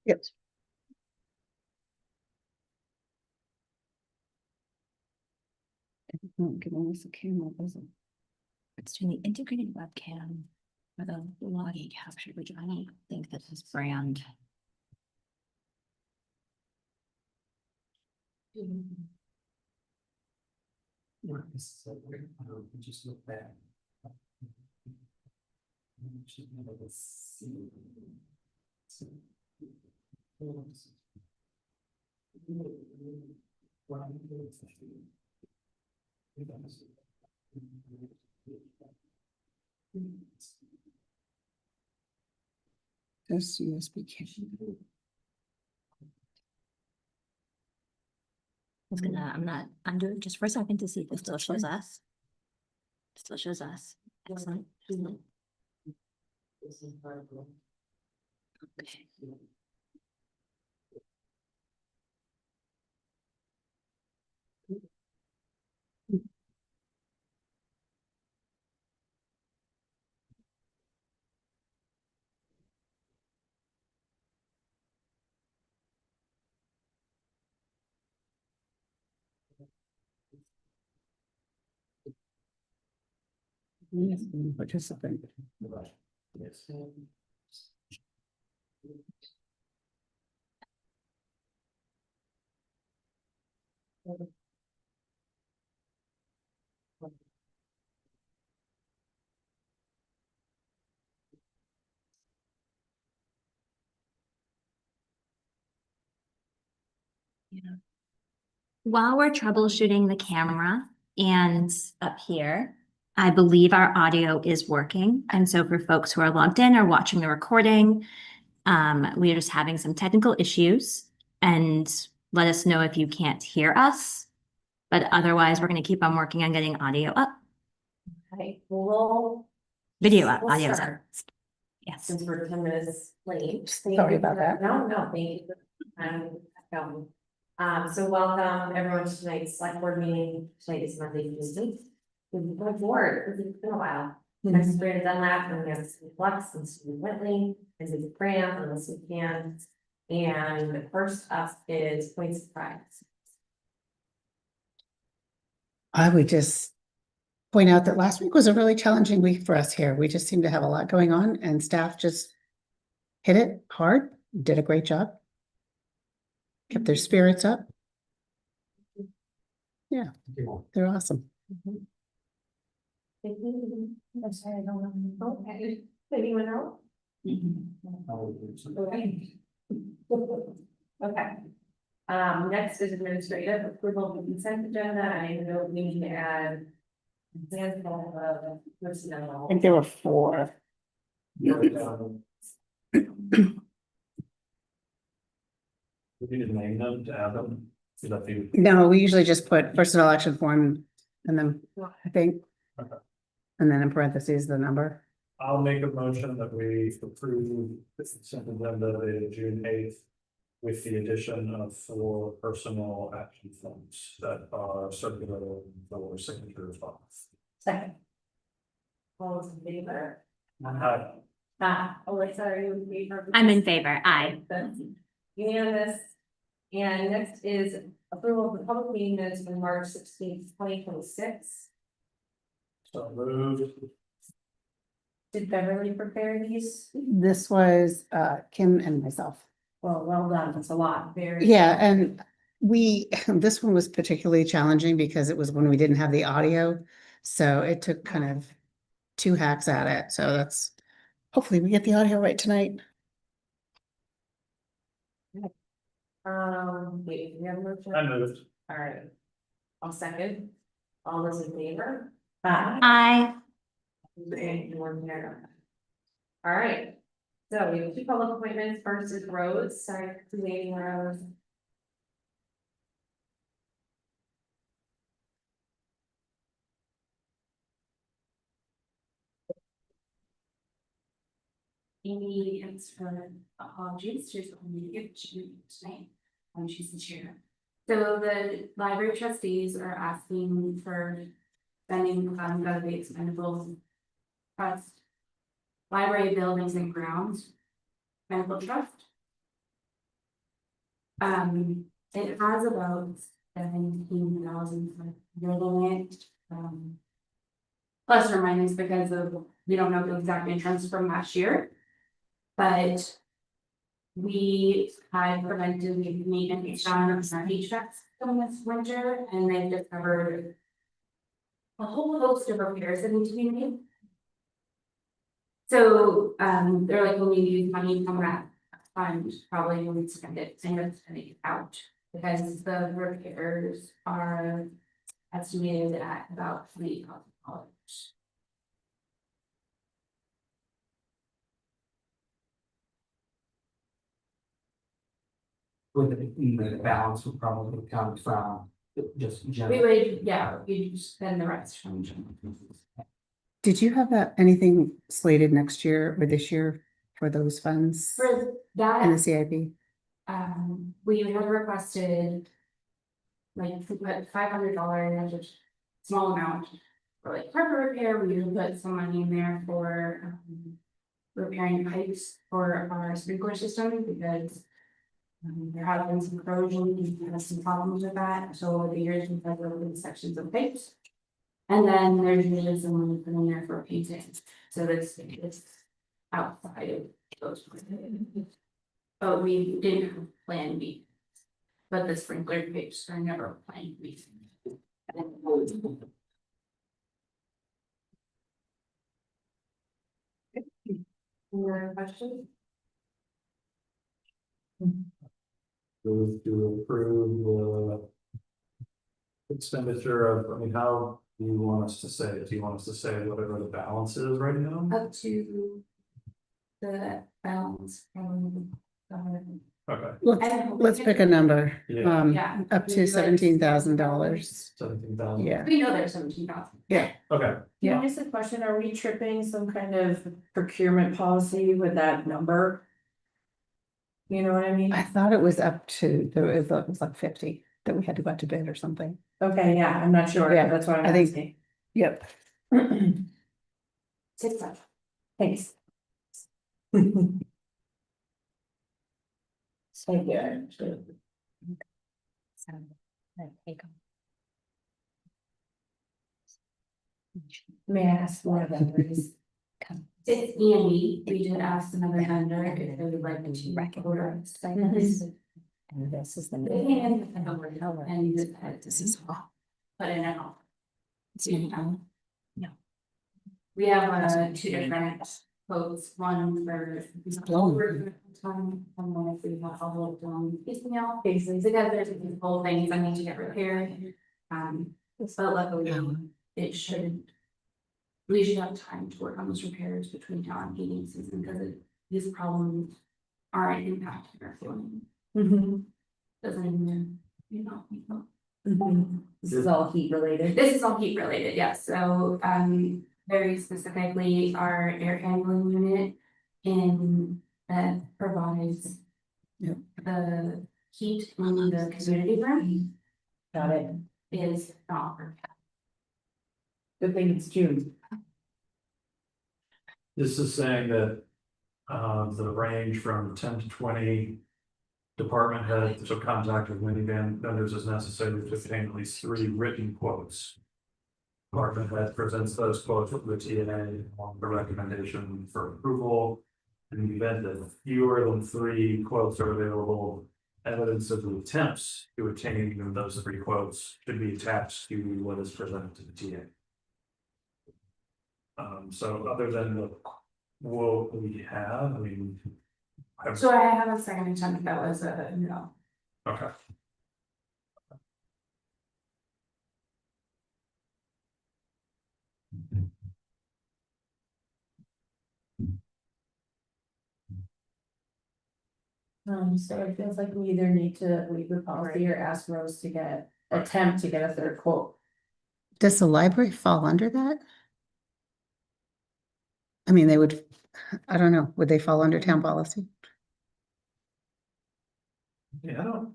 Yep. Giving us a camera, doesn't. It's doing the integrated webcam for the logging capture, which I don't think that is brand. Just look back. This USB cable. It's gonna, I'm doing it just for a second to see if it still shows us. Still shows us. Excellent. Okay. Yes, participant. Yes. While we're troubleshooting the camera and up here, I believe our audio is working. And so for folks who are logged in or watching the recording, we are just having some technical issues, and let us know if you can't hear us. But otherwise, we're going to keep on working on getting audio up, Okay, we'll video up, We'll audio's up. start. Yes. since we're 10 minutes late. Thank Sorry you about for- that. No, thank you. So welcome everyone to tonight's select board meeting. Tonight is Monday, Tuesday. We're board, it's been a while. Next is Brandon Dunlap, and we have Steve Flux and Steve Whitley, and Steve Graham, and Leslie Can. And first up is points of pride. I would just point out that last week was a really challenging week for us here. We just seem to have a lot going on, and staff just hit it hard, did a great job. Kept their spirits up. Yeah, they're awesome. I'm sorry, I don't know. Okay, anyone else? Okay. Okay. Next is administrative approval of the consent agenda. I know we need to add. Example of I personnel. think there were 4. We need to name them to add them. So that they. No, we usually just put personnel action form and then, I think. Okay. And then in parentheses, the number. I'll make a motion that we approve the consent agenda dated June 8th. With the addition of 4 personal action forms that are circular for signature response. Second. All those in favor? Aye. Alyssa, are you in favor? I'm in favor. Aye. That's unanimous. And next is approval of the public meeting minutes from March 16th, 2026. So moved. Did Beverly prepare these? This was Kim and myself. Well done. That's a lot. Very. Yeah, and this one was particularly challenging because it was when we didn't have the audio. So it took kind of 2 hacks at it. So that's, hopefully we get the audio right tonight. Wait, do we have a motion? I moved. All right. I'll second. All those in favor? Aye. And one there. All right. So we have 2 public appointments. First is roads, sorry, waiting roads. Amy has her apologies, she's only here tonight, she's the chair. So the library trustees are asking for spending funds out of the expendable trust. Library buildings and grounds. medical trust. It has about 17,000 in it, plus or minus because of, we don't know the exact entrance from last year. But we had preventive maintenance done on our HVAC system this winter, and they've discovered a whole host of repairs that need to be made. So, they're like, when we use money from that fund, probably we would spend it, and it's spending it out. Because the repairs are estimated at about $3,000. With the balance would probably come from just We general. would, yeah, we just spend the rest from general. Did you have that, anything slated next year or this year for those funds For in the that, CIP? we have requested. Like, we put $500 as a small amount for like carpet repair, we would put some money in there for. Repairing pipes for our sprinkler system because. There have been some corrosion, we've had some problems with that, so over the years we've had little sections of pipes. And then there's usually some money put in there for painting, so this is outside of those. But we didn't have plan B. But the sprinkler pipes are never plan B. Any other questions? Move to approve the expenditure of, I mean, how do you want us to say it? Do you want us to say whatever the balance is right now? Up to the balance from. Okay, Let's pick a number. Yeah. Yeah. Up to $17,000. 17,000. Yeah, We know there's 17,000. yeah, Okay, Yeah. Can I ask a question? Are we tripping some kind of procurement policy with that number? You know what I mean? I thought it was up to, it was like 50 that we had to go out to bid or something. Okay, yeah, I'm not sure. Yeah, That's what I'm I think- asking. Yep. 6,000. Thanks. So, yeah. May I ask one of them, please? It's EME, we did ask another vendor if they would like to order. And this is the. They can and this is put in an offer. No. We have two different quotes, one for. blown. And one if we have all of them piecemeal, basically together, the whole things I need to get repaired. But luckily, it shouldn't. We should have time to work on those repairs between now and heating season, because these problems aren't impacting our flooring. Doesn't even, This is all heat related. This is all heat related, yes, so, very specifically, our air handling unit in that provides. Yep. The heat in the community room Got it. is not working. Good thing it's June. this is saying that the range from 10 to 20 department heads shall contact with minivan vendors as necessary to obtain at least 3 written quotes. Department head presents those quotes with the TNA on the recommendation for approval. In the event that fewer than 3 quotes are available, evidence of the attempts to obtain those 3 quotes should be attached to what is presented to the TA. So other than the quote we have, I mean. So I have a second attempt that was a no. Okay. So it feels like we either need to leave the policy or ask Rose to attempt to get a third quote. Does the library fall under that? I mean, they would, I don't know, would they fall under town policy? Yeah, I don't.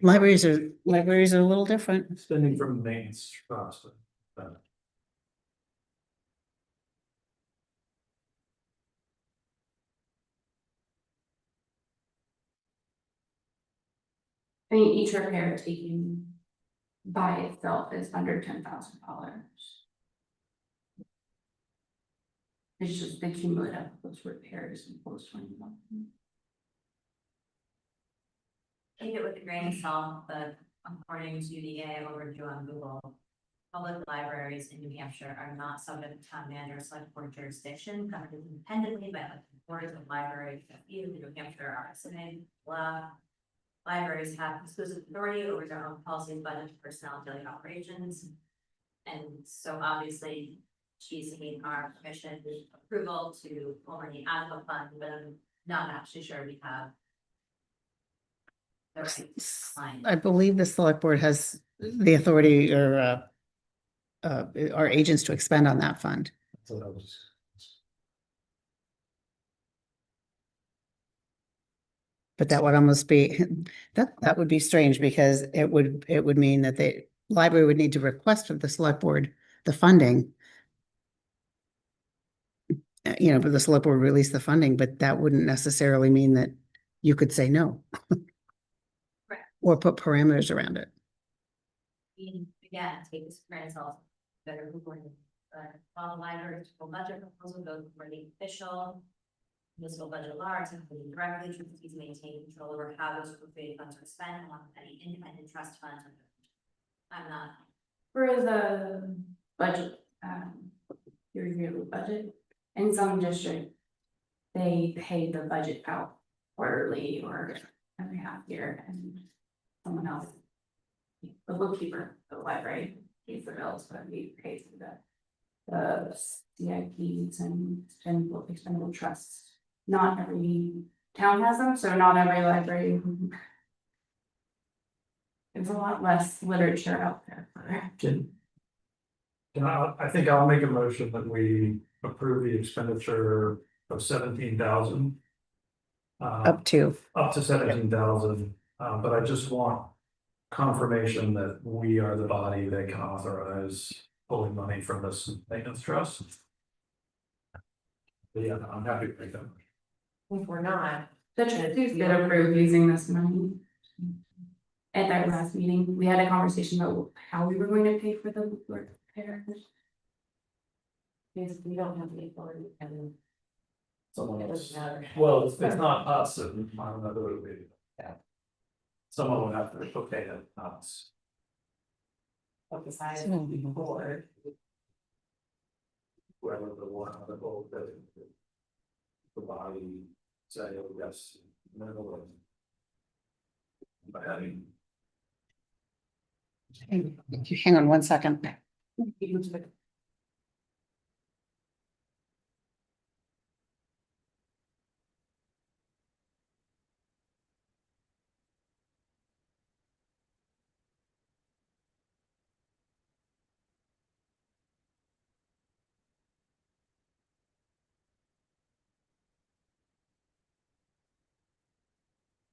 Libraries are a little different. Spending from maintenance cost. I mean, each repair taken by itself is under $10,000. It's just the cumulative of those repairs in post 21. Take it with a grain of salt, but according to the EA overview on Google, public libraries in New Hampshire are not subject to town manager or select board jurisdiction, governed independently by the boards of libraries, even the New Hampshire RSA, blah. Libraries have exclusive authority over their own policies, budget, personnel, daily operations. And so obviously, she's seeking our permission, approval to only add the fund, but I'm not actually sure we have the right line. I believe the select board has the authority or our agents to expend on that fund. So that was. But that would almost be, that would be strange because it would mean that the library would need to request of the select board the funding. You know, but the select board release the funding, but that wouldn't necessarily mean that you could say no. Correct. Or put parameters around it. Again, take this for yourself, better report. While the library's full budget proposal goes before the official municipal budget large, including directly, trustees maintain control over how those appropriated funds are spent along with any independent trust funds. I'm not. For the budget, your yearly budget, in some district, they pay the budget out quarterly or every half year, and someone else, the bookkeeper, the library pays the bills, but we pay for the CIPs and expendable trusts. Not every town has them, so not every library. There's a lot less literature out there for. I think I'll make a motion that we approve the expenditure of 17,000. Up to, Up to 17,000, but I just want confirmation that we are the body that can authorize pulling money from this maintenance trust. But yeah, I'm happy to make that. If we're not, The trustees did approve using this money. At that last meeting, we had a conversation about how we were going to pay for the repair. because we don't have the authority and Someone it else. doesn't matter. Well, it's not us, I don't know who it would be. Yeah. Someone would have to okay it, not us. What the size of the board. Whoever the one article that. The body say, oh, yes, no. By having. hang on one second.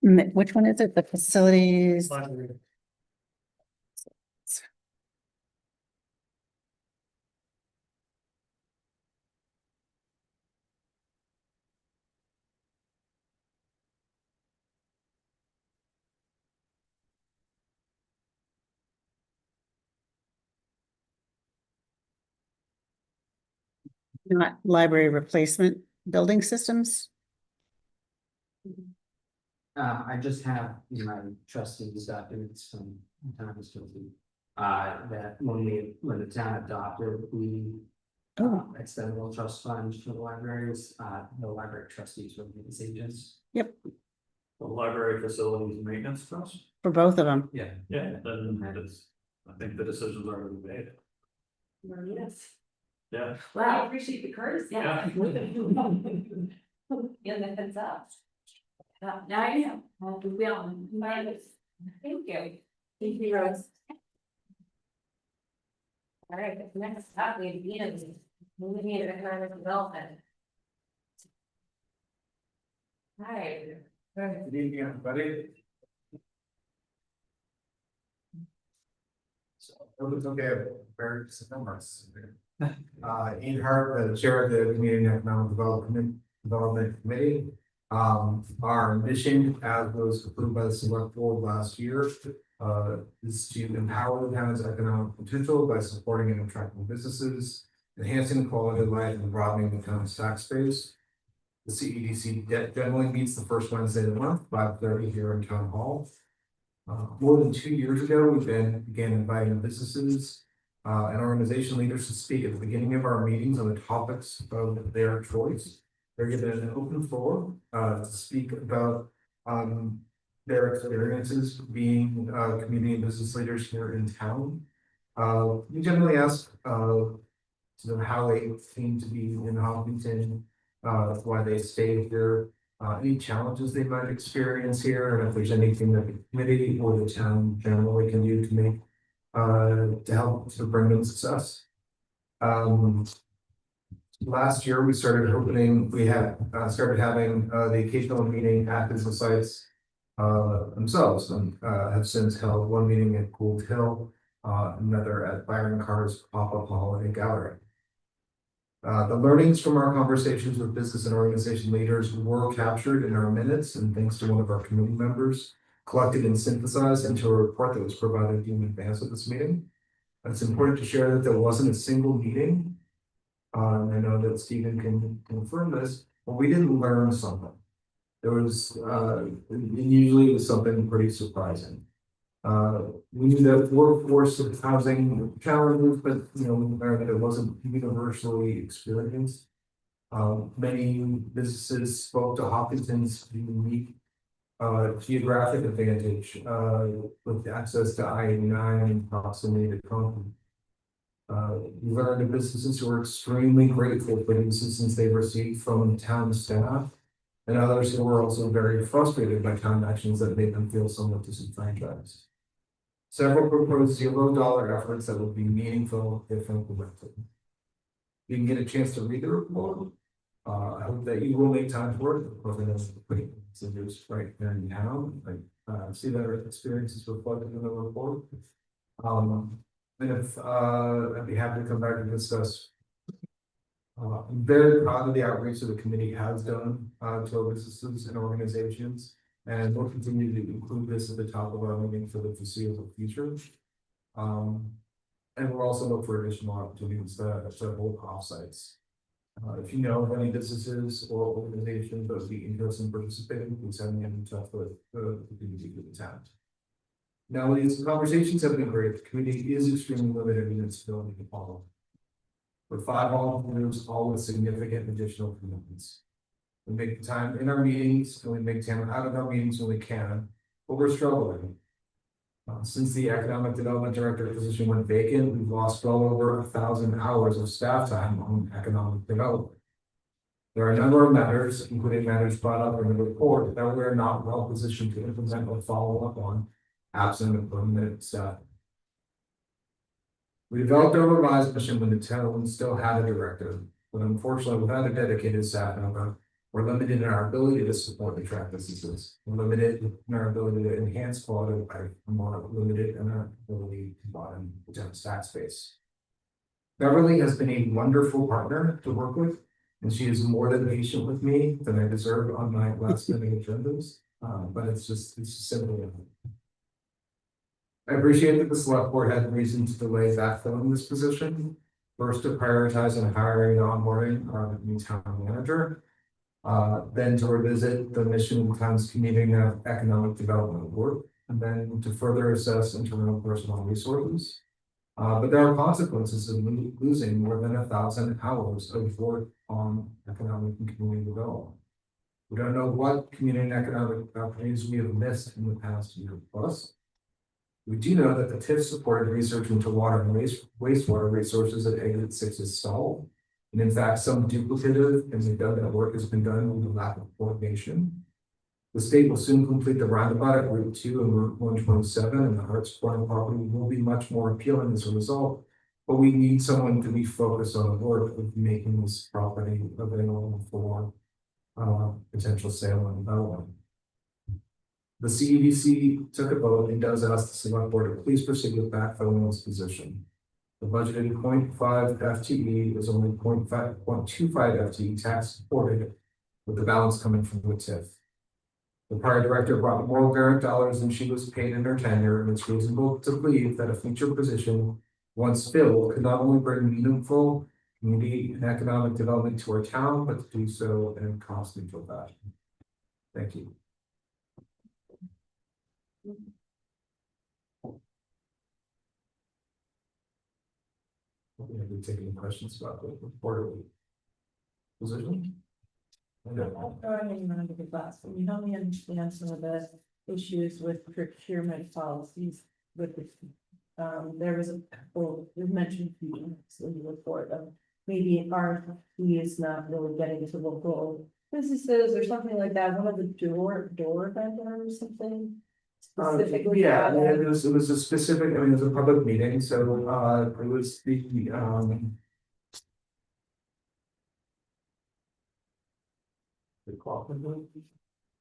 Which one is it? The facilities? Not library replacement building systems? I just have in my trustees documents from times to that when the town adopted the Oh. extendable trust funds for the libraries, the library trustees were these agents. Yep, The library facilities maintenance trust? for both of them. Yeah. Yeah, then it's, I think the decisions are already made. Yes. Yeah. Well, I appreciate the courtesy. Yeah. Yeah, the heads up. Now I know, we all, thank you. Thank you, Rose. All right, next up, we have moving into economic development. Hi. Good evening, everybody. So, everything's okay, very numbers. Ian Hart, the chair of the Community and Economic Development Committee. Our mission, as was approved by the select board last year, is to empower the town's economic potential by supporting and attracting businesses, enhancing the quality of life and broadening the town's tax base. The CEDC generally meets the first Wednesday of the month, 5:30 here in Town Hall. More than 2 years ago, we began inviting businesses and organization leaders to speak at the beginning of our meetings on the topics of their choice. They're given an open floor to speak about their experiences being community and business leaders here in town. We generally ask sort of how they came to be in Hopkinton, why they stayed here, any challenges they might experience here, and if there's anything that the committee or the town generally can do to make to help to bring them success. Last year, we started started having the occasional meeting at business sites themselves, and have since held one meeting at Gould Hill, another at Byron Carr's Pop-Up Holiday Gallery. The learnings from our conversations with business and organization leaders were captured in our minutes, and thanks to one of our committee members, collected and synthesized into a report that was provided in advance of this meeting. It's important to share that there wasn't a single meeting. I know that Stephen can confirm this, but we didn't learn something. There was, usually it was something pretty surprising. We knew that workforce housing challenges, but we learned that it wasn't universally experienced. Many businesses spoke to Hopkinton's unique geographic advantage with access to I-89 and proximity to Concord. We learned of businesses who are extremely grateful for the assistance they've received from town staff, and others who were also very frustrated by town actions that made them feel somewhat disenfranchised. Several proposed $0 efforts that would be meaningful if implemented. You can get a chance to read the report. I hope that you will make time for it. We're going to put it right there in town. See that experiences reflected in the report. And if I'd be happy to come back and discuss. I'm very proud of the outreach that the committee has done to our businesses and organizations, and we'll continue to include this at the top of our meeting for the foreseeable future. And we'll also look for additional opportunities to hold offsites. If you know of any businesses or organizations that would be interested in participating, please send me in touch with the community of the town. Now, these conversations have been great. The community is extremely limited in its ability to follow. For 5 volunteers, all with significant additional commitments. We make the time in our meetings, and we make time out of our meetings when we can, but we're struggling. Since the economic development director position went vacant, we've lost well over 1,000 hours of staff time on economic development. There are a number of matters, including matters brought up in the report, that we're not well positioned to implement or follow up on, absent of permanent staff. We developed our revised mission when the town still had a director, but unfortunately, without a dedicated staff member, we're limited in our ability to support and track businesses. We're limited in our ability to enhance quality of life. We're more limited in our ability to broaden the town's tax base. Beverly has been a wonderful partner to work with, and she is more than patient with me than I deserve on my last minute agendas. But it's just simple. I appreciate that the select board had reason to delay backfilling this position. First, to prioritize and hiring and onboarding our new town manager. Then to revisit the mission of the town's community and economic development work, and then to further assess internal personal resources. But there are consequences of losing more than 1,000 hours of work on economic and community development. We don't know what community and economic opportunities we have missed in the past year plus. We do know that the TIF supported research into water and wastewater resources at Exit 6 is stalled. And in fact, some duplicative and redundant work has been done with the lack of coordination. The state will soon complete the roundabout at Route 2 and Route 127, and the Harts Corner property will be much more appealing as a result. But we need someone to be focused on the work of making this property available for potential sale and development. The CEDC took a vote and does ask the select board to please proceed with backfilling this position. The budgeted 0.5 FTE is only 0.25 FTE tax supported, with the balance coming from the TIF. The prior director brought more grant dollars than she was paid in her tenure, and it's reasonable to believe that a future position, once filled, could not only bring meaningful community and economic development to our town, but to do so in a cost neutral fashion. Thank you. Have we taken any questions about the quarterly position? I'm going around to the class, but you help me understand some of the issues with procurement policies with the. There was a couple, you mentioned in the report of maybe RFP is not really getting to local businesses or something like that, one of the door vendor or something. Specifically. Yeah, it was a specific, I mean, it was a public meeting, so it was the The Crawford Group?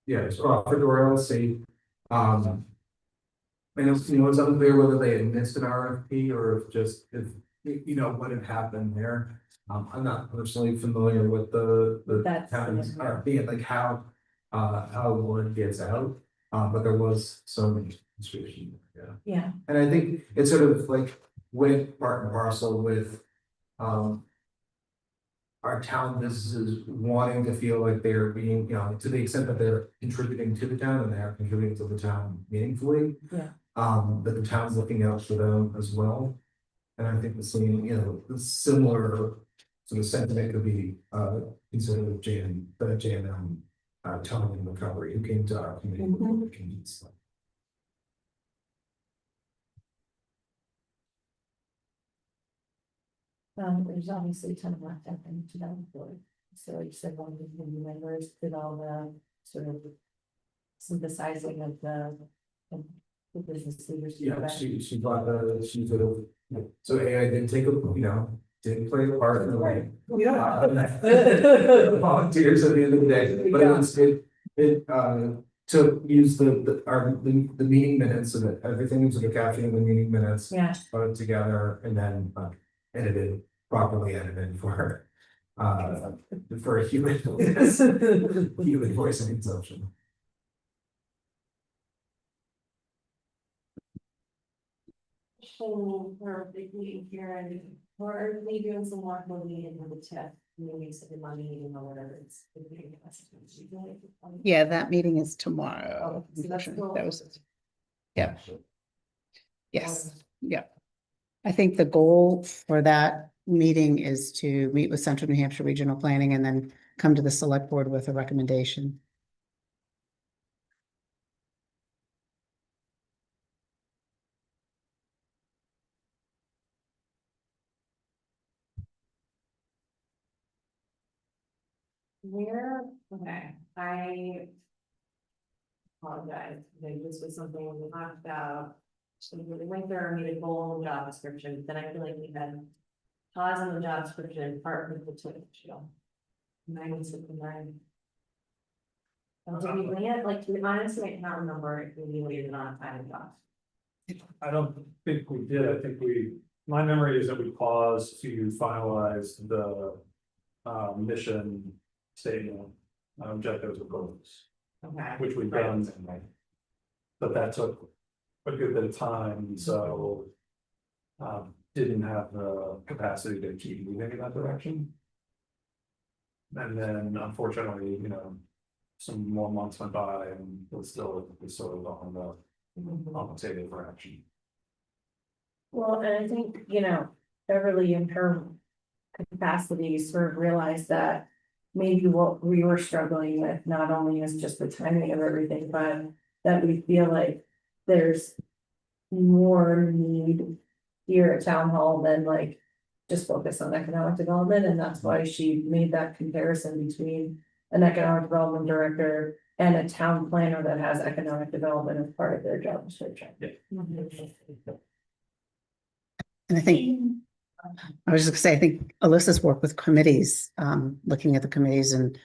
Yeah, it's Crawford or LLC. And it's, it's unclear whether they had missed an RFP or if just, if, what had happened there. I'm not personally familiar with the That's- town's RFP and like how one gets out. But there was some administration, yeah. Yeah, And I think it's sort of like went part and parcel with, our town businesses wanting to feel like they're being, to the extent that they're contributing to the town and they are contributing to the town meaningfully. Yeah. That the town's looking out for them as well. And I think the same, the similar sort of sentiment could be, considered with JNM, Town and Recovery, who came to our committee. with Mhm. what we can do, so. there's obviously a ton of work happening to that board. So you said one of the committee members did all the sort of synthesizing of the business leaders. Yeah, she brought she sort of, so AI did take a, did play a part in the way. Volunteers at the end of the day, but it to use the meeting minutes and everything was sort of captured in the meeting minutes. Yeah, Put it together and then properly edited for a human voice and consumption. So we're big meeting here and we're maybe doing some work with the TIF, maybe some money or whatever it's. Yeah, that meeting is tomorrow. Oh, so that's cool. That was, yeah. Yes, yeah. I think the goal for that meeting is to meet with Central New Hampshire Regional Planning and then come to the select board with a recommendation. Okay, I apologize, I think this was something we talked about. So we went through our meeting goal and job description, then I feel like we had pause on the job description, part of the TIF show. 969. Did we bring it, like, to be honest, I cannot remember if we waited on time jobs. I don't think we did, I think my memory is that we paused to finalize the mission statement, objectives and goals, Okay. which we've done. But that took a good bit of time, so didn't have the capacity to keep moving in that direction. And then unfortunately, some more months went by and it's still sort of on the table for action. well, and I think, Beverly in her capacity sort of realized that maybe what we were struggling with not only is just the timing of everything, but that we feel like there's more need here at town hall than like just focus on economic development, and that's why she made that comparison between an economic development director and a town planner that has economic development as part of their job description. And I think, I was just gonna say, I think Alyssa's worked with committees, looking at the committees and,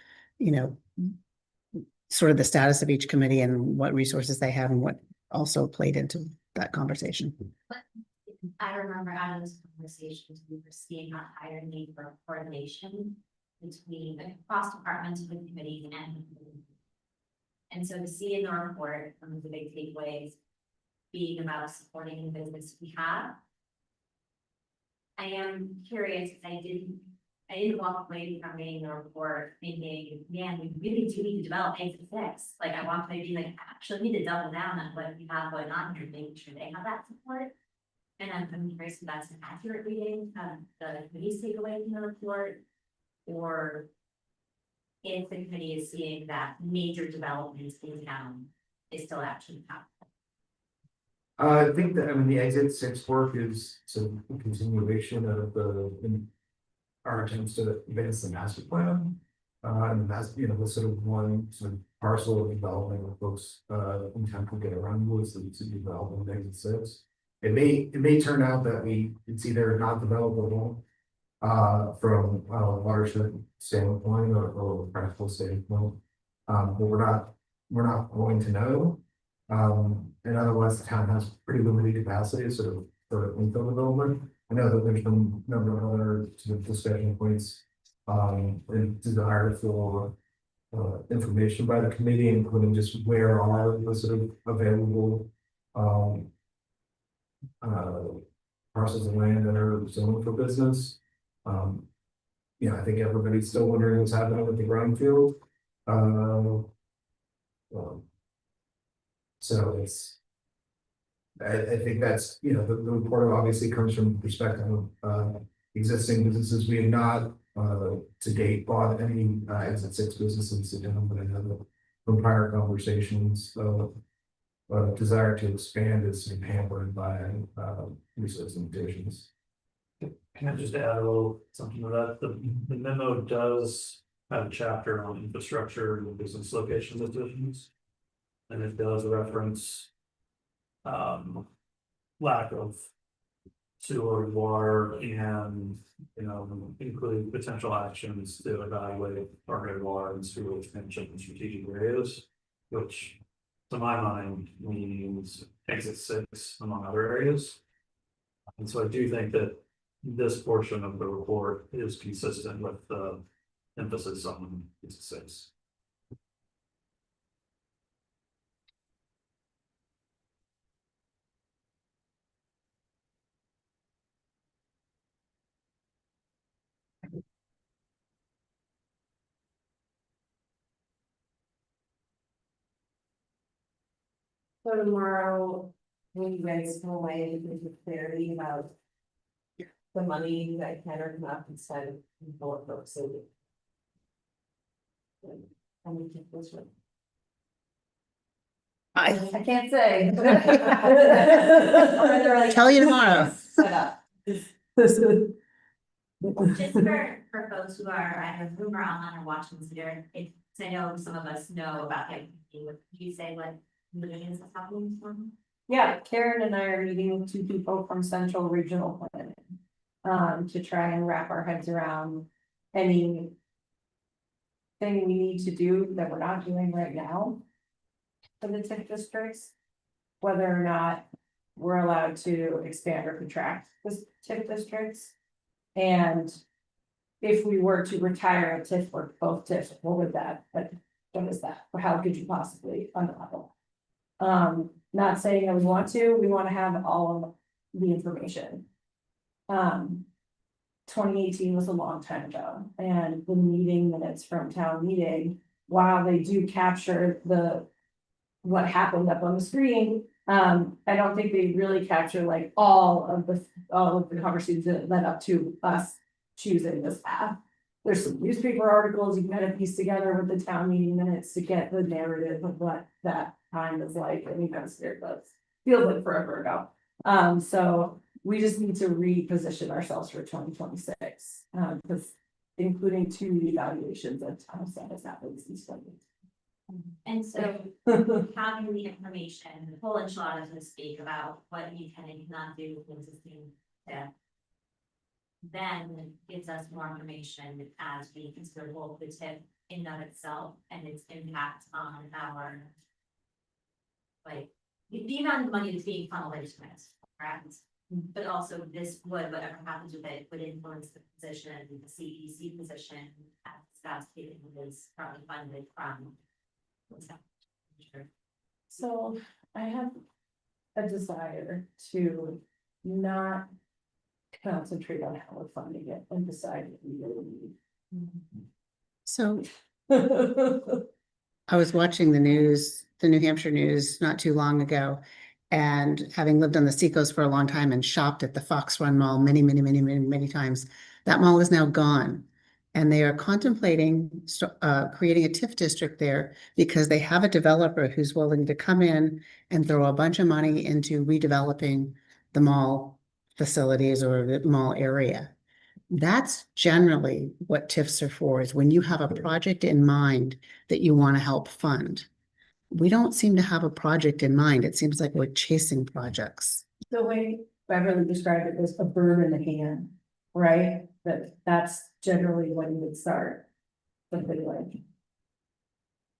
sort of the status of each committee and what resources they have and what also played into that conversation. I remember out of those conversations, we were seeing a higher need for coordination between the cross departments, with committees and so to see in the report, one of the big takeaways being about supporting the business we have. I am curious, I didn't walk away from reading the report thinking, man, we really do need to develop things to fix. Like I walked away being like, actually need to double down on what we have going on here, making sure they have that support. And I'm curious if that's an accurate reading of the committee's takeaway from the report, or if the committee is seeing that major developments in town is still actually happening. I think that, I mean, the exit six work is some continuation of our attempts to advance the master plan. And that's, you know, the sort of one sort of parcel of development where folks, intend to get around was the development of exit six. It may turn out that it's either not developable, from a watershed standpoint or practical standpoint. But we're not going to know. And otherwise, the town has pretty limited capacity sort of for infill development. I know that there's been a number of other sort of discussion points, and desire for information by the committee, including just where are the sort of available parcels of land that are zoned for business. You know, I think everybody's still wondering what's happening with the brownfield. So I think that's, you know, the report obviously comes from the perspective of existing businesses. We have not to date bought any exit six businesses, but I know that from prior conversations, desire to expand is hampered by resource limitations. Can I just add a little something to that? The memo does have a chapter on infrastructure and business location decisions. And it does reference lack of sewer, water, and, you know, including potential actions to evaluate targeted water and sewer expansion in strategic areas, which to my mind means exit six among other areas. And so I do think that this portion of the report is consistent with the emphasis on exit six. So tomorrow, when you guys come away with clarity about the money that can or cannot be spent in both folks. And we take this one. I I can't say. Tell you tomorrow. Set up. Just for folks who are either Zoom or online or watching this here, it's, I know some of us know about it. Could you say what meetings is happening for them? Yeah, Karen and I are meeting with two people from Central Regional Planning. To try and wrap our heads around any thing we need to do that we're not doing right now for the TIF districts, whether or not we're allowed to expand or contract the TIF districts. And if we were to retire a TIF or both TIFs, what would that, what is that, or how could you possibly unravel? Not saying that we want to have all of the information. 2018 was a long time ago, and the meeting minutes from town meeting, while they do capture what happened up on the screen, I don't think they really capture like all of the conversations that led up to us choosing this path. There's some newspaper articles you can kind of piece together with the town meeting minutes to get the narrative of what that time is like. I mean, that's scared, but feels like forever ago. So we just need to reposition ourselves for 2026, because including two evaluations of town status happens in study. And so having the information, the full enchilada, so to speak, about what you can and cannot do with existing data, then gives us more information as we consider both the TIF in and of itself and its impact on our, like, the amount of money that's being funneled into it, correct? But also this would, whatever happens with it, would influence the position, the CEC position, as staff is currently funded from. what's that? Sure. So I have a desire to not concentrate on how we're funding it and decide what we really So need. I was watching the news, the New Hampshire news, not too long ago. And having lived on the Seacoast for a long time and shopped at the Fox Run Mall many times, that mall is now gone. And they are contemplating creating a TIF district there because they have a developer who's willing to come in and throw a bunch of money into redeveloping the mall facilities or the mall area. That's generally what TIFs are for, is when you have a project in mind that you want to help fund. We don't seem to have a project in mind. It seems like we're chasing projects. The way Beverly described it was a bird in the hand, right? That's generally when you would start. Something like.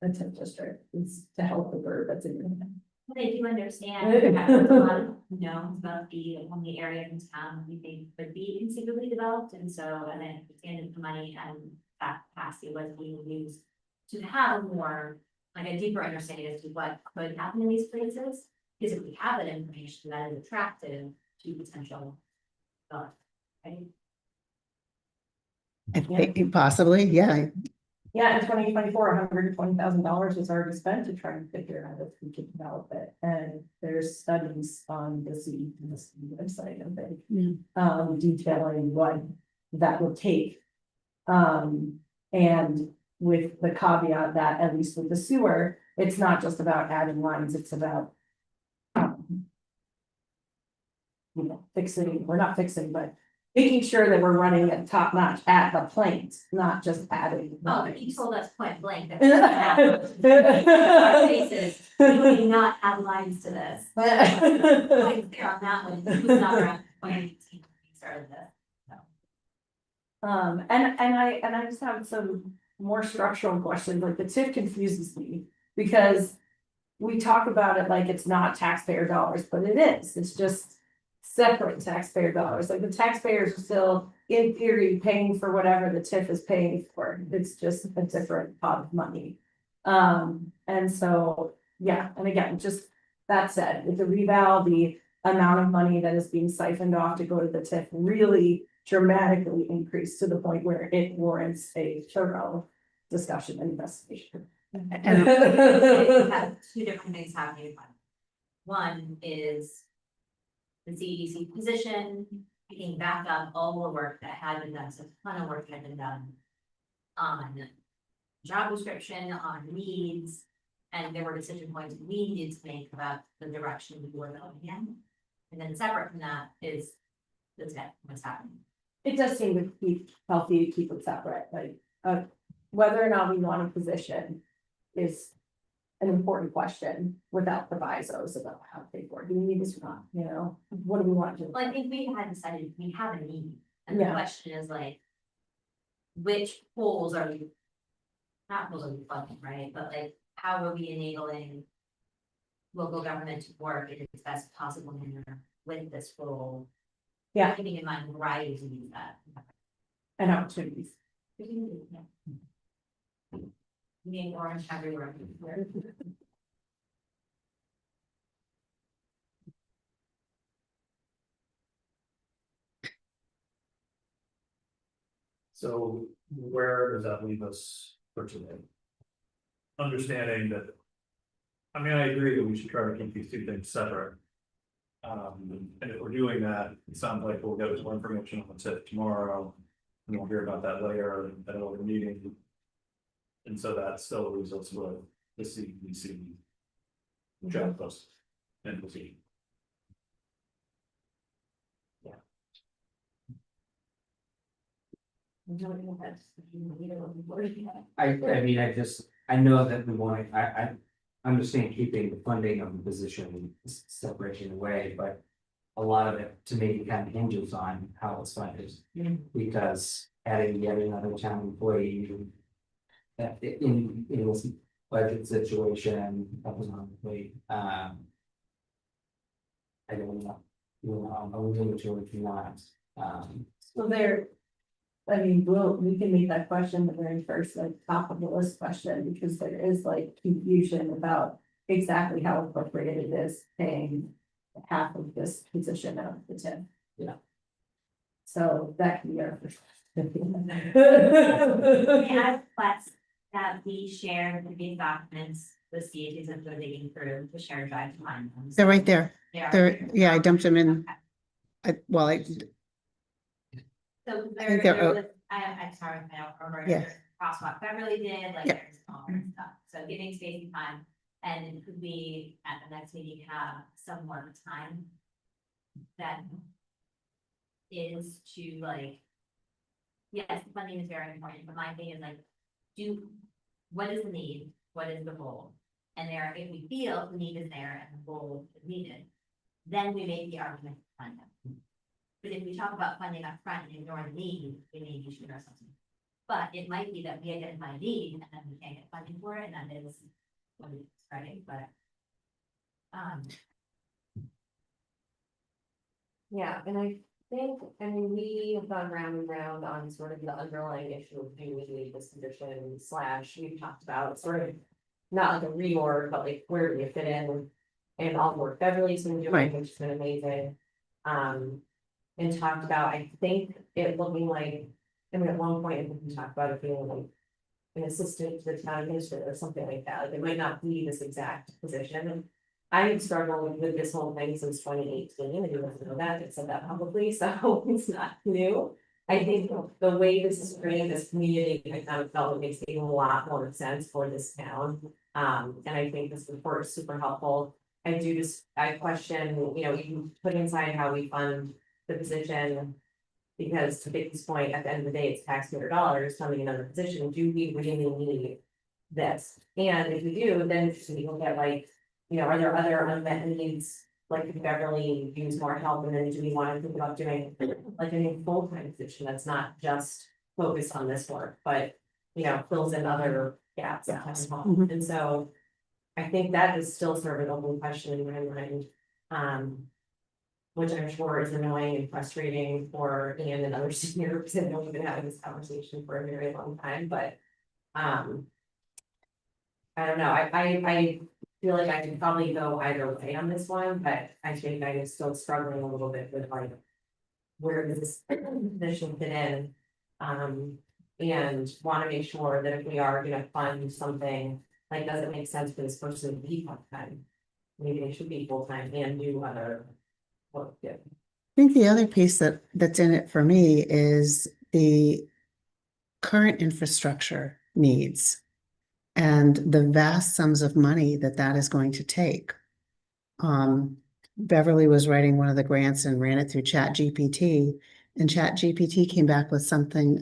A TIF district is to help the bird that's in your hand. They do understand, we have a lot of knowns about the area in town we think would be considerably developed, and so, and then understanding the money and that capacity was being used to have more, like a deeper understanding as to what could happen in these places, because if we have that information, that is attractive to potential. Right? I think possibly, yeah. Yeah, in 2024, $120,000 was already spent to try and figure out if we could develop it, and there's studies on the CEC website, I think. Detailing what that will take. And with the caveat that, at least with the sewer, it's not just about adding lines, it's about. Fixing, we're not fixing, but making sure that we're running at top notch at the plant, not just adding. Oh, but you told us point blank that. Our faces, we would not have lines to this. Quite clear on that one, it was not around 2018 when we started this. And I just have some more structural questions, like the TIF confuses me, because. We talk about it like it's not taxpayer dollars, but it is, it's just separate taxpayer dollars, like the taxpayers are still, in theory, paying for whatever the TIF is paying for, it's just a different pot of money. And so, yeah, and again, just that said, with the reval, the amount of money that is being siphoned off to go to the TIF really dramatically increased to the point where it warrants a thorough discussion and investigation. And We have two different things happening. One is the CEDC position picking back up all the work that had been done, so a ton of work had been done on job description, on needs, and there were decision points we needed to make about the direction we were going in. And then separate from that is the tech, what's happening. It does seem to be healthy to keep it separate, like, whether or not we want a position is an important question without provisos about how to pay for it. Do we need this or not, you know, what do we want to do? Well, I think we had decided we have a need, and the Yeah. question is like, which holes are we? Not holes are we plugging, right, but like, how are we enabling local government to work in its best possible manner with this role? Yeah. Keeping in mind varieties of use that. And opportunities. Yeah. Being orange everywhere. So where does that leave us for today? Understanding that. I mean, I agree that we should try to keep these two things separate. And if we're doing that, it sounds like we'll get more information on the tip tomorrow. And we'll hear about that later at another meeting. And so that still leaves us with the CEC. Job post. And we'll see. I mean, I know that we want, I understand keeping the funding of the position separation away, but. A lot of it to me kind of hinges on how it's funded, because adding yet another town employee. That in this budget situation, economically, I don't know. I'll leave it to you if you want. So there, we can make that question the very first, like, top of the list question, because there is like confusion about exactly how appropriate it is paying half of this position out of the 10. Yeah. So that can be our first. We had requests that we share the documents with CATs and they're digging through the shared drive to find them. They're right there. They are They're, there. yeah, I dumped them in. Okay. I So think there they're, was, I'm sorry, I don't remember. Yeah. Crosswalk Beverly did, like Yep. there's all that stuff, so giving space and time. And could we, at the next meeting, have some more time? That is to like. Yes, funding is very important, but my thing is like, what is the need, what is the goal? And there, if we feel the need is there and the goal is needed, then we make the argument for funding. But if we talk about funding up front and ignore the need, we may be shooting ourselves. But it might be that we identify a need and then we can't get funding for it, and that is what it's right, but. Yeah, and I think, we have gone round and round on sort of the underlying issue of do we need this position / we've talked about sort of. Not like a reorg, but like where do you fit in? And all the work Beverly's been doing, Right. which has been amazing. And talked about, I think it looking like, at one point, we talked about it being like. An assistant to the town administrator or something like that, like it might not be this exact position. And I've struggled with this whole thing since 2018, and you doesn't know that, I said that publicly, so it's not new. I think the way this is creating this community, I kind of felt it makes a lot more sense for this town. And I think this report is super helpful. I question, you put inside how we fund the position. Because to Vicky's point, at the end of the day, it's taxpayer dollars funding another position, do we really need this? And if we do, then we look at like, are there other unmet needs? Like if Beverly needs more help, and then do we want to think about doing like a full-time position that's not just focused on this work, but fills in other gaps at times. Mhm. And so I think that is still sort of an open question in my mind. Which I'm sure is annoying and frustrating for Ian and other seniors, and we've been having this conversation for a very long time, but. I don't know, I feel like I can probably go either way on this one, but I think I am still struggling a little bit with like. Where does this position fit in? And wanna make sure that if we are gonna fund something, like, does it make sense for this person to be part-time? Maybe they should be full-time and do other. Well, yeah. I think the other piece that's in it for me is the current infrastructure needs and the vast sums of money that is going to take. Beverly was writing one of the grants and ran it through ChatGPT, and ChatGPT came back with something,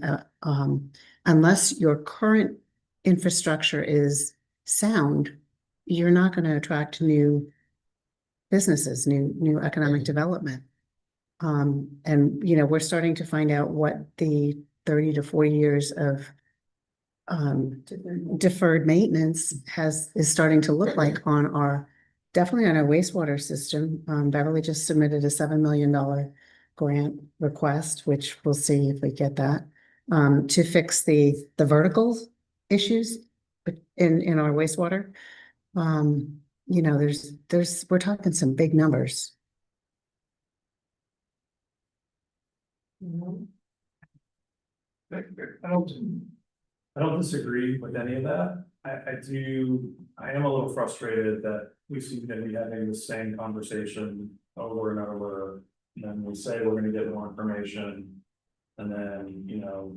unless your current infrastructure is sound, you're not going to attract new businesses, new economic development. And we're starting to find out what the 30 to 40 years of deferred maintenance is starting to look like definitely on our wastewater system. Beverly just submitted a $7 million grant request, which we'll see if we get that, to fix the vertical issues in our wastewater. We're talking some big numbers. I don't disagree with any of that. I am a little frustrated that we seem to be having the same conversation over and over. And then we say we're gonna get more information. And then,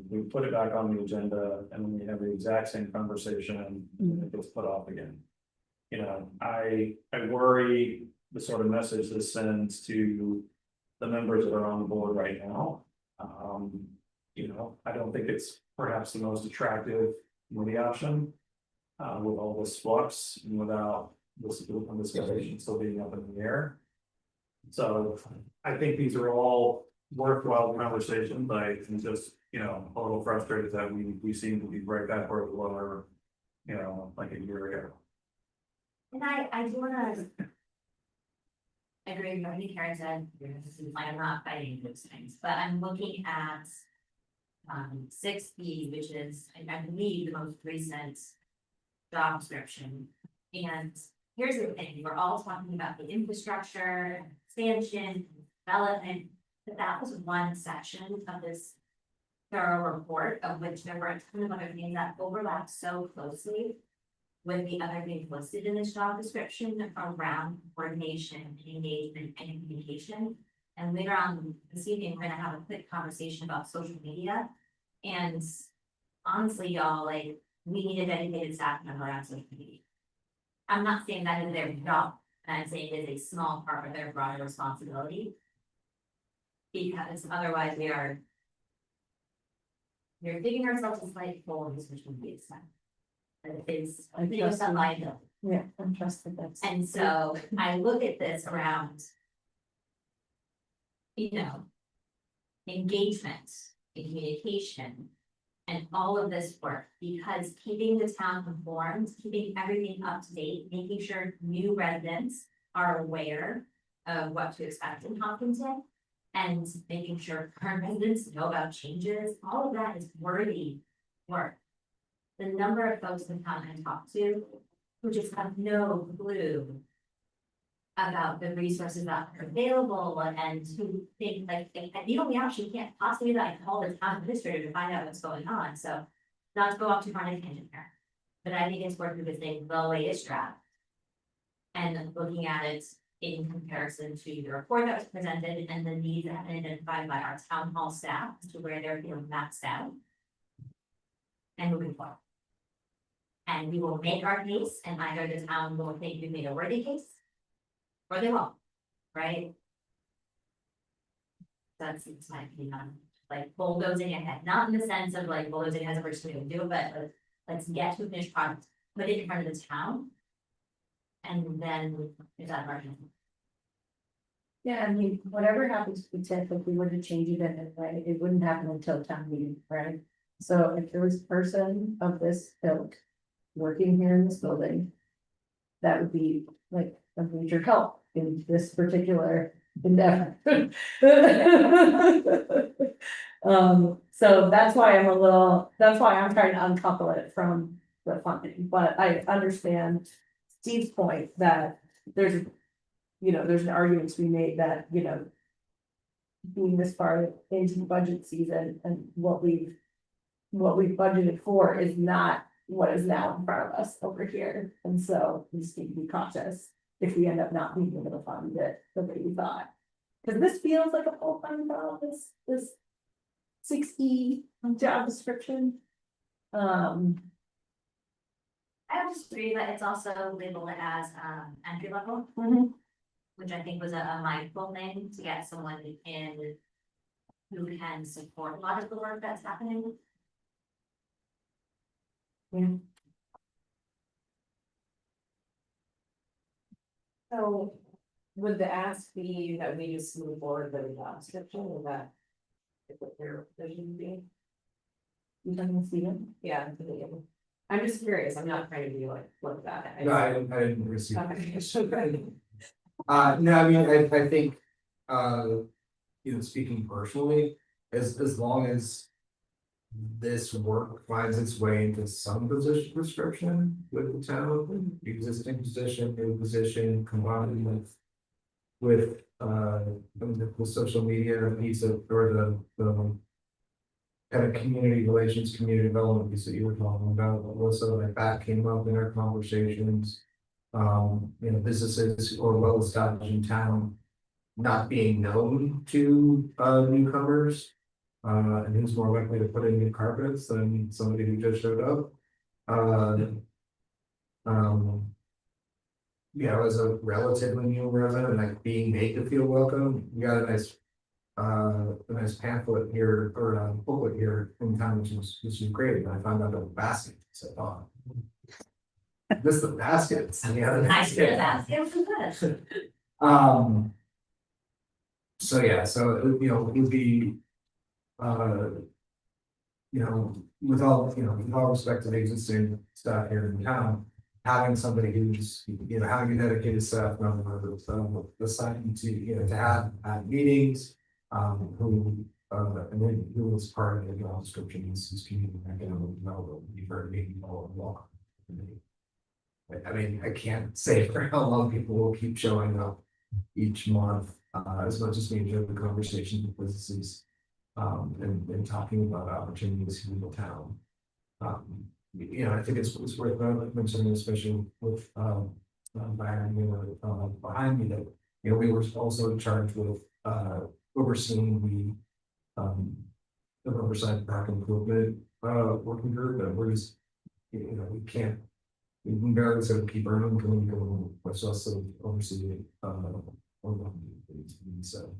we put it back on the agenda and then we have the exact same conversation and it gets put off again. I worry the sort of message this sends to the members that are on the board right now. I don't think it's perhaps the most attractive movie option. With all this flux and without this conversation still being up in the air. So I think these are all worthwhile conversations. I'm just, a little frustrated that we seem to be right back where we were, like a year ago. And I do wanna. agree with everything Karen said, like, I'm not fighting those things, but I'm looking at. 6B, which is, I believe, the most recent job description. And here's the thing, we're all talking about the infrastructure, expansion, development, but that was one section of this thorough report, of which there were a ton of other things that overlap so closely with the other things listed in this job description around coordination, and engagement, and communication. And later on this evening, we're gonna have a quick conversation about social media. And honestly, y'all, like, we need a dedicated staff member on social media. I'm not saying that is their job, and I'm saying it is a small part of their broader responsibility. Because otherwise we're digging ourselves a slight hole in this social media stuff. That is, I think it's a liability. Yeah, I'm trusted that's. And so I look at this around. You know. Engagement and communication. And all of this work, because keeping the town informed, keeping everything up to date, making sure new residents are aware of what to expect in Hopkinton. And making sure current residents know about changes, all of that is worthy work. The number of folks in town I talk to who just have no clue about the resources that are available and who think like, the only option can't possibly that I call the town administrator to find out what's going on, so. Not to go off too far on a tangent here, but I think it's worth revisiting the latest draft. And looking at it in comparison to the report that was presented and the needs that have been identified by our town hall staff as to where they're feeling maxed out. And moving forward. And we will make our case, and either the town will think we made a worthy case. Or they won't, right? That's my opinion on, like, bulldozing ahead, not in the sense of like bulldozing as a person to do, but let's get to a finished product, put it in front of the town. And then is that our hand? Yeah, I mean, whatever happens to TIF, if we were to change it in it, right, it wouldn't happen until town meeting, right? So if there was a person of this ilk working here in this building. That would be like a major help in this particular endeavor. So that's why that's why I'm trying to uncouple it from the funding, but I understand Steve's point that there's an argument to be made that, being this far into the budget season and what we've budgeted for is not what is now in front of us over here. And so we just need to be cautious if we end up not being able to fund it the way we thought. Because this feels like a full-time job, this 60 job description. I would just agree that it's also labeled as entry level. Which I think was a mindful thing to get someone in who can support a lot of the work that's happening. Yeah. So would the ask be that we just move forward with the job description or that? What their vision would be? You don't see it? Yeah, I'm just curious, I'm not trying to be like, look at that. No, I didn't receive. Okay. No, I mean, I think, speaking personally, as long as this work finds its way into some position description with the town, existing position, new position, combined with the social media piece of, or the kind of community relations, community development piece that you were talking about, also like that came up in our conversations. Businesses or well established in town not being known to newcomers. And who's more likely to put in new carpets than somebody who just showed up. As a relatively new resident, like being made to feel welcome, we got a nice pamphlet here or a booklet here in town, which was great. And I found out about basket. So I thought, this is the baskets. I should ask him for this. So yeah, so it would be with all respect to the existing staff here in town, having somebody who's, having a dedicated staff member assigned to, to have at meetings, who, and then who was part of the job description is community economic development. You've heard me all along. I mean, I can't say for how long people will keep showing up each month, as much as we enjoy the conversation with businesses. And talking about opportunities in the town. I think it's worth mentioning, especially with, Byron, behind me that, we were also charged with, overseeing the Riverside Park Improvement, working group, and we're just, we can't, we can barely sort of keep earning, can we go, much less sort of oversee, so.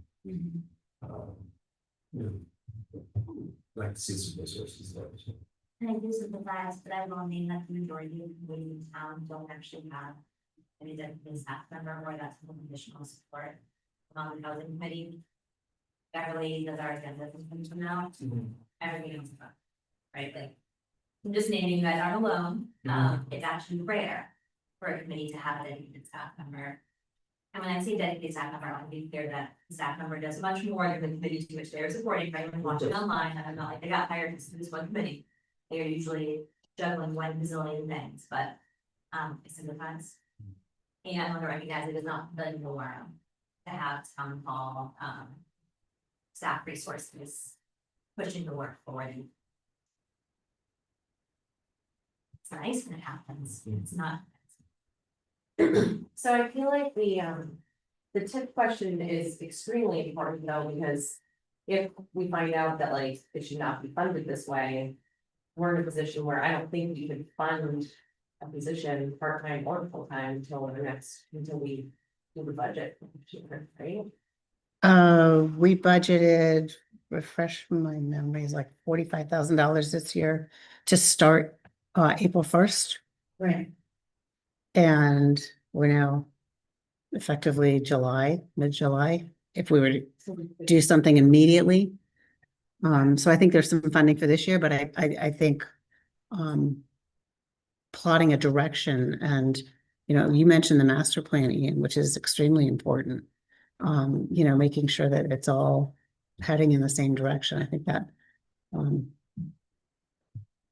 Like to see some resources there. And I do sympathize, but I will mean that the majority of communities in town don't actually have any dedicated staff member or that's some additional support. The housing committee. Beverly does our agenda from now, everything else, right, like. I'm just naming you guys aren't alone, it's actually rare for a committee to have a dedicated staff member. And when I say dedicated staff member, I want to be clear that the staff member does much more than the committee to which they are supporting, right? When watching online, and I'm not like they got hired to do this one committee. They are usually juggling one bazillion things, but it sympathize. And I want to recognize it is not the norm to have town hall staff resources pushing the work forward. It's nice when it happens. It's not. So I feel like the tip question is extremely important though, because if we find out that like it should not be funded this way, we're in a position where I don't think we can fund a position part-time or full-time until we do the budget, right? We budgeted, refresh my memories, like $45,000 this year to start April 1st. Right. And we're now effectively mid-July, if we were to do something immediately. So I think there's some funding for this year, but I think plotting a direction and, you mentioned the master plan, Ian, which is extremely important. Making sure that it's all heading in the same direction. I think that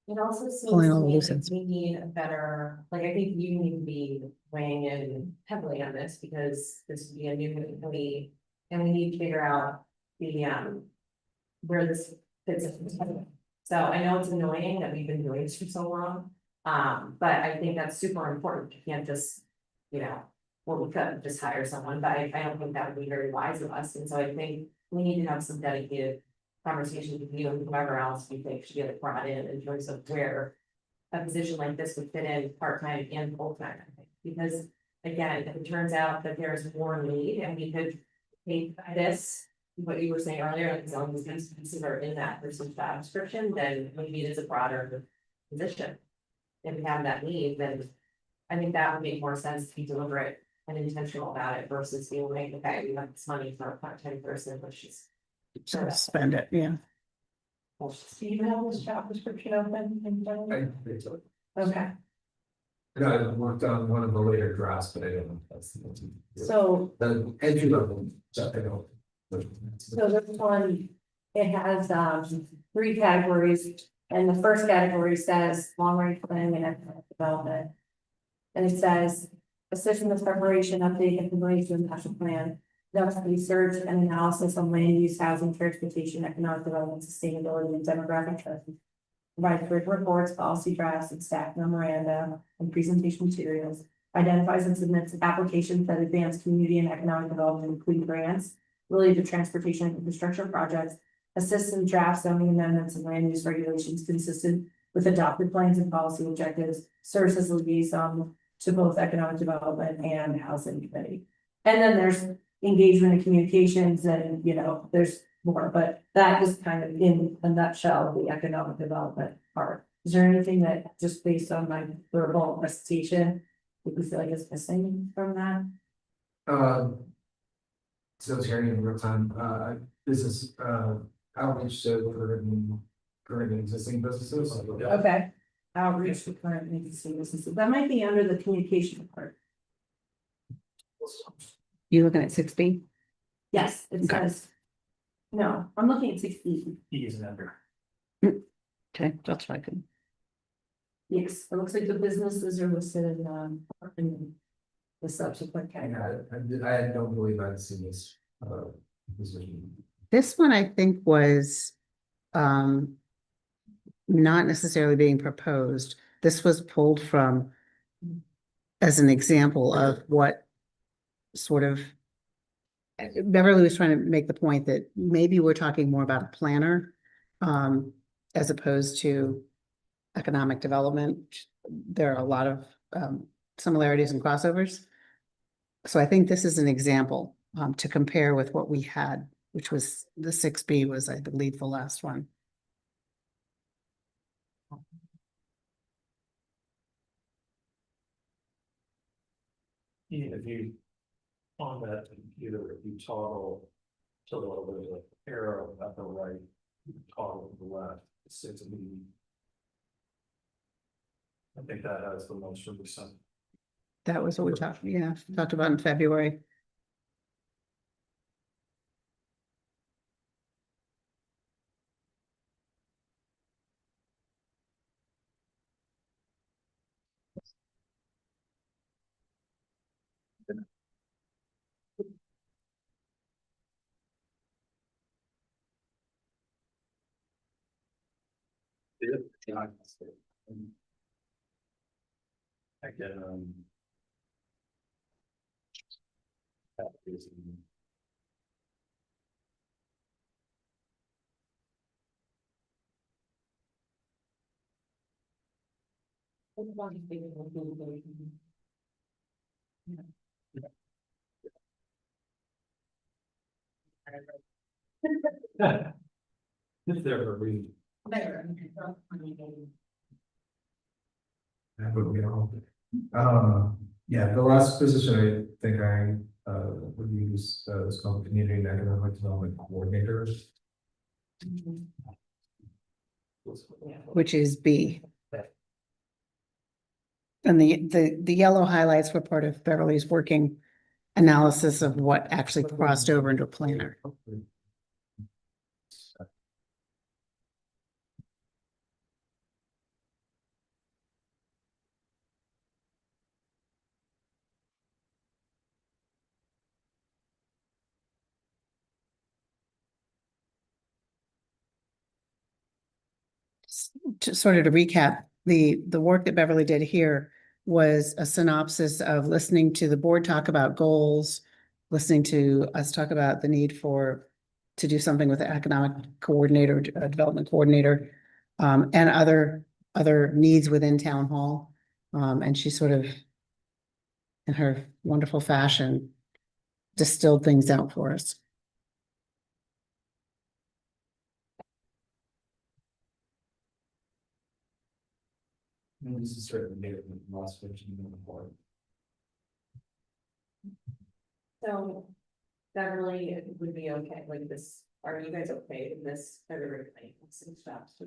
It also seems Pulling to all the me loose like ends. we need a better, like, I think you need to be weighing in heavily on this because this would be a new committee. And we need to figure out the, where this fits in. So I know it's annoying that we've been doing this for so long. But I think that's super important. You can't just, well, we could just hire someone, but I don't think that would be very wise of us. And so I think we need to have some dedicated conversation with you and whoever else we think should get brought in terms of where a position like this would fit in part-time and full-time. Because again, if it turns out that there's more need and we could take this, what you were saying earlier, like zoning is considered in that person's job description, then maybe it is a broader position. If we have that need, then I think that would make more sense to be deliberate and intentional about it versus being like, okay, we have this money for a part-time person, let's just. spend it, yeah. Do you have this job description open? Okay, I worked on one of the later drafts, but I don't know if that's so the entry level stuff. I don't. So this one, it has 3 categories, and the first category says long range planning and economic development. And it says assist in the preparation, update, and implementation of the master plan, conduct research and analysis on land use, housing, transportation, economic development, sustainability, and demographic trends. Provide written reports, policy drafts, and staff memoranda and presentation materials. Identifies and submits applications that advance community and economic development, including grants related to transportation and infrastructure projects, assists in draft zoning amendments and land use regulations consistent with adopted plans and policy objectives, serves as liaison to both economic development and housing committee. And then there's engagement and communications and, there's more, but that is kind of in a nutshell, the economic development part. Is there anything that just based on my verbal recitation, would you feel like is missing from that? So sharing in real time, business, outreach, so for current and existing businesses. Okay, outreach to current and existing businesses. That might be under the communication part. You looking at 6B? Yes, it Okay. says. No, I'm looking at 6B. He is under. Okay, that's what I could. Yes, it looks like the businesses are listed in the subsequent category. I don't believe I've seen this, position. This one I think was not necessarily being proposed. This was pulled from as an example of what sort of Beverly was trying to make the point that maybe we're talking more about a planner as opposed to economic development. There are a lot of similarities and crossovers. So I think this is an example to compare with what we had, which was the 6B was, I believe, the last one. Yeah, if you, on that computer, if you toggle to the arrow at the right, you toggle to the left, it says B. I think that has the most recent. That was what we talked about in February. I can, that is, if there a reason. That would be all. Yeah, the last position I think I would use is called Community and Economic Development Coordinator. Which is B. And the yellow highlights were part of Beverly's working analysis of what actually crossed over into a planner. To sort of to recap, the work that Beverly did here was a synopsis of listening to the board talk about goals, listening to us talk about the need to do something with the economic coordinator, development coordinator, and other needs within town hall. And she sort of, in her wonderful fashion, distilled things out for us. This is sort of new in the last 15 minutes before. So Beverly would be okay with this, are you guys okay with this? Everybody, stops.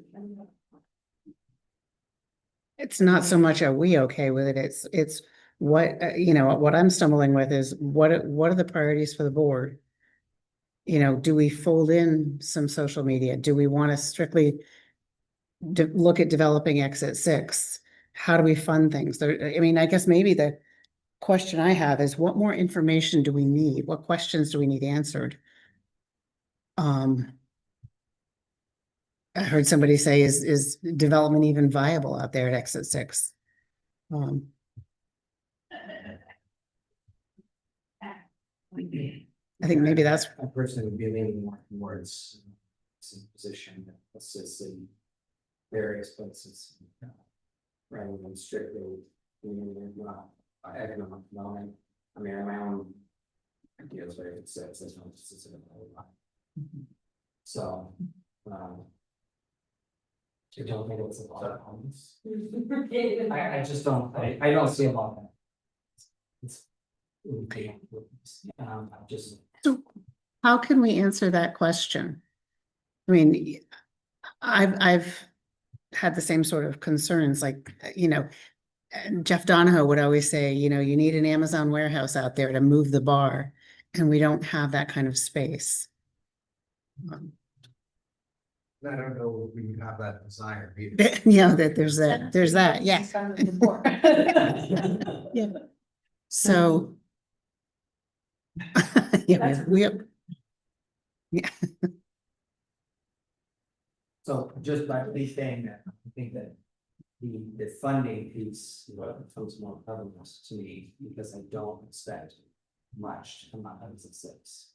It's not so much are we okay with it, it's what, what I'm stumbling with is what are the priorities for the board? Do we fold in some social media? Do we want to strictly look at developing Exit 6? How do we fund things? I guess maybe the question I have is what more information do we need? What questions do we need answered? I heard somebody say, is development even viable out there at Exit 6? I think maybe that's, I personally would be leaning more towards some position that assists in various places. Rather than strictly, economic development. I mean, my own ideas where it says there's no specific. So, I don't think it's a lot of homes. I just don't, I don't see a lot of that. It's. Okay. Just. so how can we answer that question? I mean, I've had the same sort of concerns, like, and Jeff Donahoe would always say, you need an Amazon warehouse out there to move the bar, and we don't have that kind of space. I don't know if we have that desire either. That there's that, yeah. Yeah. So. Yeah, yeah, So just by me saying that, I think that the funding piece, becomes more prevalent to me, because I don't expect much to come out of the six.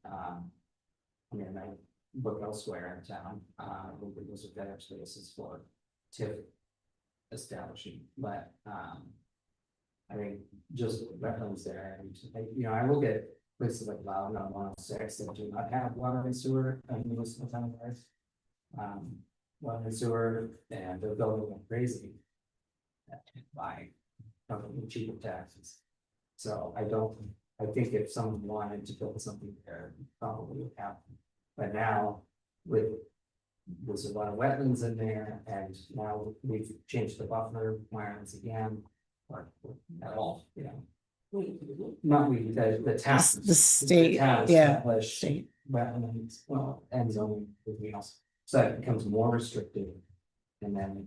I mean, I look elsewhere in town, those are better spaces for TIF establishing, but, I mean, just wetlands there, and, I will get places like Loudon on 106 that do not have water and sewer, and municipal town guys. Water and sewer, and they're building like crazy. By cheaper taxes. So I think if someone wanted to build something there, it probably would happen. But now, there's a lot of wetlands in there, and now we've changed the buffer requirements again, or at all, Not we, the town. The state, town yeah, established state. wetlands, and zoning, everything else, so it becomes more restrictive. And then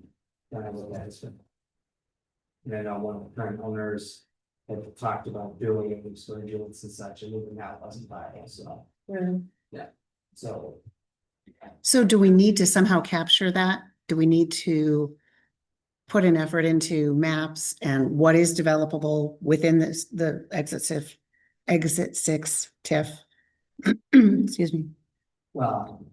I look at it. And I know one of the current owners had talked about doing storage units and such, and moving out wasn't viable, so, so. So do we need to somehow capture that? Do we need to put an effort into maps and what is developable within the exit six TIF? Excuse me. Well,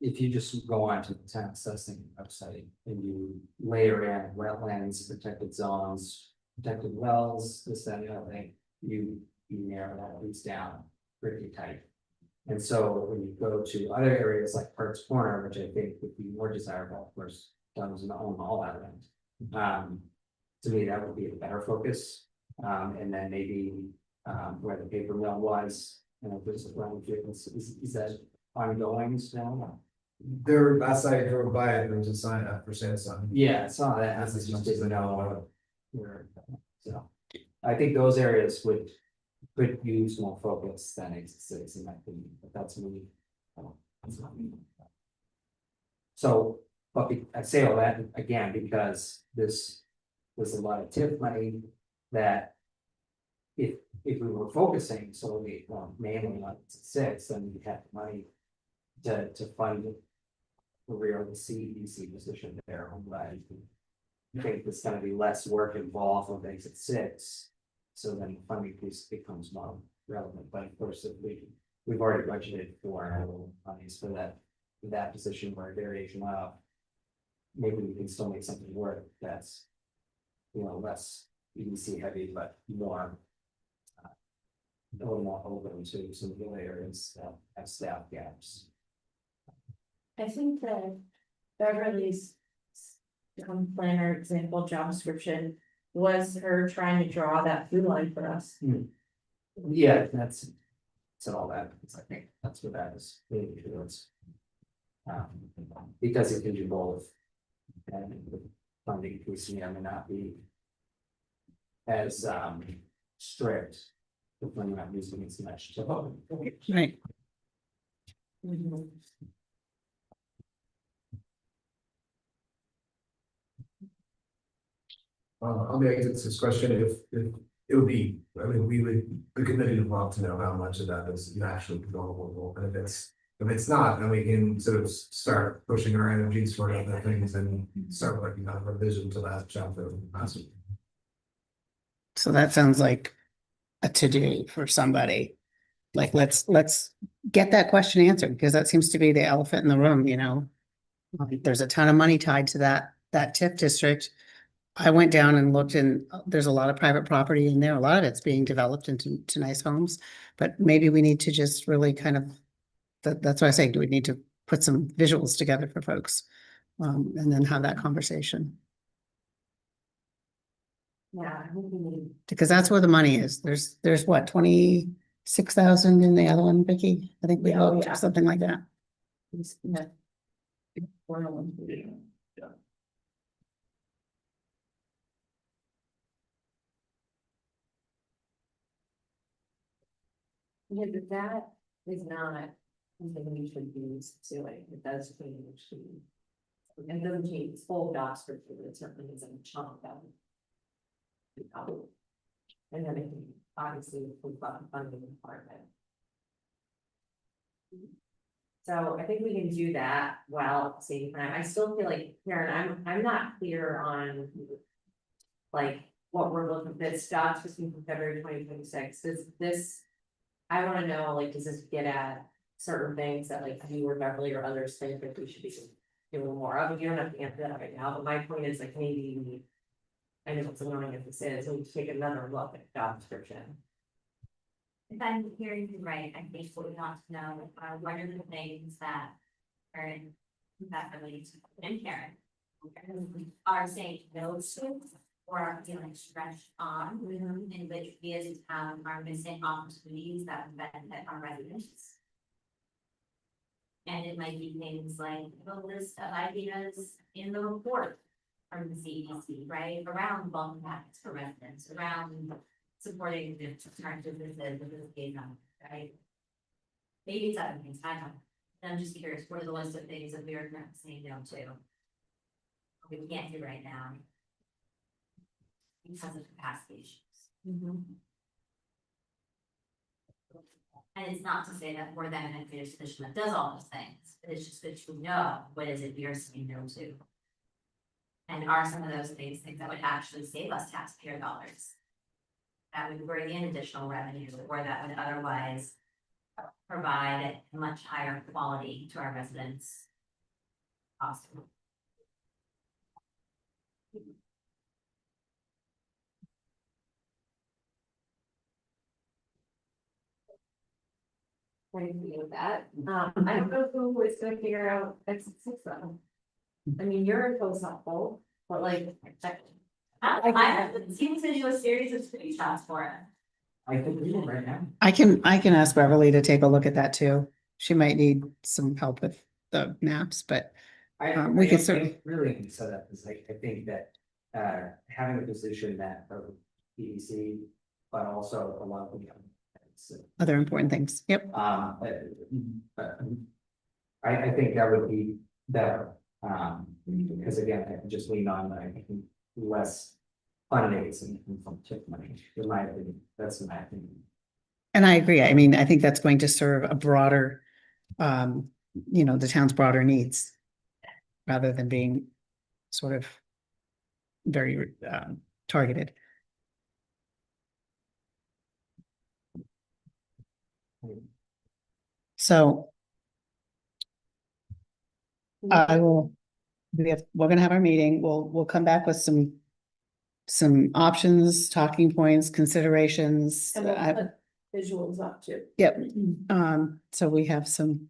if you just go onto the town assessing website and you layer in wetlands, protected zones, protected wells, this, that, and the other thing, you narrow that at least down pretty tight. And so when you go to other areas like Parks Corner, which I think would be more desirable, of course, doesn't own all that land. To me, that would be a better focus. And then maybe where the paper mill was, there's a is that ongoing now? There, last I drove by it, there was a sign up for Samsung. Yeah, I saw that. I just didn't know where. So I think those areas could use more focus than exit six, in my opinion, but that's me. That's not me. So, but I say all that again, because there's a lot of TIF money that if we were focusing solely mainly on six, then we have the money to fund the real CEDC position there. I think there's gonna be less work involved with exit six, so then the funding piece becomes more relevant. But of course, if we've already budgeted for monies for that position where variation out, maybe we can still make something work that's less EDC heavy, but more a little more open to some of the areas that have staff gaps. I think that Beverly's planner example job description was her trying to draw that through line for us. Yeah, that's all that, I think that's what that is leading towards. Because it can do both. And the funding piece may not be as strict when you're not using as much to vote. Right. On the exit six question, if it would be, I mean, the committee would want to know how much of that is actually controllable, and if it's not, then we can sort of start pushing our energies for other things and start working on a revision to that chapter. So that sounds like a to-do for somebody. Like, let's get that question answered, because that seems to be the elephant in the room, There's a ton of money tied to that TIF district. I went down and looked, and there's a lot of private property in there. A lot of it's being developed into nice homes, but maybe we need to just really kind of, that's why I say, do we need to put some visuals together for folks? And then have that conversation, Yeah, I think we need. because that's where the money is. There's what, 26,000 in the other one, Vicky? I think we Yeah, looked yeah. or something like that. Yeah. Yeah, but that is not something we should be pursuing, it does change the. And it doesn't change its full job description, but it certainly is a chunk of. The problem. And then it can obviously we've got the funding part of it. So I think we can do that well at the same time. I still feel like, Karen, I'm not clear on. Like, what we're looking at, this job description from February 2026, does this? I wanna know, like, does this get at certain things that like you or Beverly or others think that we should be doing more of? You don't have to answer that right now, but my point is like maybe. I know it's annoying if this is, we take another look at job description. If I'm hearing you right, I think what we want to know are what are the things that are in that really and Karen are saying no to or are feeling stretched on, in which we as a town are missing opportunities that benefit our residents. And it might be things like a list of ideas in the report from the CDC, right, around welcome packets for residents, around supporting the smart businesses with this game, right? Maybe it's other things, I don't know. I'm just curious, what are the list of things that we are not saying no to? We can't do right now. Because of capacity issues. And it's not to say that we're then in a position that does all those things, but it's just good to know what is it we are saying no to. And are some of those things that would actually save us taxpayer dollars? That would bring in additional revenue, or that would otherwise provide a much higher quality to our residents. Awesome. Trying to deal with that, I don't know who is gonna figure out exit six though. I mean, your info is helpful, but like. I seem to do a series of screenshots for it. I think we will right now. I can ask Beverly to take a look at that too. She might need some help with the maps, but we could certainly. Really can set up is like, I think that, having a position that of PDC, but also a lot of the. Other important things. Yep. I think that would be better, because again, I can just lean on, I think, less fundamentals and from tip money, in my opinion, that's my opinion. And I agree. I mean, I think that's going to serve a broader, the town's broader needs. Rather than being sort of very targeted. So. I will, we're gonna have our meeting, we'll come back with some options, talking points, considerations. And we'll put visuals up too. Yep, so we have some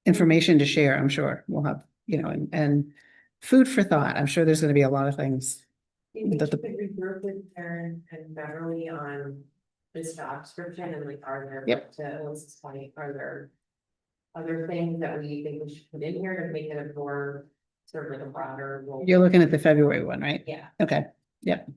information to share, I'm sure, we'll have, and food for thought, I'm sure there's gonna be a lot of things. We That could the- regroup with Karen and Beverly on this job description and like, are there, Yep. to Alyssa's point, are there. Other things that we think we should put in here to make it a more, sort of like a broader role? You're looking at the February one, right? Yeah. Okay, yep.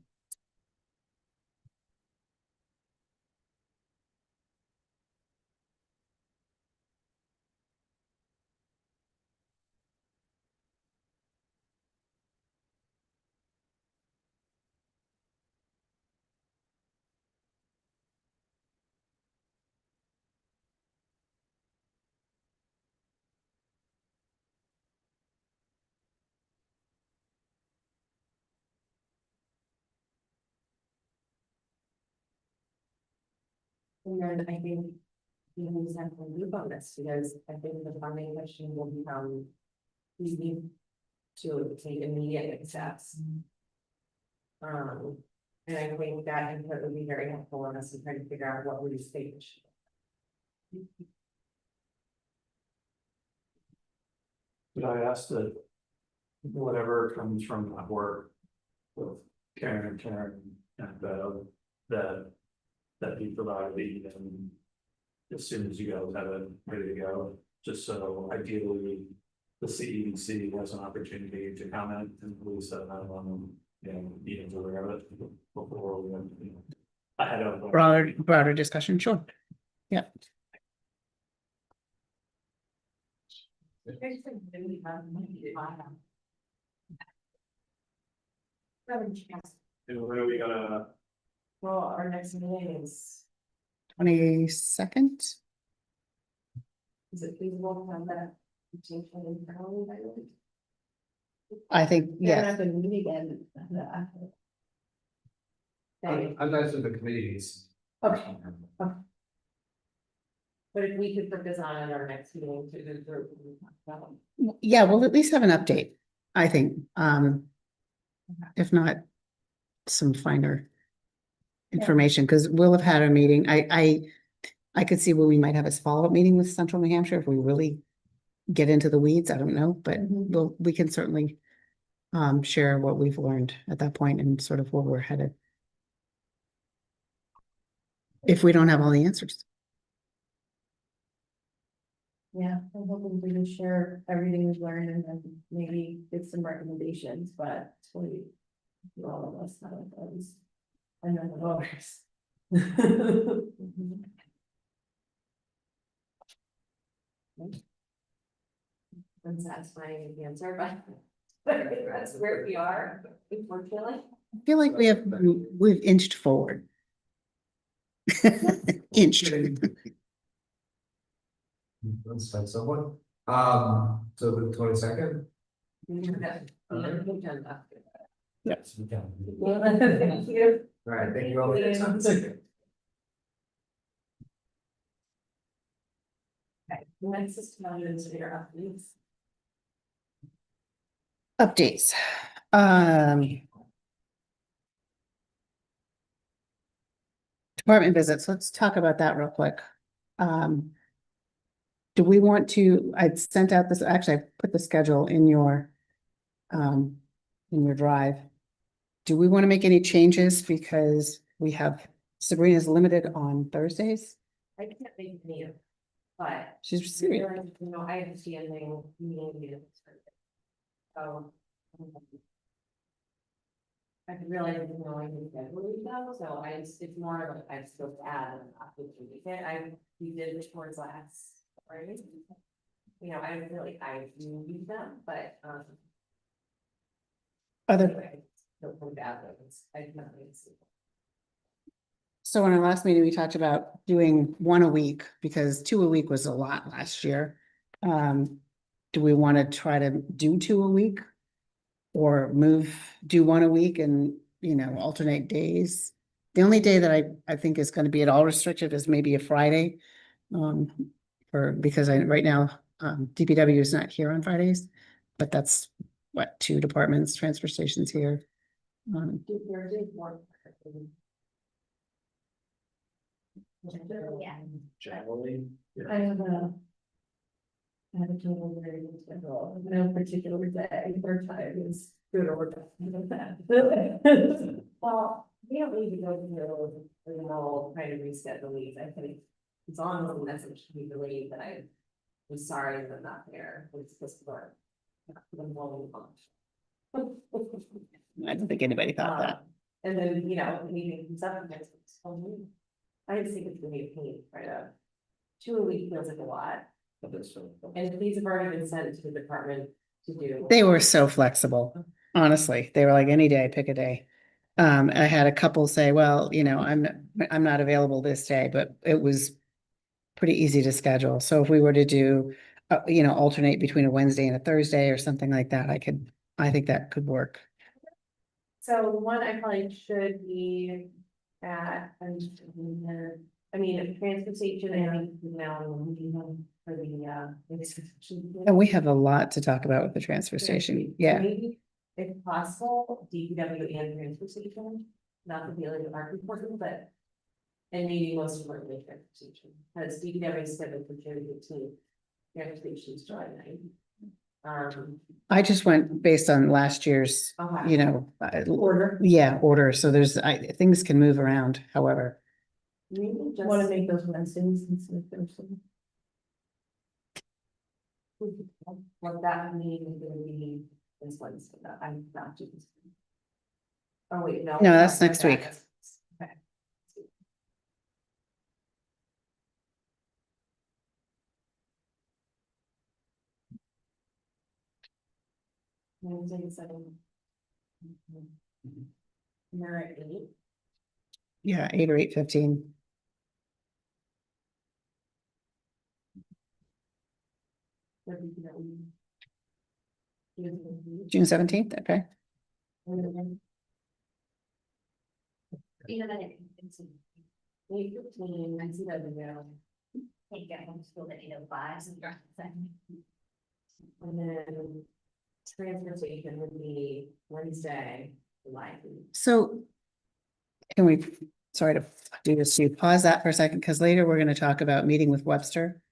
And then I think. We just have to move on this because I think the funding question will become. Easy to take immediate steps. And I think that input would be very helpful on us to try to figure out what we stage. Could I ask that whatever comes from that work with Karen and that you provide even as soon as you guys have it ready to go, just so ideally the CEDC has an opportunity to comment and please set that on, meetings aware of it before we, I don't know. broader discussion, sure. Yeah, And when are we gonna, Well, our next meeting is 22nd. it feasible to have that? Change that internally, by the way? I think, They're gonna yeah, have to meet again. Okay, I'm nice with the committees. okay, But if we could put this on at our next meeting to do group. yeah, we'll at least have an update, I think. If not, some finer information, because we'll have had a meeting. I could see where we might have a follow-up meeting with Central New Hampshire if we really get into the weeds. I don't know, but we can certainly share what we've learned at that point and sort of where we're headed. If we don't have all the answers. yeah, I'm hoping we can share everything we've learned and then maybe give some recommendations, but it's really. For all of us, not like those. And then the voters. Unsatisfying answer, but that's where we are, unfortunately. I feel like we've inched forward. Inched. Let's find someone. So the 22nd. Yes. We can. Thank you. All right, thank you all for your time. Next is your updates. Updates. Department visits, let's talk about that real quick. Do we want to, I'd sent out this, actually, I put the schedule in your drive. Do we want to make any changes because we have Sabrina's limited on Thursdays? I can't make any of, but. She's serious. You know, I understand meeting. So. I didn't realize I didn't know I didn't schedule it though, so it's more of a, I'm supposed to add an opportunity. We did the towards last, right? You know, I don't feel like I do use them, but, Other, anyway, don't feel bad, but I did not really see. so in our last meeting, we talked about doing one a week because 2 a week was a lot last year. Do we want to try to do 2 a week? Or do 1 a week and, alternate days? The only day that I think is going to be at all restricted is maybe a Friday. Because right now, DPW is not here on Fridays, but that's what, 2 departments, transfer stations here. Do Thursday work? Yeah. generally? I have a total very good schedule, no particular day or time is good or bad. Well, we don't need to go through the whole kind of reschedule these, I think. It's on the message to be delayed that I'm sorry that I'm not there, it's just for. I don't think anybody thought that. And then, the meeting comes up and it's. I just think it's gonna be a pain, right, 2 a week feels like a lot. And these have already been sent to the department to do. They were so flexible, honestly. They were like, any day, pick a day. I had a couple say, well, I'm not available this day, but it was pretty easy to schedule. So if we were to do, alternate between a Wednesday and a Thursday or something like that, I think that could work. So the one I probably should be at, a transfer station and now for the. And we have a lot to talk about with the transfer station. Yeah. Maybe, if possible, DPW and transfer station, not the daily department portion, but. And maybe most importantly, transfer station, because DPW is scheduled for June 15th. Transfer station's July 9th. I just went based on last year's, Okay. Order. Yeah, order. So things can move around, however. Maybe just. Want to make those Wednesdays instead of Thursday. What that meeting is gonna be this Wednesday, I'm not doing this. Oh, wait, no. No, that's next week. Okay. Wednesday the 7th. And they're at 8. Yeah, 8 or 8:15. June 17th, okay. You know, then it's 8:15, I see that video. Can't get home school at 8:05, so you're second. And then transportation would be Wednesday, July. So can we, sorry to do this, to you, pause that for a second, because later we're going to talk about meeting with Webster.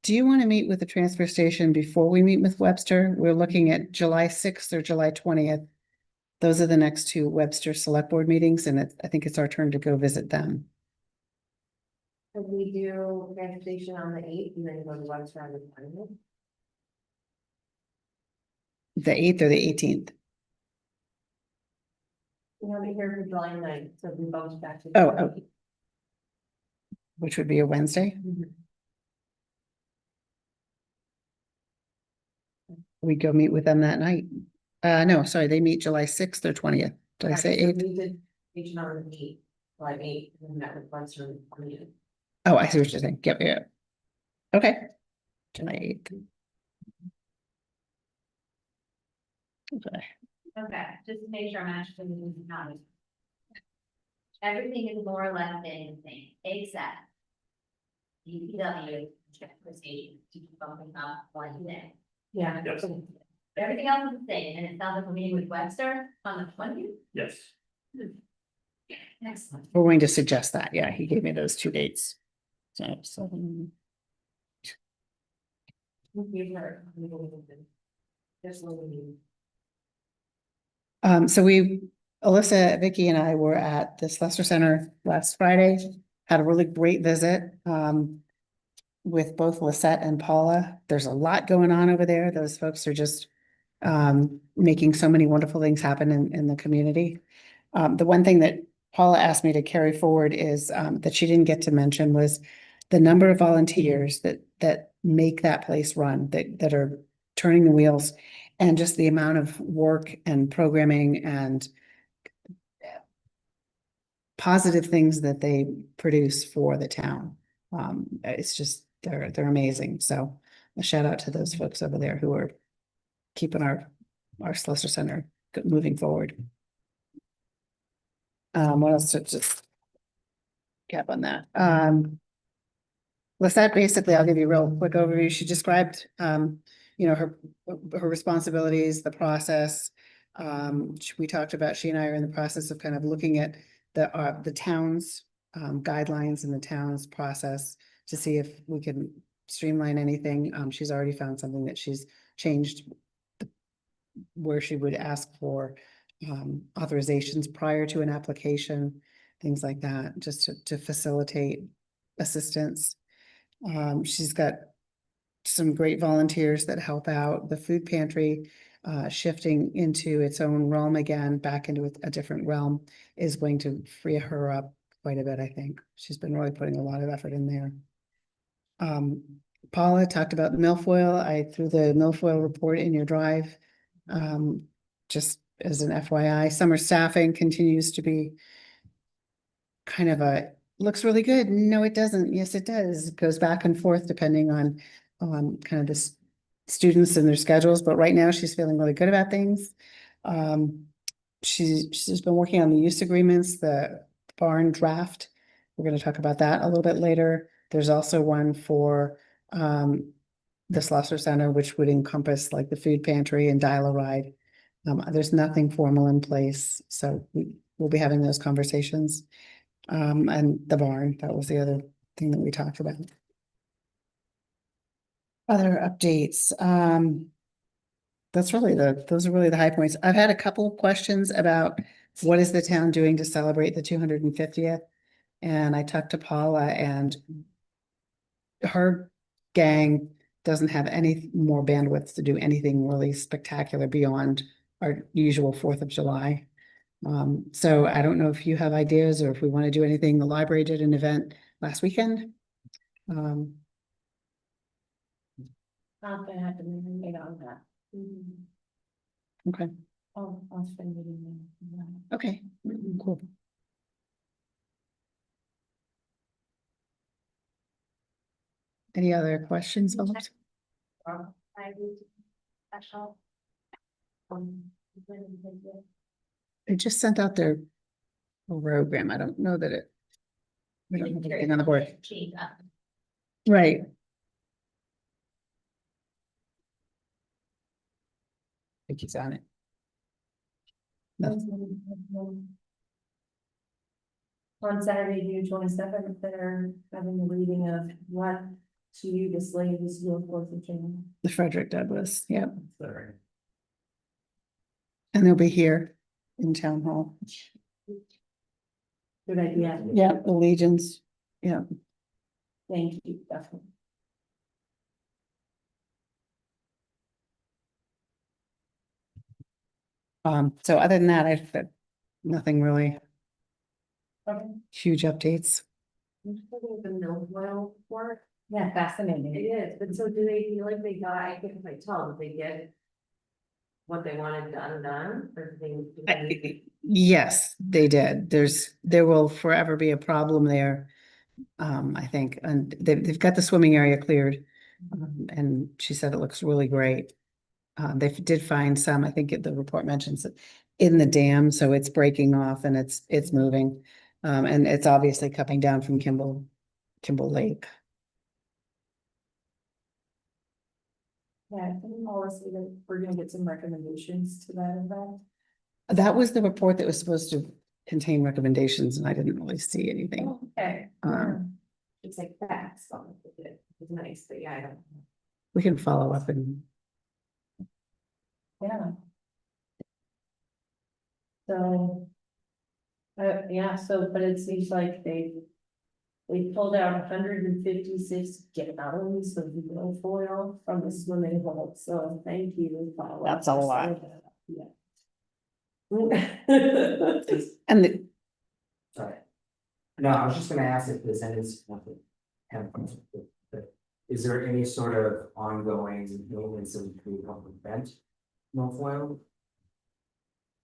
Do you want to meet with the transfer station before we meet with Webster? We're looking at July 6th or July 20th. Those are the next two Webster Select Board meetings, and I think it's our turn to go visit them. Could we do transportation on the 8th and then go to Webster on the 20th? The 8th or the 18th? You want to be here for July 9th, so we both back to. Oh. Which would be a Wednesday. Mhm. We go meet with them that night. No, sorry, they meet July 6th or 20th. Did I say Okay, so 8th? we did transportation on the 8th, July 8th, and then met with Webster on the 20th. Oh, I see what you're saying. Yep, yeah. Okay. July 8th. Okay. Okay, just to make sure I'm actually not. Everything is more or less staying the same, except. DPW transfer station to keep bumping up one day. Yeah. Yes. Everything else is the same, and it sounds like we're meeting with Webster on the 20th. Yes. Excellent. We're going to suggest that. Yeah, he gave me those 2 dates. So, We've heard. Just a little. so Alyssa, Vicky and I were at this Leicester Center last Friday, had a really great visit, with both Lisette and Paula. There's a lot going on over there. Those folks are just, making so many wonderful things happen in the community. The one thing that Paula asked me to carry forward is, that she didn't get to mention was the number of volunteers that make that place run, that are turning the wheels, and just the amount of work and programming and positive things that they produce for the town. It's just, they're amazing. So a shout out to those folks over there who are keeping our Leicester Center moving forward. What else to just cap on that? Lisette, basically, I'll give you a real quick overview. She described, her responsibilities, the process. We talked about, she and I are in the process of kind of looking at the town's guidelines and the town's process to see if we can streamline anything. She's already found something that she's changed where she would ask for authorizations prior to an application, things like that, just to facilitate assistance. She's got some great volunteers that help out. The food pantry, shifting into its own realm again, back into a different realm, is going to free her up quite a bit, I think. She's been really putting a lot of effort in there. Paula talked about the milfoil. I threw the milfoil report in your drive. Just as an FYI, summer staffing continues to be kind of looks really good. No, it doesn't. Yes, it does. It goes back and forth depending on kind of the students and their schedules, but right now she's feeling really good about things. She's been working on the use agreements, the barn draft. We're going to talk about that a little bit later. There's also one for the Leicester Center, which would encompass like the food pantry and dial-a-ride. There's nothing formal in place, so we'll be having those conversations. And the barn, that was the other thing that we talked about. Other updates, those are really the high points. I've had a couple of questions about what is the town doing to celebrate the 250th? And I talked to Paula, and her gang doesn't have any more bandwidth to do anything really spectacular beyond our usual 4th of July. So I don't know if you have ideas or if we want to do anything. The library did an event last weekend. Not gonna have to meet on that. Okay, I'll spend it in there. okay, cool. Any other questions, folks? They just sent out their program. I don't know that it. We don't have anything on the board. Right. I think he's on it. On Saturday, June 27th, they're having a reading of what to you the slave is your fourth of July. The Frederick Douglass, yeah, Sorry. and they'll be here in town hall. Good idea. Yeah, the legions, yeah. Thank you, definitely. So other than that, I've got nothing really Okay. huge updates. The milfoil work, Yeah, fascinating. it is, but so do they feel like they got, I think if I tell them, they get what they wanted done, or do they? Yes, they did. There will forever be a problem there. I think, and they've got the swimming area cleared. And she said it looks really great. They did find some, I think the report mentions it in the dam, so it's breaking off and it's moving. And it's obviously coming down from Kimball Lake. Yeah, I think policy that we're gonna get some recommendations to that event. That was the report that was supposed to contain recommendations, and I didn't really see anything. Okay. Um, It's like facts, so it's nice, but yeah, I don't. We can follow up and, Yeah. So. Yeah, so, but it seems like they pulled out 156 gallons of milfoil from the swimming hole, so thank you. Paula, That's a for lot. saying that. Yeah. and the, Sorry. No, I was just gonna ask if there's any, is there any sort of ongoing maintenance that we can help prevent milfoil?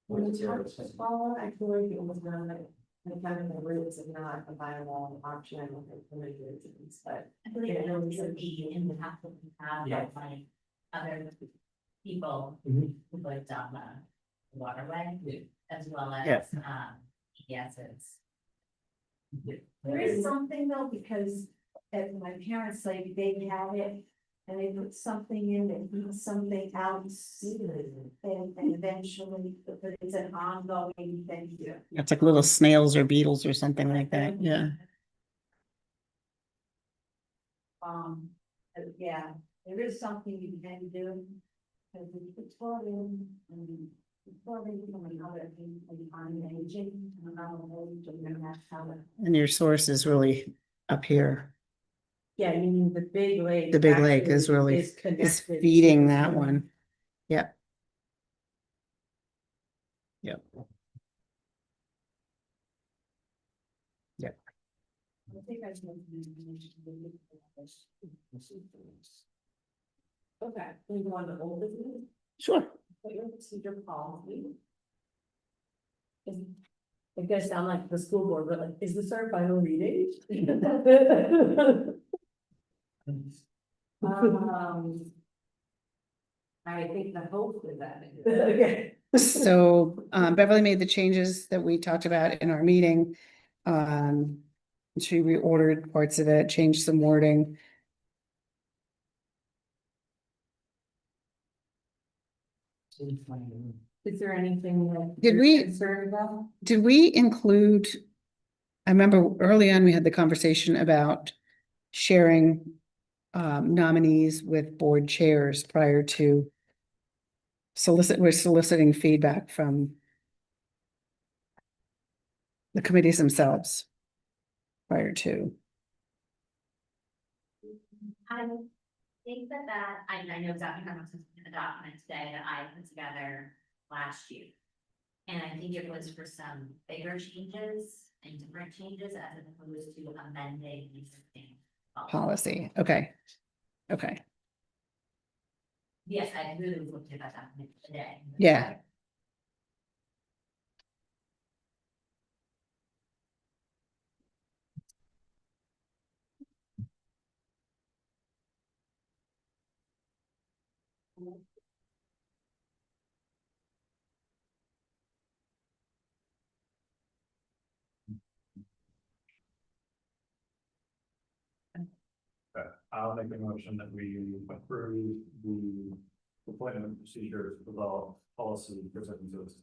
When it's hard to swallow, I feel like it was not like kind of the roots of not a viable option for many reasons, but. I believe it really should be in the house that we have, Yeah. like other people Mhm. who lived on the waterway. Yeah. As well Yeah. as, ES's. There is something though, because as my parents say, they have it. And they put something in and put something out. And eventually, but it's an ongoing thing. it's like little snails or beetles or something like that, yeah. Yeah, there is something you can do. Because it's for them, and it's for them from another thing, and I'm aging, and I'm old, and that's how it. And your source is really up here. Yeah, you mean the big lake. The big lake is actually really, is is connected feeding to- that one. Yep. Yep. Yep. I think I should. Okay, we go on to old business, Sure. what your procedure policy. It does sound like the school board, but like, is this our final reading? I think the hope is that. Okay. So Beverly made the changes that we talked about in our meeting. She reordered parts of it, changed some wording. Is there anything that? Did you're we- Concerned about? Did we include? I remember early on, we had the conversation about sharing nominees with board chairs prior to we're soliciting feedback from the committees themselves prior to. I think that, I know exactly how much is in the document today that I put together last year. And I think it was for some bigger changes and different changes as opposed to amending existing. Policy, okay. Okay. Yes, I really looked at that document today. Yeah. I'll make a motion that we approve the appointment procedures for the policy presented to us.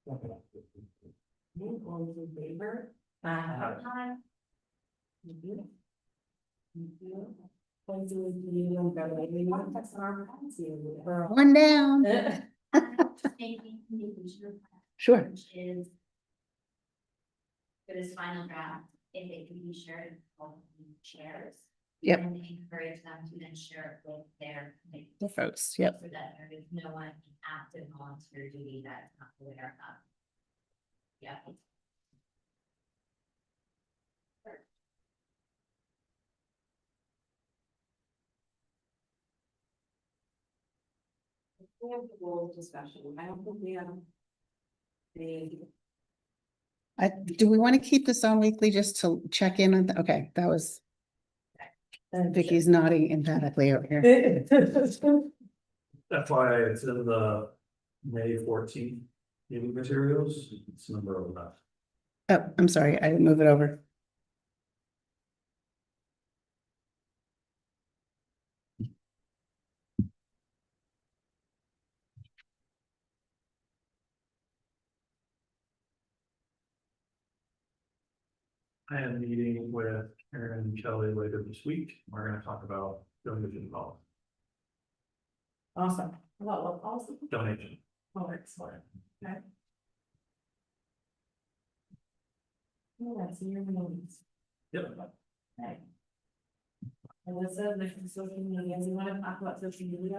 All those in favor? Time. Thank you. Thank you. Thank you, you and Beverly. We want to test our policy over. One down. Maybe communication Sure. which is for this final draft, if it can be shared with all the chairs. Yep. And encourage them to then share it with their. The folks, yep. So that there is no one in active volunteer duty that is not aware of. Yeah. We have the goal discussion. I don't think we have. Do we want to keep this on weekly just to check in on, okay, that was Vicky's nodding emphatically over here. That's why it's in the May 14th meeting materials. It's number 11. Oh, I'm sorry, I didn't move it over. I am meeting with Karen and Kelly later this week. We're gonna talk about donation policy. Awesome. Well, also. Donation. Oh, excellent. Okay. Oh, that's your names. Yep. Okay. Alyssa, there's social media, you wanna talk about social media?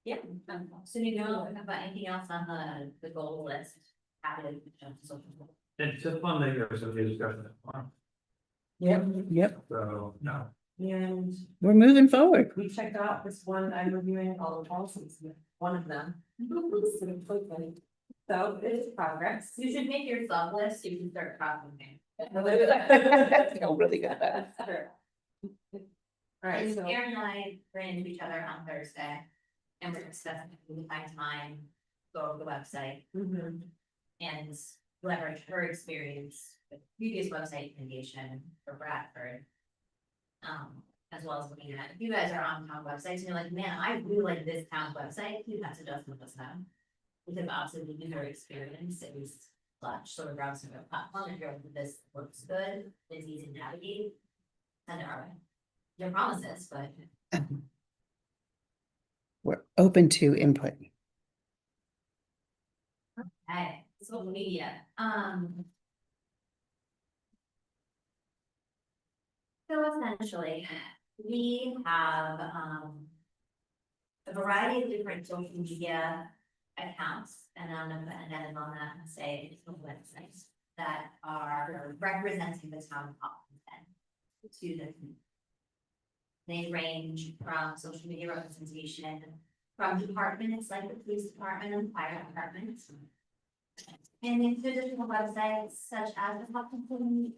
Yeah, so you know about anything else on the goal list? Happy to jump to social. And tip funding, there's a discussion. Yep, So, no. And we're moving forward. we checked out this one, I'm reviewing all the policies, one of them. So it's progress. You should make your sub list, so you can start crossing Feel really good about it. All right, And so. Erin and I ran into each other on Thursday. And we're discussing if we can find time, go over the website Mhm. and leverage her experience with previous website creation for Bradford. As well as looking at, if you guys are on town websites and you're like, man, I really like this town's website, you have to just let us know. Because obviously the user experience is such sort of browsing a platform, if you're like, this looks good, it's easy to navigate. Send it our way. Your promises, but We're open to input. hey, social media, So essentially, we have, a variety of different social media accounts, and I'm gonna put an edit on that and say it's websites that are representing the town of Hopkinton to the community. They range from social media representation from departments like the police department and fire department. And into additional websites such as the Hopkinton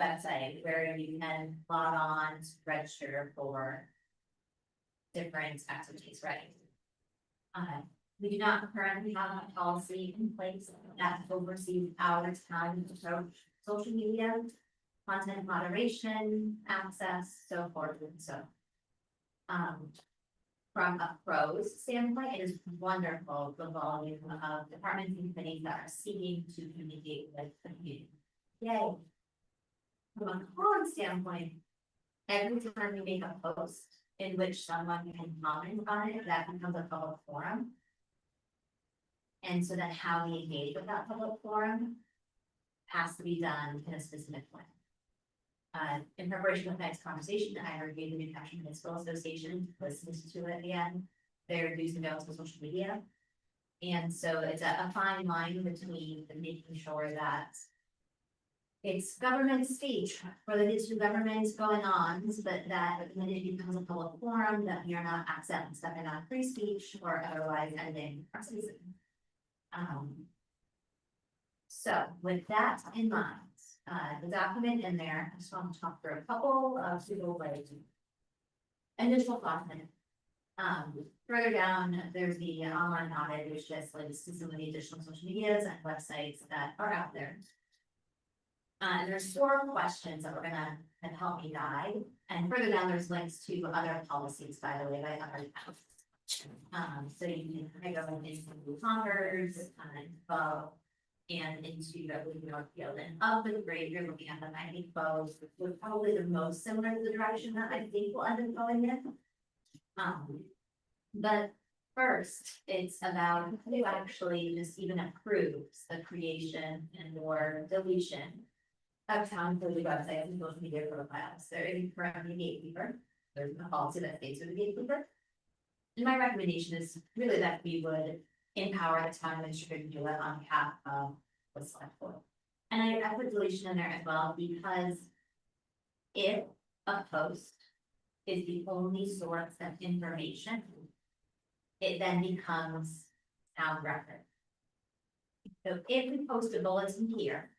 website, where you can log on to register for different activities, right? We do not currently have a policy in place that oversees our town social media, content moderation, access, so forth and so. From a pros standpoint, it is wonderful, the volume of departments and committees that are seeking to communicate with the community. Yay. From a con standpoint, every time we make a post in which someone can comment on it, that becomes a public forum. And so then how we engage with that public forum has to be done in a specific way. In preparation for the next conversation, I reviewed the New Hampshire Municipal Association, listened to it again, their do's and don'ts on social media. And so it's a fine line between making sure that it's government speech, whether it's through government going on, but that when it becomes a public forum, that we are not accepting stepping on free speech or otherwise ending our season. So with that in mind, the document in there, I just want to talk through a couple of single like initial thoughts in it. Further down, there's the online audit, which just links to some of the additional social medias and websites that are out there. There's 4 questions that we're gonna kind of help me guide, and further down, there's links to other policies, by the way, by other towns. So you can go into Congress, info, and into the Northfield, and of the grade, you're looking at the 90 bows, was probably the most similar to the direction that I think we'll end up going in. But first, it's about who actually just even approves the creation and or deletion of town-friendly websites and social media profiles. There is currently a gatekeeper. There's a policy that states with a gatekeeper. And my recommendation is really that we would empower the town administrator to do it on behalf of the select board. And I put deletion in there as well, because if a post is the only source of information, it then becomes town record. So if we post a bulletin here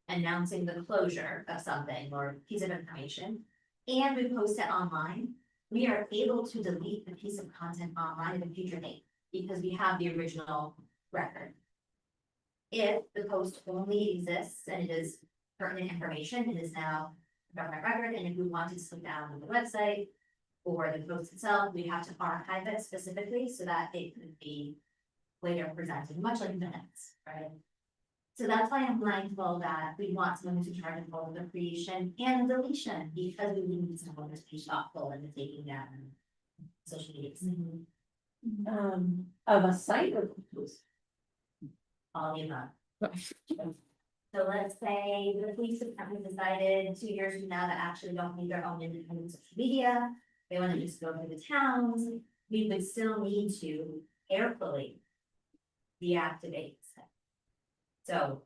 announcing the closure of something or piece of information, and we post it online, we are able to delete the piece of content online at a future date because we have the original record. If the post only exists and it is pertinent information, it is now government record, and if we want to slip down on the website or the post itself, we have to archive it specifically so that it could be later presented, much like minutes, right? So that's why I'm mindful that we want someone to charge and hold the creation and deletion, because we need someone to be thoughtful in the taking down social media. Of a site or post? All the above. So let's say the police department decided 2 years from now that actually don't need their own independent social media. They want to just go to the towns. We would still need to carefully deactivate. So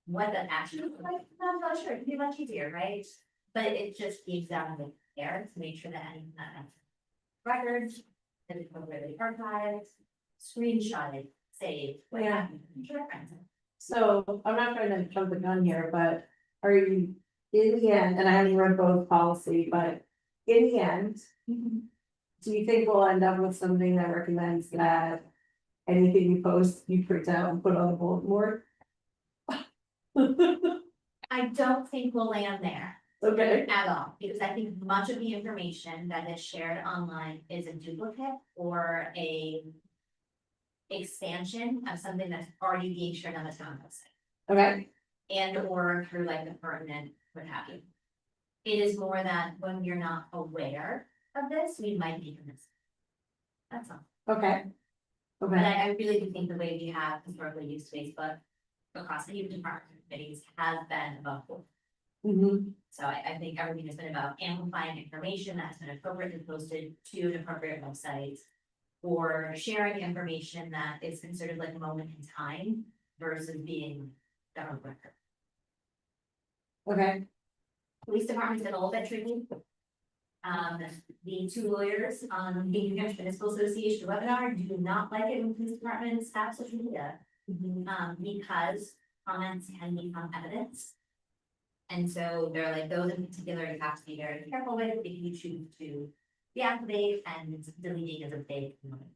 what that actually looks like, I'm not sure, it'd be much easier, right? But it just keeps down the there to make sure that anything that has records, that is appropriately archived, screenshotted, saved. what Yeah. have you, reference. So I'm not trying to jump the gun here, but are you, in the end, and I haven't read both policy, but in the end, do you think we'll end up with something that recommends that anything you post, you print out and put on the bulletin board? I don't think we'll land there Okay, at all, because I think much of the information that is shared online is a duplicate or a expansion of something that's already being shared on the town website. okay, And or through like the pertinent, what have you. It is more that when you're not aware of this, we might be missing. That's all. okay. But Okay, I really do think the way we have historically used Facebook across the even department committees has been above board. So I think everything has been about amplifying information that's been appropriately posted to an appropriate website. Or sharing information that is considered like a moment in time versus being government record. okay, Police department's been a little bit tricky. The 2 lawyers on the New Hampshire Municipal Association webinar do not like it when police departments have social media. Because comments can become evidence. And so they're like, those in particular, you have to be very careful with if you choose to deactivate, and deleting is a big moment.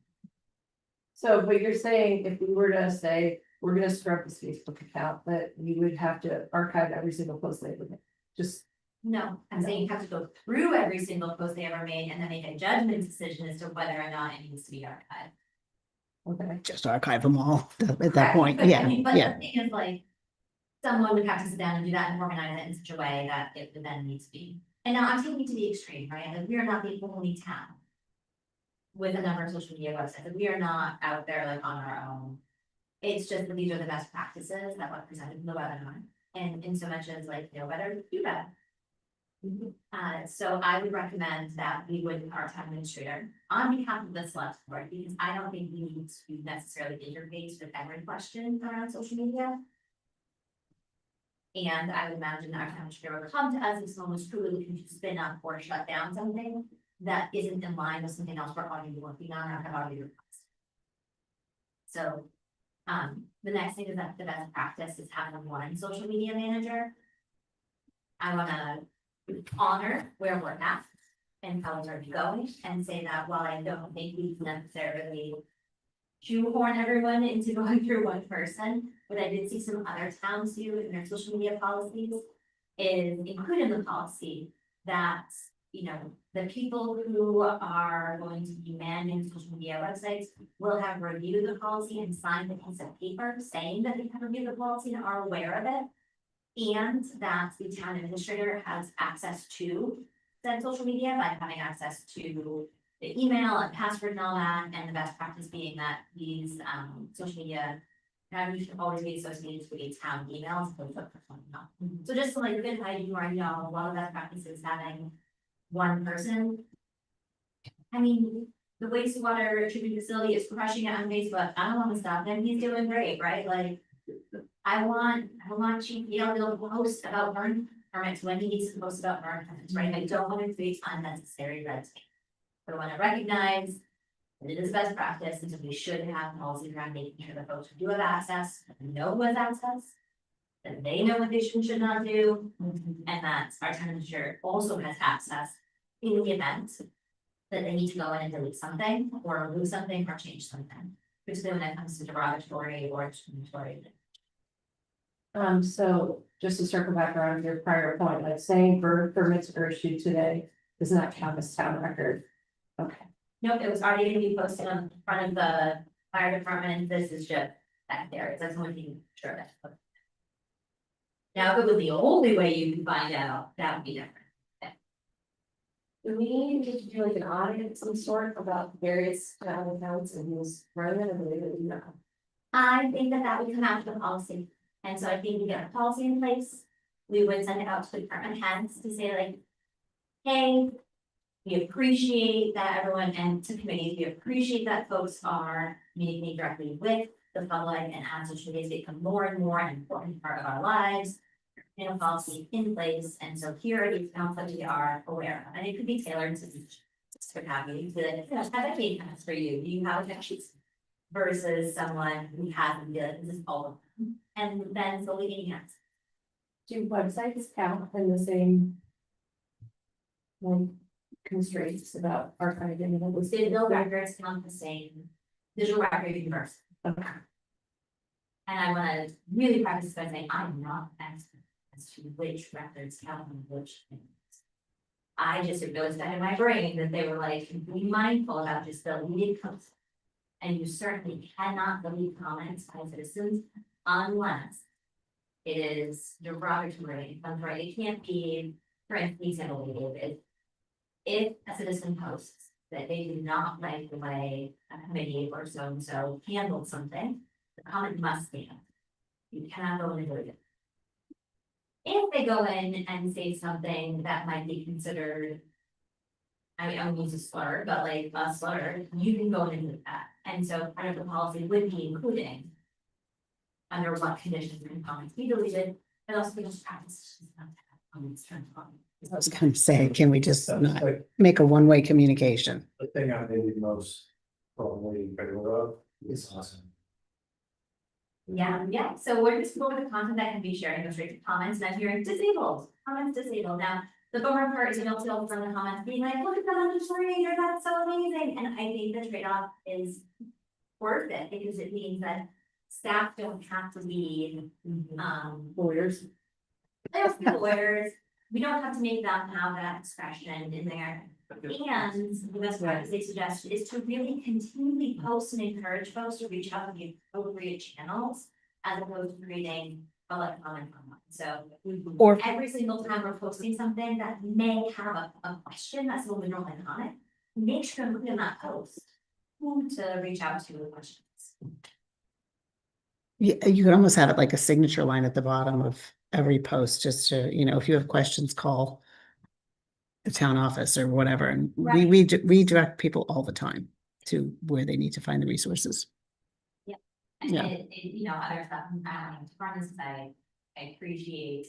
so, but you're saying if we were to say, we're gonna scrub this Facebook account, that we would have to archive every single post they ever made, just. No, I'm saying you have to go through every single post they ever made and then make a judgment decision as to whether or not it needs to be archived. Okay, Just archive them all at that Correct, point, but I yeah, mean, but yeah. the thing is like. Someone would have to sit down and do that and organize it in such a way that it would then need to be. And now I'm taking it to the extreme, right? Like, we are not the only town. With a number of social media websites, like, we are not out there like on our own. It's just that these are the best practices that were presented in the webinar, and in so much as like, know better, do better. So I would recommend that we would, our town administrator, on behalf of the select board, because I don't think we need to necessarily interface with every question around social media. And I would imagine our town administrator would come to us if someone was truly looking to spin up or shut down something that isn't in line with something else we're already working on or have already requested. So, the next thing is that the best practice is having one social media manager. I wanna honor where we're at and how we're going and say that while I don't think we can necessarily shoehorn everyone into going through one person, what I did see some other towns do in their social media policies is include in the policy that, you know, the people who are going to be managing social media websites will have reviewed the policy and signed a piece of paper saying that they have reviewed the policy and are aware of it. And that the town administrator has access to said social media by having access to the email and password and all that, and the best practice being that these social media should always be associated with a town email as opposed to a personal email. So just like good hygiene, where you know a lot of best practices having one person. I mean, the wastewater treatment facility is crushing it on Facebook. I don't want to stop him. He's doing great, right? Like, I want Chief Yale to post about burn permits when he needs to post about burn permits, right? I don't want to create unnecessary red tape. I want to recognize that it is best practice, and so we should have policy around making sure that folks who do have access know who has access. That they know what they should not do, and that our town administrator also has access in the event that they need to go in and delete something, or remove something, or change something, particularly when it comes to derogatory or discriminatory. So just to circle back around your prior point, like saying bird permits are issued today does not count as town record. Okay. Nope, it was already gonna be posted on the front of the fire department. This is just back there. It doesn't want to be sure that. Now, if it was the only way you can find out, that would be different. Do we need to do like an audit of some sort about various town accounts and who's running it, or do we know? I think that that would come out of the policy, and so I think we get a policy in place. We would send it out to the department heads to say like, hey. We appreciate that everyone, and to committees, we appreciate that folks are communicating directly with the public, and as social media become more and more an important part of our lives. You know, policy in place, and so here are these accounts that we are aware of, and it could be tailored to each. Could have you to, you know, have a case for you, do you have a sheets? Versus someone who hasn't, this is all of them, and then slowly getting hands. Do websites count in the same? Like constraints about archiving and We did build records count the same, visual record universe. Okay. And I wanna really practice by saying, I'm not an expert as to which records count and which things. I just realized that in my brain that they were like, be mindful about just deleted comments. And you certainly cannot delete comments by citizens unless it is derogatory, right? It can't be, for example, if a citizen posts that they do not like the way a committee or so and so handled something, the comment must stand. You cannot go in and delete it. If they go in and say something that might be considered, I mean, I would use a slur, but like a slur, you can go in and delete that. And so part of the policy would be including under what conditions can comments be deleted, but also just practice. Comments turned on. I was gonna say, can we just That's not like make a one-way communication? the thing I may be most probably in favor of is awesome. Yeah, so we're just going with the content that can be shared, go straight to comments, and I'm hearing disabled, comments disabled. Now, the bummer part is you'll feel from the comments being like, look at that, I'm just reading, that's so amazing, and I think the trade-off is worth it, because it means that staff don't have to be, lawyers. they don't have to be lawyers, we don't have to make them have that expression in there. And the best practice they suggest is to really continually post and encourage folks to reach out to the appropriate channels as opposed to creating a like comment online. So Or every single time we're posting something that may have a question that's a little bit more like on it, make sure to put in that post who to reach out to with questions. you could almost have it like a signature line at the bottom of every post, just to, you know, if you have questions, call the town office or whatever, and Right. we redirect people all the time to where they need to find the resources. And Yeah. you know, other stuff, to run this site, I appreciate.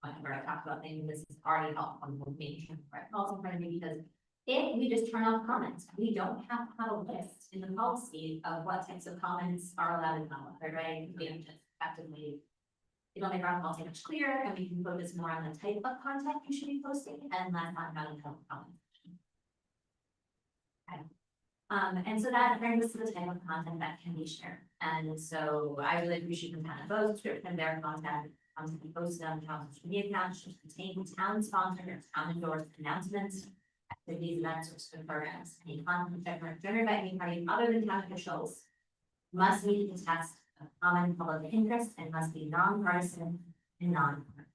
Whenever I talk about things, this is already helpful, making sure the right calls in front of me, because if we just turn off comments, we don't have to have a list in the policy of what types of comments are allowed and not allowed, right? We have just effectively. It'll make our policy much clearer, and we can focus more on the type of content you should be posting and less on how to help comments. Okay. And so that brings us to the type of content that can be shared. And so I really appreciate the kind of both description of their content to be posted on town social media accounts, should contain town sponsored or town endorsed announcements, activities, events, or school programs. Any content generated by any party other than town officials must meet the test of common public interest and must be nonpartisan and non-partisan.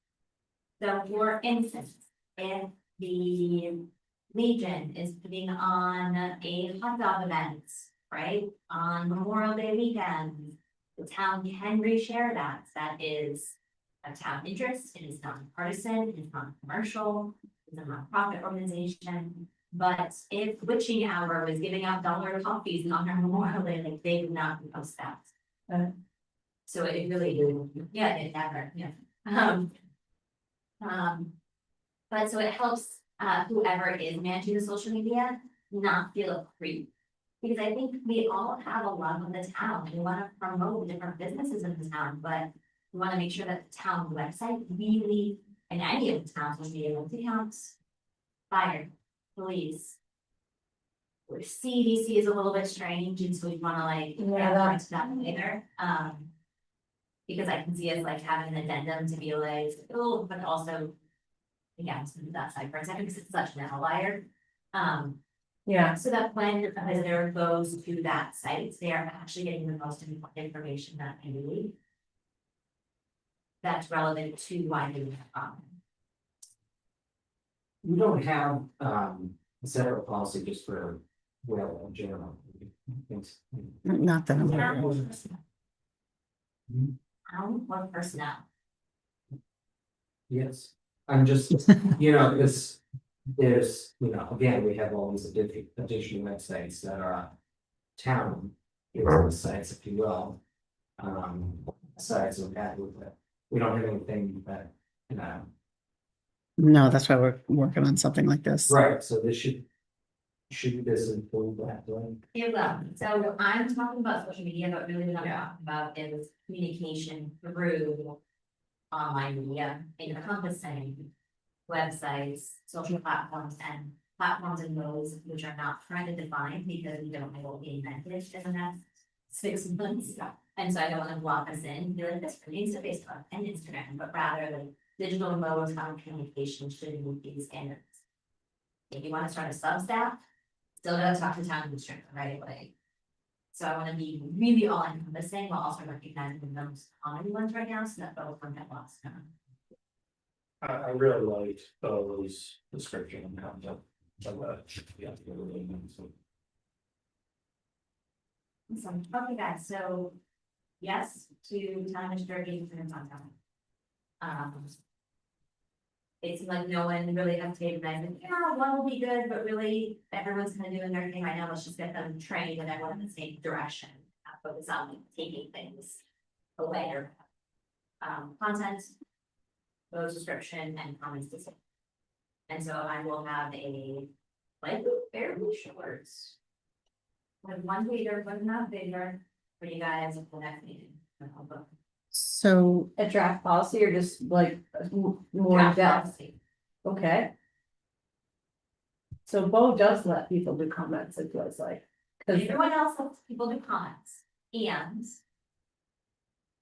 So for instance, if the Legion is putting on a hot dog event, right, on Memorial Day weekend, the town can reshare that. That is a town interest, it is nonpartisan, it is non-commercial, it's a nonprofit organization. But if Witching Hour was giving out dollar coffees on their Memorial Day, like they would not post that. So it really, yeah, it never, yeah. But so it helps whoever is managing the social media not feel a creep. Because I think we all have a love of the town. We want to promote different businesses in the town, but we want to make sure that the town website really, and any of the towns will be able to count fire, police. Or CDC is a little bit strange, and so we want to like reference that later. Because I can see us like having an addendum to be like, oh, but also. Again, to that side for a second, because it's such an outlier. Yeah, So that when a visitor goes to that site, they are actually getting the most important information that they need. That's relevant to why they have. We don't have a separate policy just for well in general. Not that I'm aware of. One personnel. Yes, I'm just, this, there's, again, we have all these additional websites that are town, sites, if you will. Sites of that, we don't have anything that, No, that's why we're working on something like this. right, so this should this include that, right? It will. So I'm talking about social media, but really what I'm talking about is communication through online media encompassing websites, social platforms, and platforms and those which are not trying to define because we don't know what we invented in the next 6 months. And so I don't want to block us in, be like this pertains to Facebook and Instagram, but rather like digital modes of communication should meet these standards. If you want to start a Substack, still gotta talk to town administrator, right? Like, so I want to be really all encompassing while also recognizing the most common ones right now, so that both don't get lost. I really liked Bo's description and concept of that. Yeah, really, so. Awesome. Okay, guys, so yes to town administrator and content. It seemed like no one really hesitated, and I said, yeah, one will be good, but really, everyone's kind of doing their thing right now, let's just get them trained and everyone in the same direction. Focus on taking things away or content, Bo's description and comments to say. And so I will have a, like, fairly short. Like 1 page or but not bigger for you guys at the next meeting. So a draft policy or just like more Draft depth, policy. okay? So Bo does let people do comments, it feels like. 'Cause Everyone else lets people do comments, and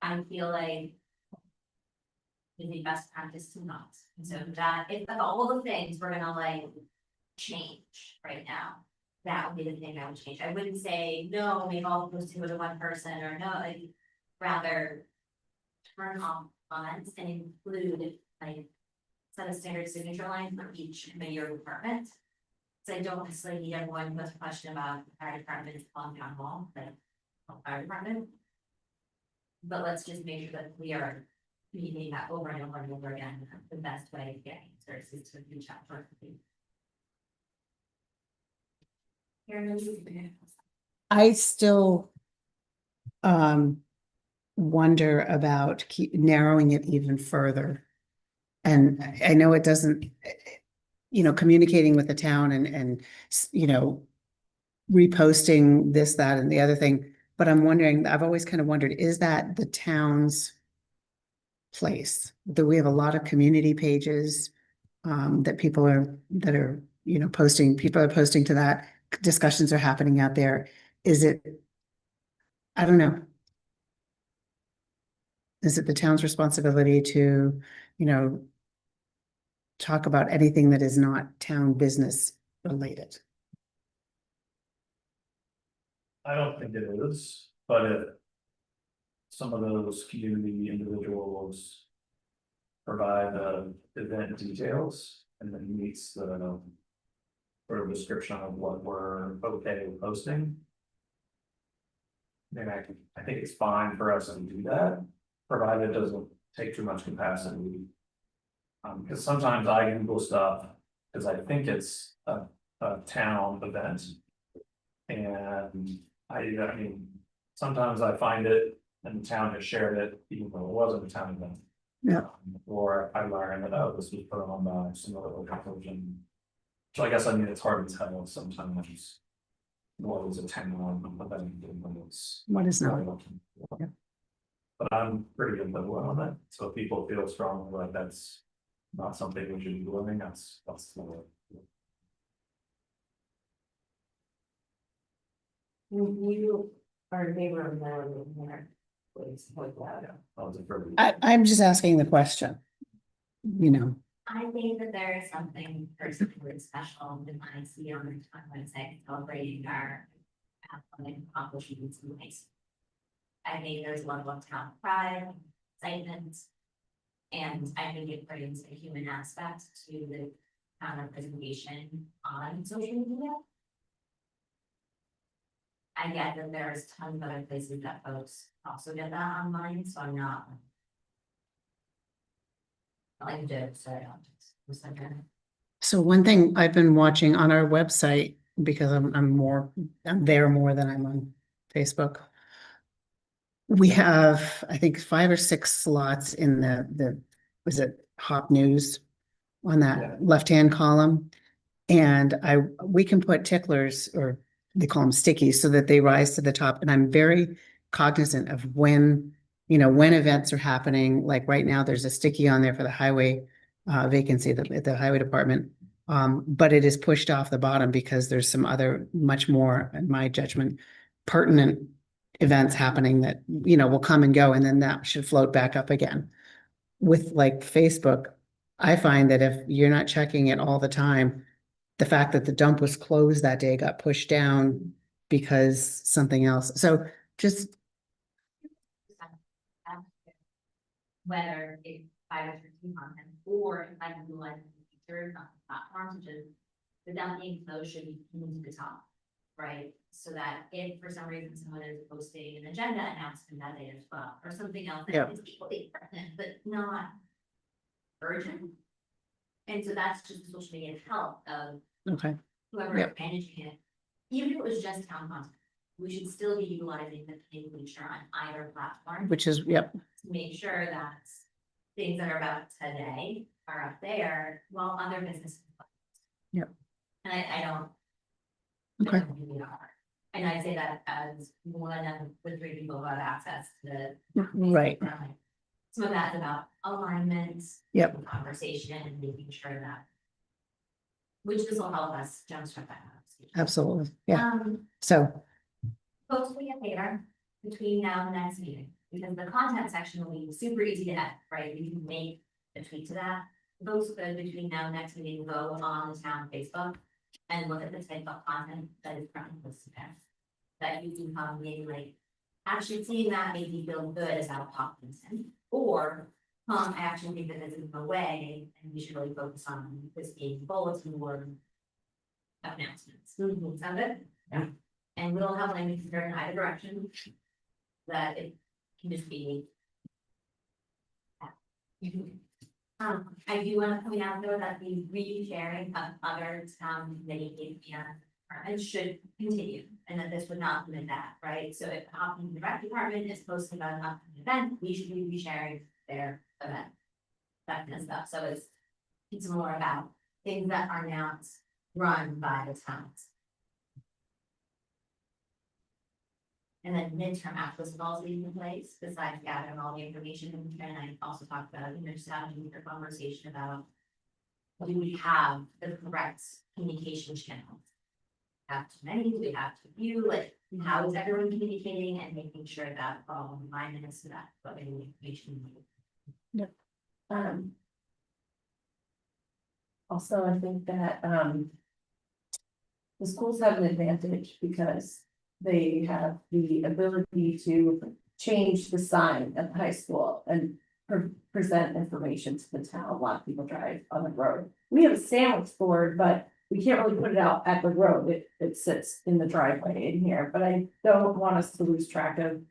I feel like it'd be best practice to not, and so that, if of all the things we're gonna like change right now, that would be the thing I would change. I wouldn't say, no, make all of those 2 to 1 person, or no, like, rather turn off comments and include like set a standard signature line for each committee or department. So I don't necessarily need everyone who has a question about the fire department on town hall, like fire department. But let's just make sure that we are reading that over and over and over again. The best way of getting answers is to reach out for people. I I still wonder about keep narrowing it even further. And I know it doesn't, communicating with the town and, reposting this, that, and the other thing. But I'm wondering, I've always kind of wondered, is that the town's place? Do we have a lot of community pages that people are, posting, people are posting to that, discussions are happening out there. Is it, I don't know. Is it the town's responsibility to, talk about anything that is not town business related? I don't think it is, but if some of those community individuals provide the event details and then meets the sort of description of what we're okay with posting, then I think it's fine for us to do that, provided it doesn't take too much capacity. Because sometimes I Google stuff, because I think it's a town event. And I mean, sometimes I find it and the town has shared it, even though it wasn't a town event. Yeah. Or I learned that, oh, this was put on by some other organization. So I guess, I mean, it's hard to tell sometimes. What is a town event and what is. What is not? Yeah. But I'm pretty ambivalent on that, so if people feel strongly like that's not something we should be doing, that's the way. You are in favor of that, please point that out. I was afraid. I'm just asking the question. I think that there is something personally special when I see on the website celebrating our athletic accomplishments in ways. I think there's a level of town pride, excitement. And I think it brings a human aspect to the town of presentation on social media. I get that there's tons of other places that folks also get that online, so I'm not. Like to say, So one thing I've been watching on our website, because I'm there more than I'm on Facebook. We have, I think, 5 or 6 slots in was it Hop News on Yeah. that left-hand column? And we can put ticklers, or they call them stickies, so that they rise to the top. And I'm very cognizant of when events are happening. Like right now, there's a sticky on there for the highway vacancy at the highway department. But it is pushed off the bottom because there's some other much more, in my judgment, pertinent events happening that, will come and go, and then that should float back up again. With like Facebook, I find that if you're not checking it all the time, the fact that the dump was closed that day got pushed down because something else. So just, whether it's 5 or 13 content, or if I can utilize features on platforms, such as the dumping flow should be pinned to the top, right? So that if for some reason someone is posting an agenda announcement that day as well, or something else Yeah. that is equally pertinent, but not urgent. And so that's just the social media help of okay, whoever Yep. is managing it. Even if it was just town content, we should still be utilizing the pinned feature on either platform. which is, yep, To make sure that things that are about today are up there while other businesses. Yep. And I don't. Okay. I don't think we are. And I say that as one of the 3 people who have access to the. right, Some of that's about alignment. Yep. Conversation and making sure that. Which this will help us jumpstart that conversation. absolutely, yeah. Um, So, Post me a favor between now and the next meeting, because the content section will be super easy to edit, right? You can make a tweet to that. Post good between now and next meeting, go on the town Facebook and look at the type of content that is currently posted there. That you can come maybe like, actually seeing that made me feel good about Hopkinton, or I actually think that this is the way and we should really focus on this being bulletin board announcements. Sound good? Yeah. And we'll have language here in either direction. That it can just be. I do want to point out though that the re-sharing of other town committee and department should continue, and that this would not limit that, right? So if the rec department is posting about an upcoming event, we should be sharing their event. That kind of stuff, so it's more about things that are not run by the towns. And then midterm actions will also be in place, besides gathering all the information, and I also talked about, just having a conversation about. Do we have the correct communication channels? Have too many, do we have too few, like, how is everyone communicating and making sure that all alignments to that, but any information. Um. Also, I think that, the schools have an advantage because they have the ability to change the sign at the high school and present information to the town. A lot of people drive on the road. We have a sandwich board, but we can't really put it out at the road. It sits in the driveway in here, but I don't want us to lose track of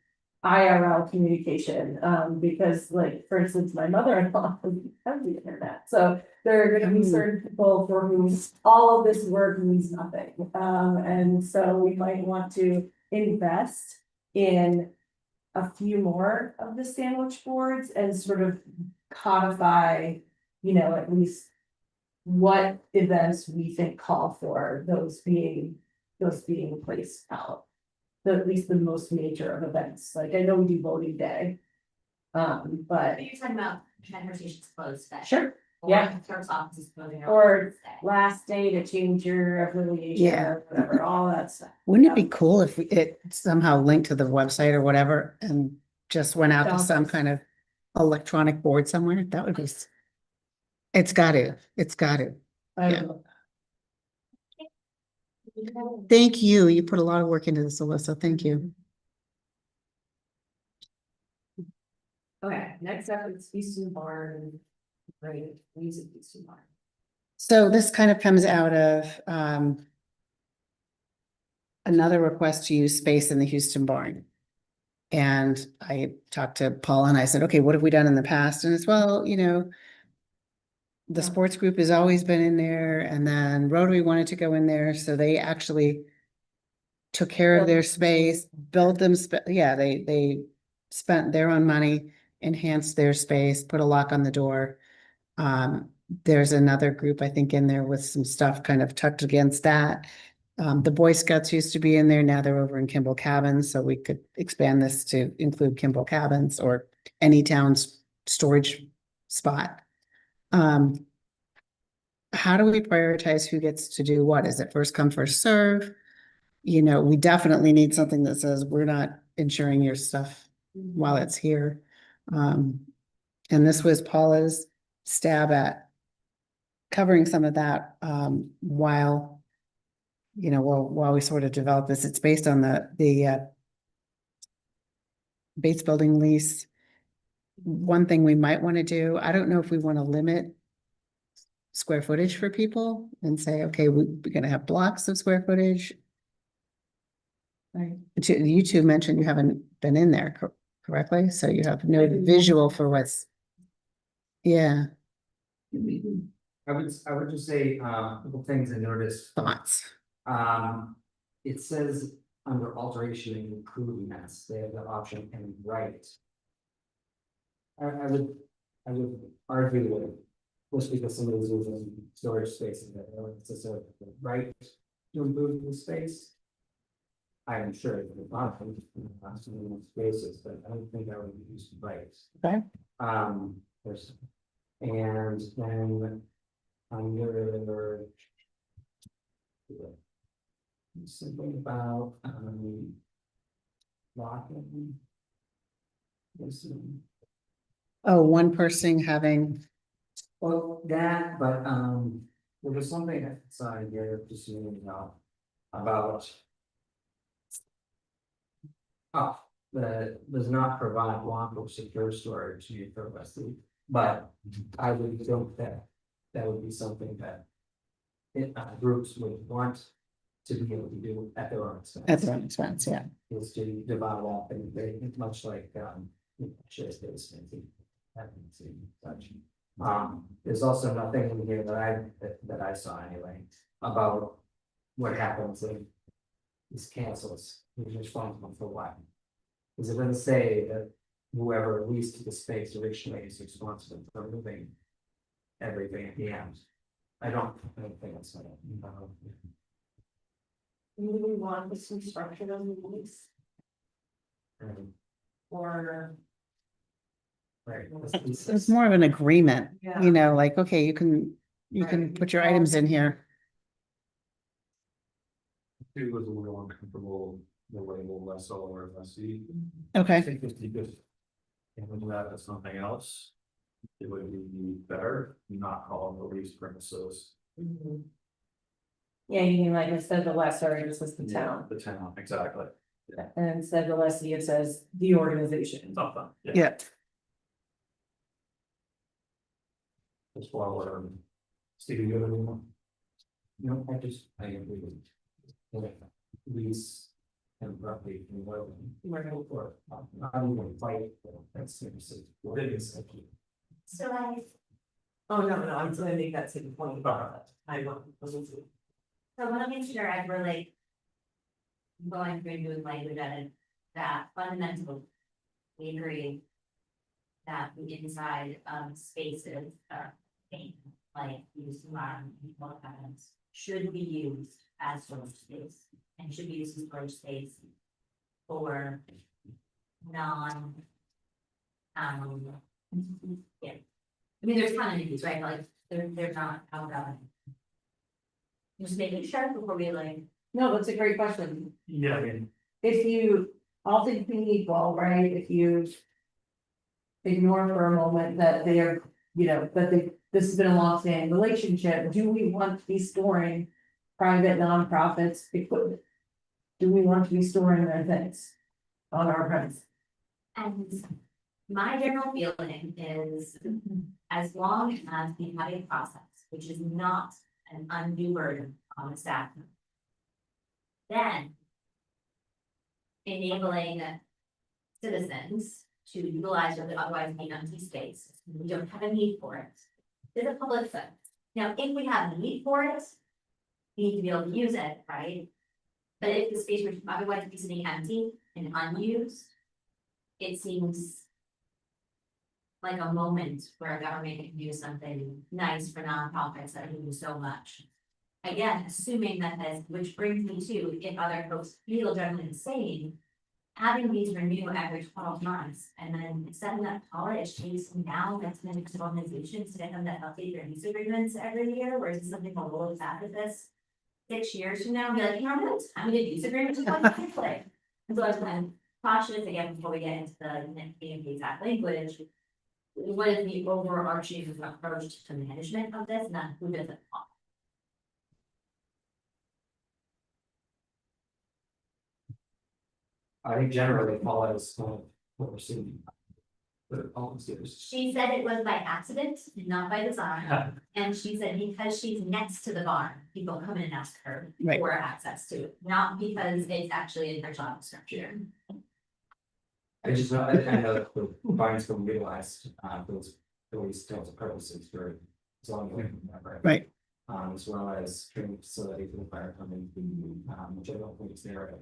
IRL communication, because like, for instance, my mother-in-law doesn't have the internet, so there are gonna be certain people for whom all of this work means nothing. And so we might want to invest in a few more of the sandwich boards and sort of codify, at least what events we think call for those being placed out. At least the most major of events, like I know we do voting day. But But you're talking about transfer stations closed today. sure, Or yeah. clerk's office is closing. Or today. last day to change your affiliation Yeah. or whatever, all that stuff. Wouldn't it be cool if it somehow linked to the website or whatever and just went out to some Does. kind of electronic board somewhere? That would be. It's got to. I Yeah. don't know. Thank you. You put a lot of work into this, Alyssa. Thank you. Okay, next up is Easton Barn. Right, music Easton Barn. So this kind of comes out of another request to use space in the Houston barn. And I talked to Paul and I said, okay, what have we done in the past? And it's, well, the sports group has always been in there, and then Rotary wanted to go in there, so they actually took care of their space, built them, they spent their own money, enhanced their space, put a lock on the door. There's another group, I think, in there with some stuff kind of tucked against that. The Boy Scouts used to be in there, now they're over in Kimball Cabins, so we could expand this to include Kimball Cabins or any town's storage spot. How do we prioritize who gets to do what? Is it first come, first serve? We definitely need something that says we're not insuring your stuff while it's here. And this was Paula's stab at covering some of that while we sort of develop this. It's based on the Bates Building lease. One thing we might want to do, I don't know if we want to limit square footage for people and say, okay, we're going to have blocks of square footage. Right. You two mentioned you haven't been in there correctly, so you have no visual for what's. Yeah. I would just say, a couple things I noticed. Thoughts. It says under alteration and improvements, they have the option and right. I would argue with, just because somebody's using storage spaces that it's a sort of right to improve the space. I'm sure it would not be spaces, but I don't think I would use rights. Okay. There's, and then under something about locking. Oh, one person having. Well, that, but there was something outside here just about. Oh, does not provide lock or secure storage for Wesley, but I would think that would be something that groups would want to be able to do at their own expense. At their own expense, yeah. Is to divide up and very much like share space and such. There's also nothing in here that I saw anyway about what happens if this cancels, who's responsible for what? Is it gonna say that whoever leased the space originally is responsible for moving everything at the end? I don't think it's gonna. Do we want this restructured on the lease or? Right. It's more of an agreement, Yeah. you know, like, okay, you can put your items in here. It was a little uncomfortable, the label lessor or lessee. Okay. I think if you could handle that as something else, it would be better, not call them the lease premises. Yeah, you mean like instead of the lessor, it just says the town, The town, exactly. and instead of the lessee, it says the organization. Something, yeah. Yeah, That's why we're. Steve, you have anyone? No, I agree with. Lease and roughly, we're gonna go for it. I'm gonna fight, that's seriously. What it is. So I, Oh, no, I'm gonna make that same point about that. I want. so I wanna make sure I relate. Going through new language edit, that fundamentally, we agree. That the inside spaces are like used environment, people evidence, should be used as storage space. And should be used as storage space for non. Yeah. I mean, there's kind of these, right, like, they're not out of. Just making sure before we like. No, that's a great question. Yeah, I mean, If you, all things being equal, right, if you. Ignore for a moment that they are, you know, that this has been a long-standing relationship, do we want to be storing? Private nonprofits equipment? Do we want to be storing their things? On our premise? And my general feeling is, as long as we have a process, which is not an undue burden on the staff. Then. Enabling citizens to utilize what would otherwise be empty space, we don't have a need for it. It's a public thing. Now, if we have a need for it. We need to be able to use it, right? But if the space would otherwise be sitting empty and unused. It seems. Like a moment where a government can do something nice for nonprofits that do so much. Again, assuming that this, which brings me to, if other folks feel generally the same. Having these renew every 12 months and then setting up college chasing down that's been organizations to get them to update their use agreements every year, whereas it's something we'll look back at this. 6 years from now, and be like, you know what, I'm gonna use agreements with my play. And so I was kind of cautious again before we get into the nitty the exact language. What is the overarching approach to management of this, not who does it? I think generally follows what we're seeing. The policies. She said it was by accident, not by design, and she said because she's next to the barn, people come in and ask her Right. for access to it, not because it's actually in their job description. I just know, I know that the barns can be utilized, those types of purposes for. As long as we remember. right. As well as training facility for the fire company, which I don't think is there right now.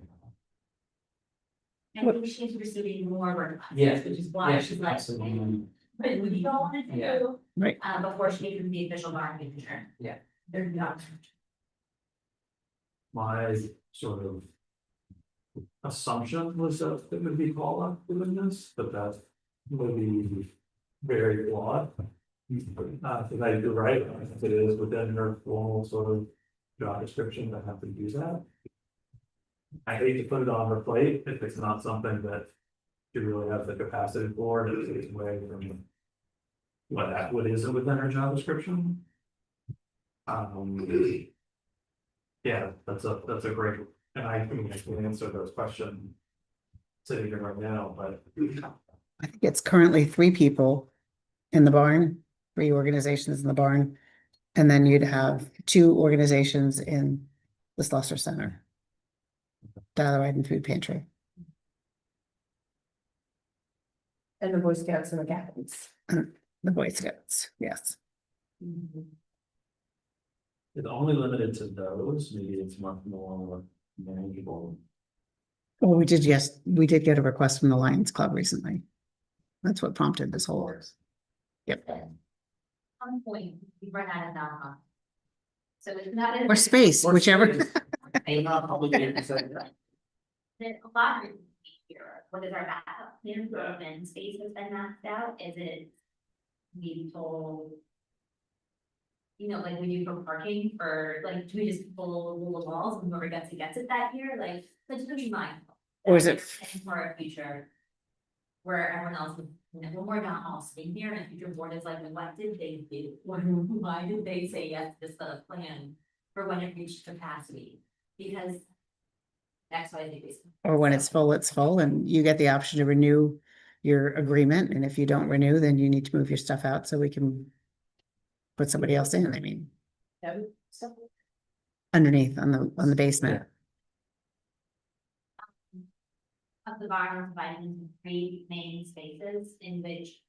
I think she's receiving more requests, Yeah, which is why yeah, she's like, absolutely. but we don't want to Yeah. do. Right. Before she becomes the official barn manager. Yeah. They're not. my sort of. Assumption was that it would be called out doing this, but that would be very flawed. If I do right, if it is within her formal sort of job description to have to do that. I hate to put it on her plate if it's not something that she really has the capacity for, and it's way from. What isn't within her job description. Yeah, that's a great, and I can answer those questions. Sitting here right now, but I think it's currently 3 people in the barn, 3 organizations in the barn. And then you'd have 2 organizations in the Slusser Center. Dial-A-Ride and Food Pantry. And the Boy Scouts and the Captains. The Boy Scouts, yes. It's only limited to those, maybe it's much more manageable. Well, we did get a request from the Lions Club recently. That's what prompted this whole. Yep, Some point, we run out of non. So it's not. or space, whichever. Ain't not obligated to say that. Then a lot of here, what is our backup plan for when space has been maxed out? Is it? We told. You know, like we do for parking, or like, do we just pull the walls and whoever gets it that year, like, let's be mindful. Or is it- And for a future. Where everyone else, when we're not all sitting here and future board is like, what did they do? Why did they say yes to this plan for when it reached capacity? Because. That's why they do. Or when it's full, and you get the option to renew your agreement, and if you don't renew, then you need to move your stuff out so we can put somebody else in, I mean, underneath on the basement. Of the barn, we're providing 3 main spaces in which,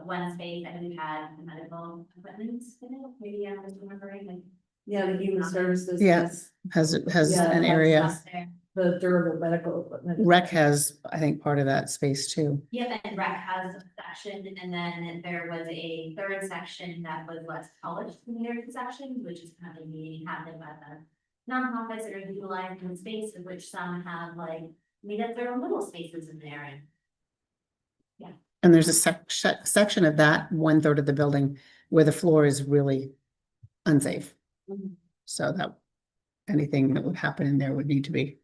one space that we had the medical equipment in it, maybe I was remembering, like. Yeah, the human services. Yes. Has Yeah, an that's area, Up there. The durable medical equipment. rec has, I think, part of that space too. Yep, and rec has a section, and then there was a third section that was less polished than the other section, which is kind of being handled by the nonprofits that are utilizing the space, of which some have like made up their own little spaces in there, and And there's a section of that 1/3 of the building where the floor is really unsafe. So that anything that would happen in there would need to be.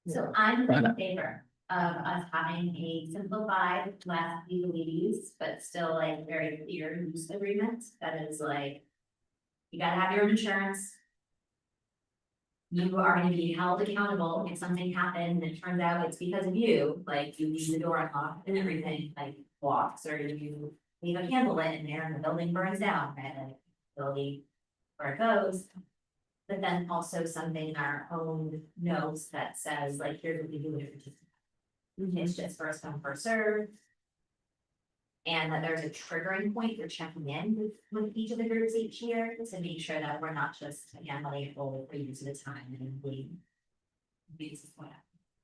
so I'm Brought in up. favor of us having a simplified, less legalese, but still like very clear use agreement that is like. You gotta have your own insurance. You are gonna be held accountable if something happened and it turns out it's because of you, like you leave the door unlocked and everything, like locks, or you leave a candle lit in there and the building burns down, right, like building where it goes. But then also something in our own notes that says like, here's what we do if it's just first come, first served. And that there's a triggering point for checking in with each of the groups each year to make sure that we're not just, again, letting it roll for use of the time and then we. This is what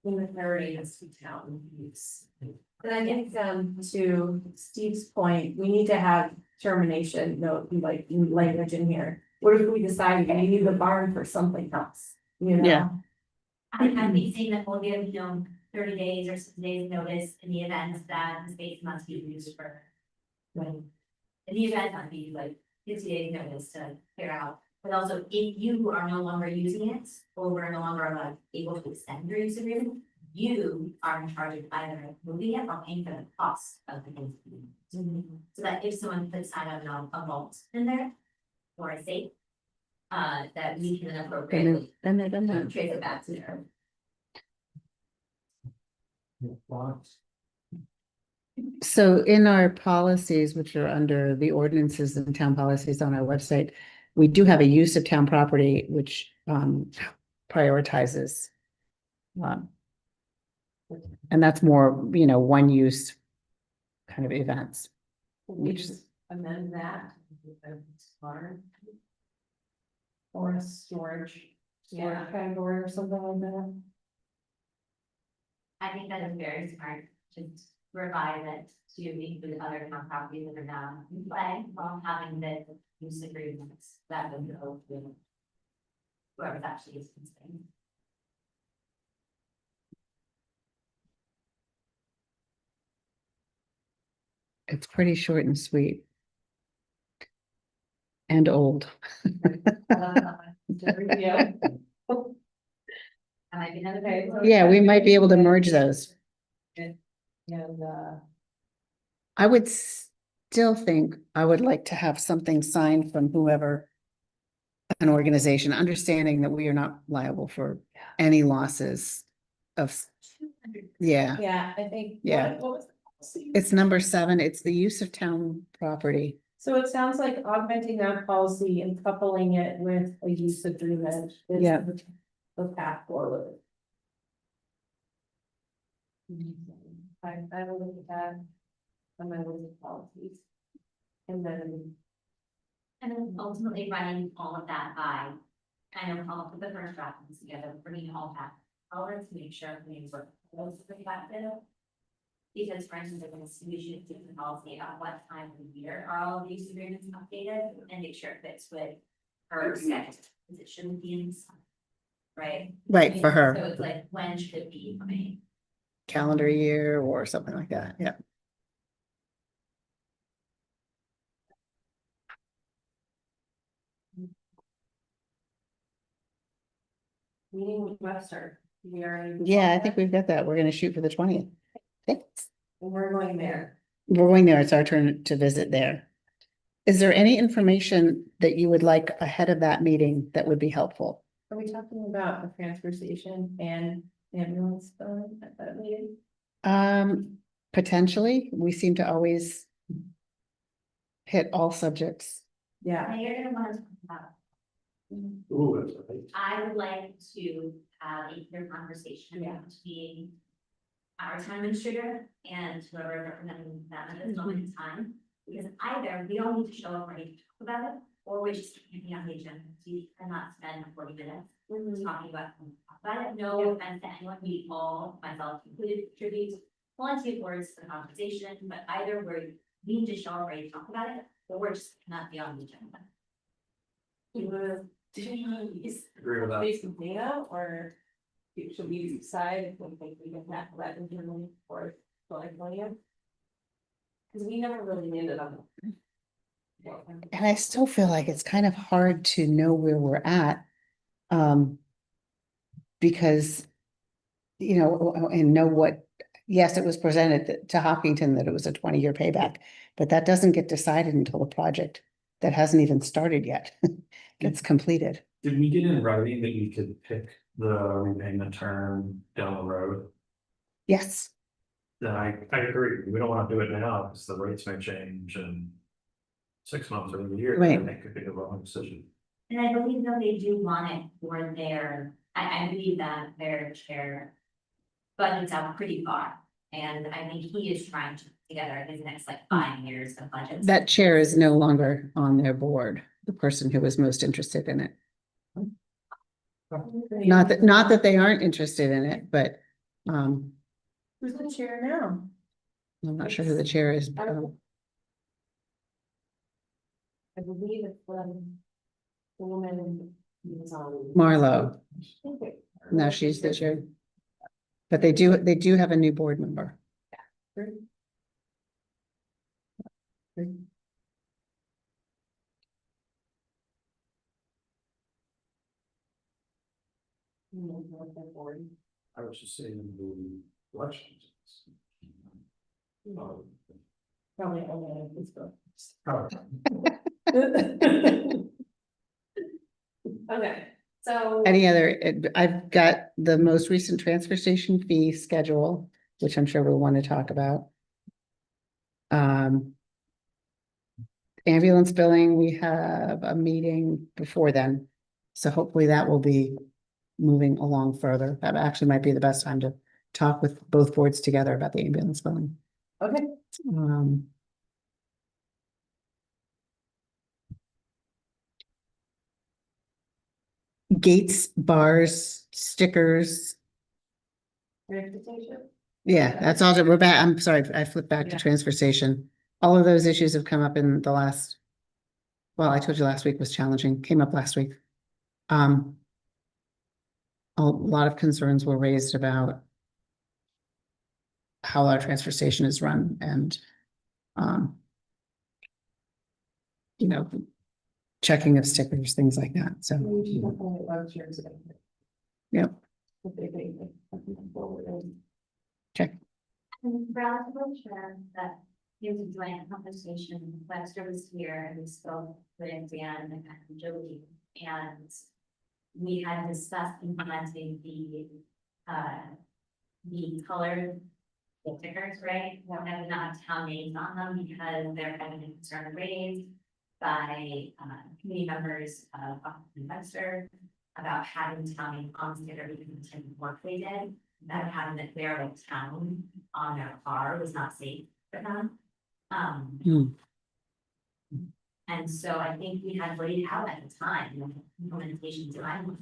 In the priority has to be town use. And I think, to Steve's point, we need to have termination note, like, language in here. What if we decide we need the barn for something else? You know? Yeah. I'm saying that we'll give, 30 days or 6 days notice in the event that the space must be used for. When. In the event that be like 50 days notice to clear out, but also if you are no longer using it, or we're no longer like able to extend your use agreement. You are in charge of either moving it or paying for the cost of the things. So that if someone puts, I don't know, a vault in there. Or a safe. That we can appropriately trace it back to there. So in our policies, which are under the ordinances and town policies on our website, we do have a use of town property, which prioritizes. And that's more, one use kind of events. Which is, Amend that. Barn. Or a storage category or something like that. I think that is very smart to revise it to include other town properties that are now in play while having the use agreements that would go to. Whoever's actually is consent. it's pretty short and sweet. And old. I might be another very. Yeah, we might be able to merge those. And, I would still think I would like to have something signed from whoever. An organization, understanding that we are not liable for any losses of, yeah, yeah, I think. Yeah. What was the policy? it's number 7, it's the use of town property. So it sounds like augmenting that policy and coupling it with a use agreement. is Yeah. The path forward. I will look at that. On my list of policies. And then. And then ultimately running all of that by, kind of all put the first draft of this together, bringing it all back forward to make sure everything's working. Those are the fact that. Because for instance, they're gonna see, we should do the policy at what time of the year are all of these agreements updated and make sure it fits with her schedule, because it shouldn't be in summer. Right? Right, for her. So it's like, when should it be coming? Calendar year or something like that, yeah. Meeting with Webster. We are. Yeah, I think we've got that. We're gonna shoot for the 20th. Thanks. We're going there. We're going there. It's our turn to visit there. Is there any information that you would like ahead of that meeting that would be helpful? Are we talking about the transfer station and ambulance at that meeting? Potentially, we seem to always hit all subjects. Yeah. And you're gonna wanna talk about, Ooh, that's right. I would like to have a clear conversation between our town administrator and whoever is representing them at this moment in time. Because either we don't need to show up ready to talk about it, or we just keep it on the agenda. We cannot spend 40 minutes talking about it. No offense to anyone, we all, myself included, contribute plenty of words to the conversation, but either we need to show up ready to talk about it, or we're just cannot be on the agenda. Agree with that. Based on data, or should we decide if we think we can tackle that internally for July 20th? Because we never really landed on it. And I still feel like it's kind of hard to know where we're at. Because, you know, and know what, yes, it was presented to Hopkinton that it was a 20-year payback, but that doesn't get decided until the project that hasn't even started yet gets completed. Did we get in writing that we could pick the repayment term down the road? Yes, Then I agree. We don't want to do it now because the rates may change in 6 months or a year. Right. And it could be the wrong decision. And I believe that they do want it for their, I believe that their chair budgets out pretty far. And I think he is trying to put together his next like 5 years of budgets. that chair is no longer on their board, the person who was most interested in it. Not that they aren't interested in it, but Who's the chair now? I'm not sure who the chair is. I believe it's the woman who was on. Marlo, no, she's the chair. But they do have a new board member. I was just saying the elections. Probably only on Facebook. Okay, so. Any other, I've got the most recent transfer station fee schedule, which I'm sure we'll want to talk about. Ambulance billing, we have a meeting before then. So hopefully that will be moving along further. That actually might be the best time to talk with both boards together about the ambulance billing. Okay. Gates, bars, stickers. Transportation? Yeah, that's all. We're back. I'm sorry, I flipped back to Yeah. transfer station. All of those issues have come up in the last. Well, I told you last week was challenging, came up last week. A lot of concerns were raised about how our transfer station is run and, you know, checking of stickers, things like that. So, yep, check. I'm relatively sure that he was enjoying a conversation, Webster was here and we spoke with Dan and Joey. And we had discussed implementing the colored stickers, right? That have not town names on them because they're having a concern raised by community members of Webster about having town name on the sticker because of the work they did, that having it clear of town on their car was not safe for them. And so I think we had laid out at the time, implementation timeline.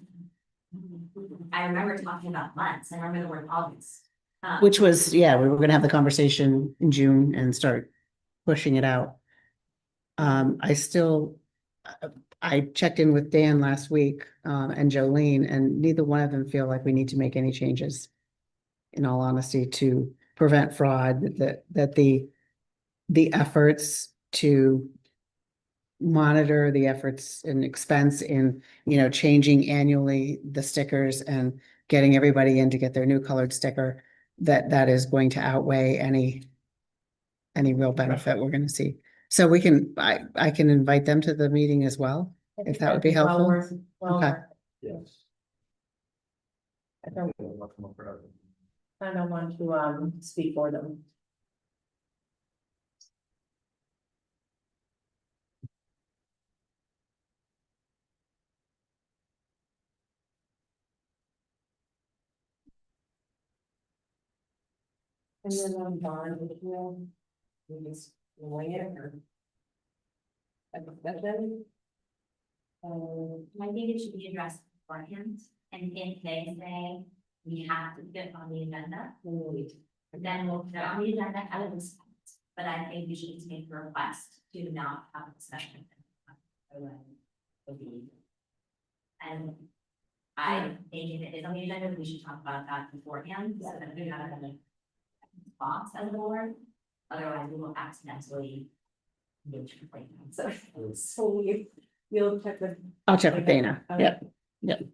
I remember talking about months, I remember the word August. Which was, yeah, we were gonna have the conversation in June and start pushing it out. I still, I checked in with Dan last week, and Jolene, and neither one of them feel like we need to make any changes. In all honesty, to prevent fraud, that the efforts to monitor the efforts and expense in, changing annually the stickers and getting everybody in to get their new colored sticker, that is going to outweigh any real benefit we're gonna see. So I can invite them to the meeting as well, if that would be helpful. Okay. Yes. I don't want to speak for them. And then on bond, we just wing it or. I think that then. I think it should be addressed beforehand, and if they say we have to get on the agenda, then we'll put it on the agenda out of this. But I think we should make a request to not have a discussion. And I think if it is on the agenda, we should talk about that beforehand, so that we have a box as a board, otherwise we will accidentally. So you'll check with. I'll check with Dana. Yep.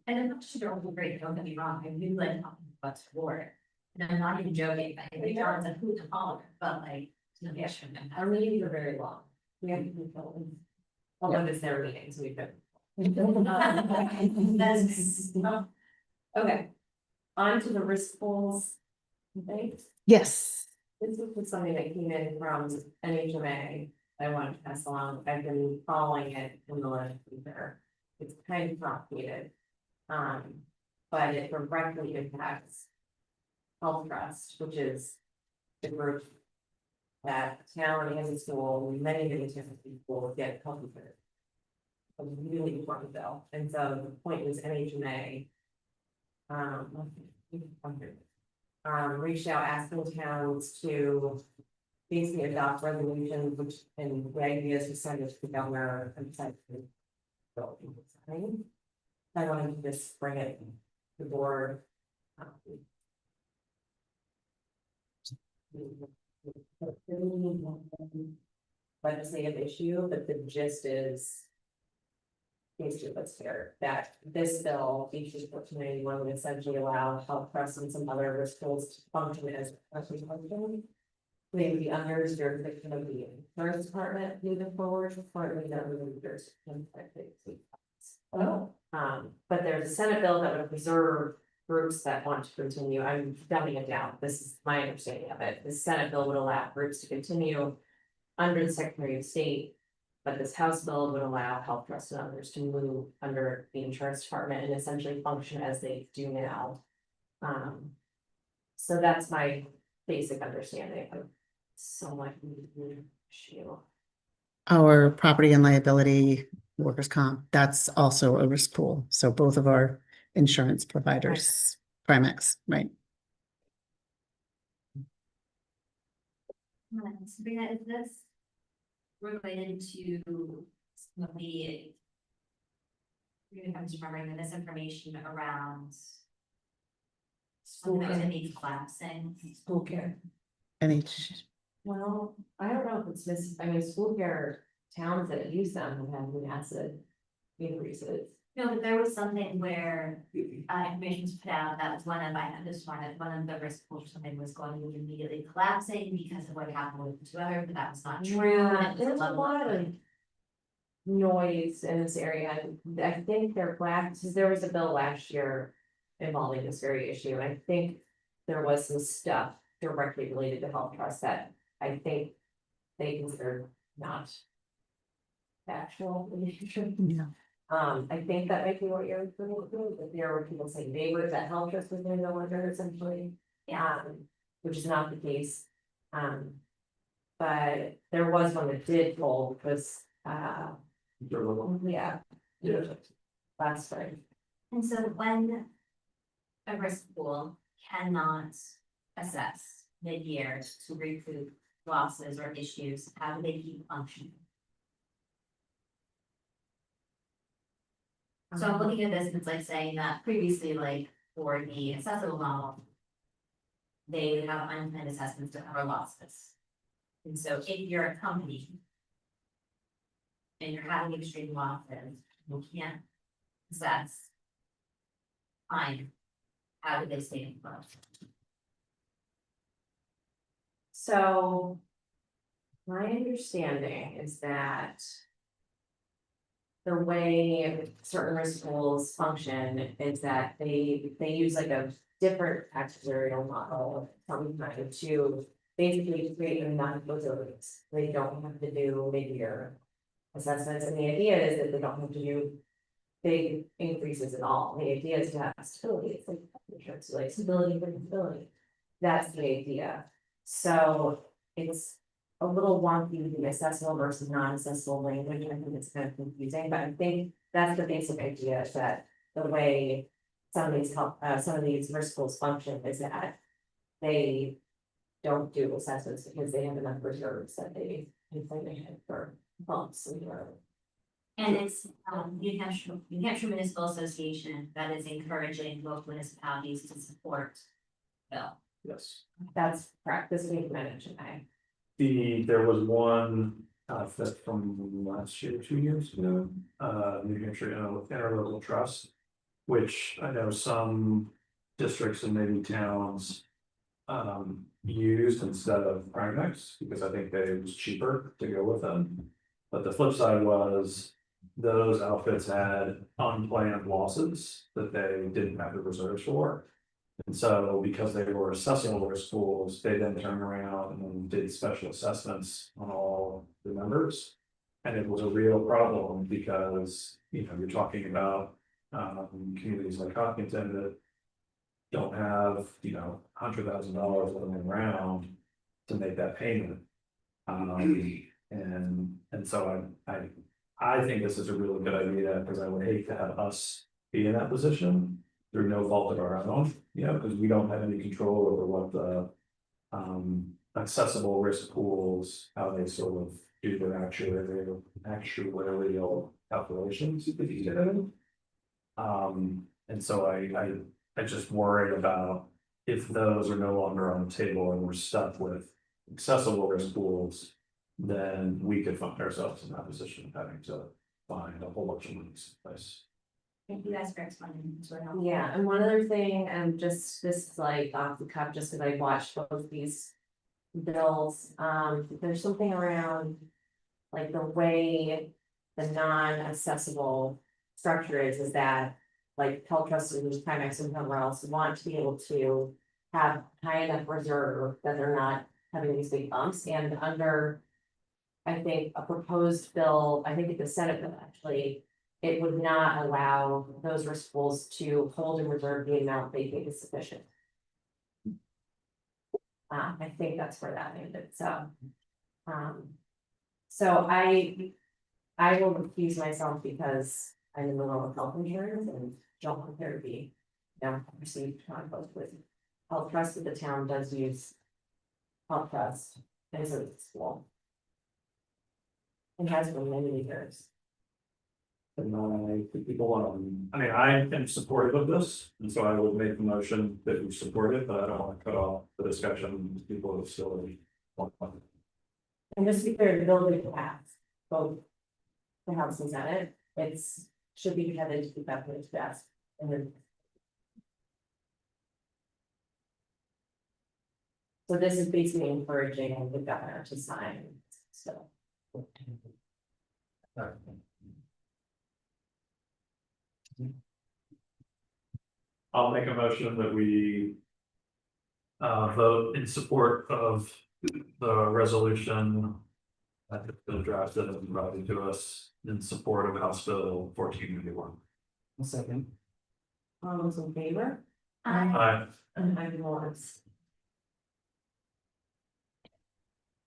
And I'm not sure they're all great, don't get me wrong, I do like talking about sport. And I'm not even joking, I think John's a hoot to follow, but like. Yeah, our meetings are very long. We have to be filmed. Although it's their meetings, we've been. Okay. On to the risk pools. Thanks. Yes. This is something that came in from NHMA. I wanted to pass along. I've been following it in the legislature. It's kind of complicated. But it directly impacts Health Trust, which is the group that town and school, many people get health insurance. A really important bill, and so the point was NHMA. Reached out asking towns to basically adopt resolutions, which, and the idea is to send it to the governor and send it to the. I wanted to just bring it to the board. Legislative issue, but the gist is. Basically, what's fair, that this bill, HB 1491, would essentially allow Health Trust and some other risk pools to function as. They would be under jurisdiction of the insurance department moving forward, currently not within the jurisdiction. But there's a Senate bill that would preserve groups that want to continue. I'm dumbing it down. This is my understanding of it. The Senate bill would allow groups to continue under the Secretary of State. But this House bill would allow Health Trust and others to move under the insurance department and essentially function as they do now. So that's my basic understanding of somewhat issue. Our property and liability, workers' comp, that's also a risk pool. So both of our insurance providers, Primex, right? Sabrina, is this related to some of the. I'm just remembering the misinformation around. School collapsing. School care. Well, I don't know if it's I mean, school care towns that use them have massive increases. No, but there was something where information was put out, that was one of, I just wanted, one of the risk pools or something was going to be immediately collapsing because of what happened with the two other, but that was not true. and it was There's a level lot of noise in this area. I think they're glad, because there was a bill last year involving this very issue. I think there was some stuff directly related to Health Trust that I think they consider not factual in nature. Yeah. I think that might be what you're referring to, but there were people saying neighbors that Health Trust was gonna go under essentially. Which is not the case. But there was one that did hold, was Yeah, Yeah. last spring. And so when a risk pool cannot assess mid-year to recoup losses or issues, how do they keep functioning? So I'm looking at this, and it's like saying that previously, like for the accessible model, they would have unplanned assessments to cover losses. And so if you're a company and you're having extreme losses, you can't assess. Fine. How do they stay in flow? So. My understanding is that. The way certain risk pools function is that they use like a different actuarial model sometimes to. Basically create enough resilience, they don't have to do mid-year assessments, and the idea is that they don't have to do. Big increases at all, the idea is to have stability, it's like, insurance, like stability, predictability. That's the idea, so it's a little wonky with the accessible versus non-accessible language, and I think it's kind of confusing, but I think that's the basic idea, is that the way. Some of these risk pools function is that they don't do assessments because they have enough reserves that they can plan ahead for bumps and whatever. And it's New Hampshire Municipal Association that is encouraging local municipalities to support Bill. Yes. That's correct, this week mentioned, There was one outfit from last year, 2 years ago, New Hampshire Interlocal Trust. Which I know some districts and maybe towns. Used instead of Primex, because I think it was cheaper to go with them. But the flip side was, those outfits had unplanned losses that they didn't have the reserves for. And so because they were assessing risk pools, they then turned around and did special assessments on all the members. And it was a real problem because, you're talking about communities like Hopkinton that don't have, $100,000 laying around to make that payment. And so I think this is a really good idea, because I would hate to have us be in that position through no fault of our own, because we don't have any control over what the accessible risk pools, how they sort of do their actuarial calculations. And so I just worry about if those are no longer on the table and we're stuck with accessible risk pools, then we could find ourselves in that position of having to find a whole bunch of monies in place. Thank you guys for explaining. It's really helpful. Yeah, and one other thing, and just this is like off the cuff, just because I watched both these bills, there's something around. Like the way the non-accessible structure is that. Like health trusts and Primex and somewhere else want to be able to have high enough reserve that they're not having these big bumps, and under. I think a proposed bill, I think at the Senate bill actually, it would not allow those risk pools to hold and reserve the amount they think is sufficient. I think that's where that ended, so. So I will recuse myself because I'm in the middle of health insurance and don't want there to be. Received conflict with health trust, that the town does use. Health trust as a school. It has been many years. And I think people I am supportive of this, and so I would make the motion that we support it, but I don't want to cut off the discussion with people who still want. And just to be clear, the bill would pass both. The House and Senate, should be headed to the governor's desk and then. So this is basically encouraging the governor to sign, so. I'll make a motion that we vote in support of the resolution that has been drafted and brought to us in support of House Bill 1491. A second. All those in favor? Aye. And I was.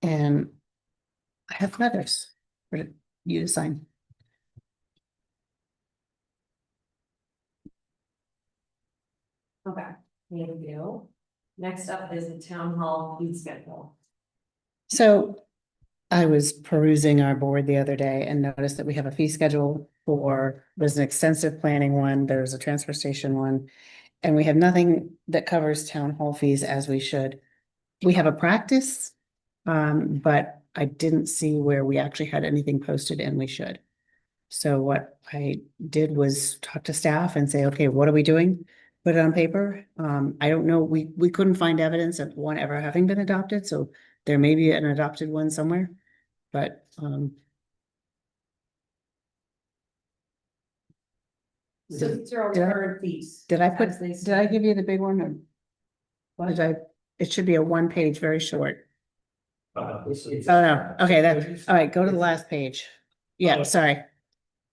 And I have others. you to sign. Okay, thank you. Next up is the town hall fee schedule. So I was perusing our board the other day and noticed that we have a fee schedule for, there's an extensive planning one, there's a transfer station one. And we have nothing that covers town hall fees as we should. We have a practice, but I didn't see where we actually had anything posted and we should. So what I did was talk to staff and say, okay, what are we doing? Put it on paper. I don't know, we couldn't find evidence of one ever having been adopted, so there may be an adopted one somewhere, but, So these are all Did I- current fees. did I put, as they did I give you the big one or? Did I, it should be a one page, very short. It's- Oh, no, okay, that's, all right, go to the last page. Yeah, Oh. sorry.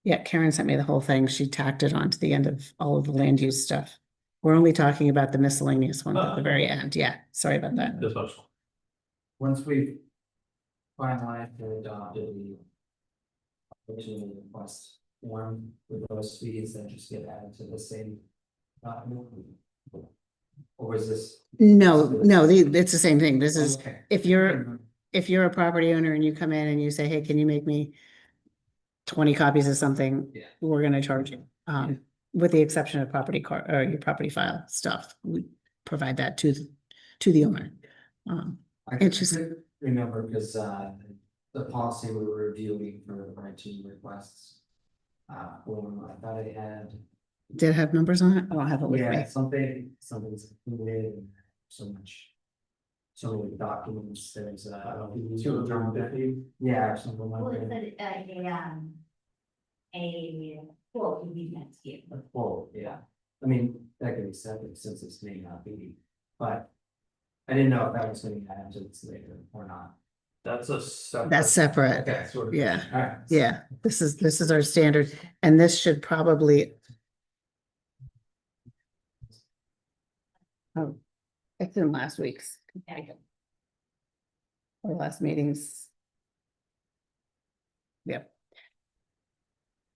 Yeah, Karen sent me the whole thing. She tacked it on to the end of all of the land use stuff. We're only talking about the miscellaneous ones at the very end. Yeah, sorry about that. This much. Once we finalize the adopted the original request form with those fees, then just get added to the same document. Or is this? No, it's the same thing. This is, Okay. if you're a property owner and you come in and you say, hey, can you make me 20 copies of something? Yeah. We're gonna charge you. With the exception of property or your property file stuff, we provide that to the owner. I It's just- couldn't remember because the policy we were reviewing for renting requests. I thought I had, Did it have numbers on it? I don't have it with me. yeah, something's included and so much. So many documents, there's 250. yeah, or something Well, like it's that. a quote would be next year. The full, yeah, I mean, that could be separate since this may not be, but. I didn't know if that was gonna be added to this later or not. That's a separate. That's separate. Okay, sort of. Yeah. Alright. Yeah, this is our standard, and this should probably. Oh, it's in last week's. Or last meeting's. Yep,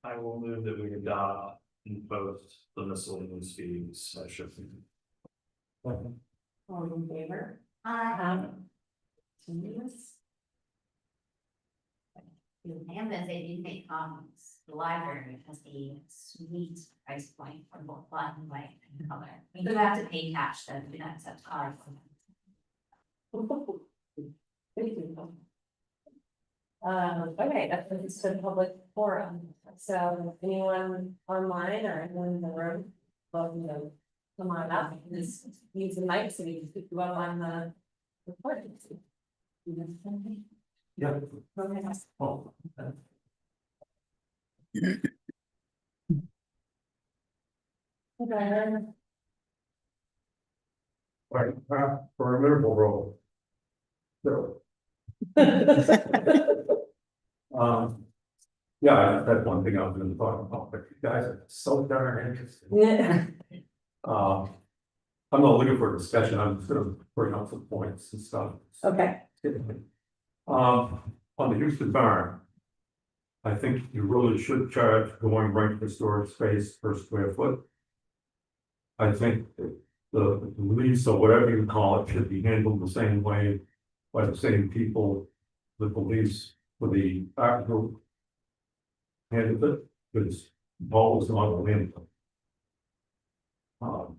I will move that we adopt and post the miscellaneous fees section. All in favor? Continuous. I'm gonna say, do you think, the library has a sweet price point for both black and white and color? We do have to pay cash though, we don't accept cards. Okay, that's it's the public forum. So anyone online or anyone in the room, welcome to come on up and just use the mic so we can pick you up on the recording. Yeah. Go ahead. Oh. Okay. Right, for a miracle role. So. Yeah, that's one thing I was gonna talk about, but you guys are so darn interesting. Yeah. I'm not looking for a discussion, I'm just gonna bring up some points and stuff. Okay. On the Houston barn. I think you really should charge going right to storage space per square foot. I think the lease or whatever you call it should be handled the same way by the same people that the lease for the art group. Handled it, because Paul was not the landlord.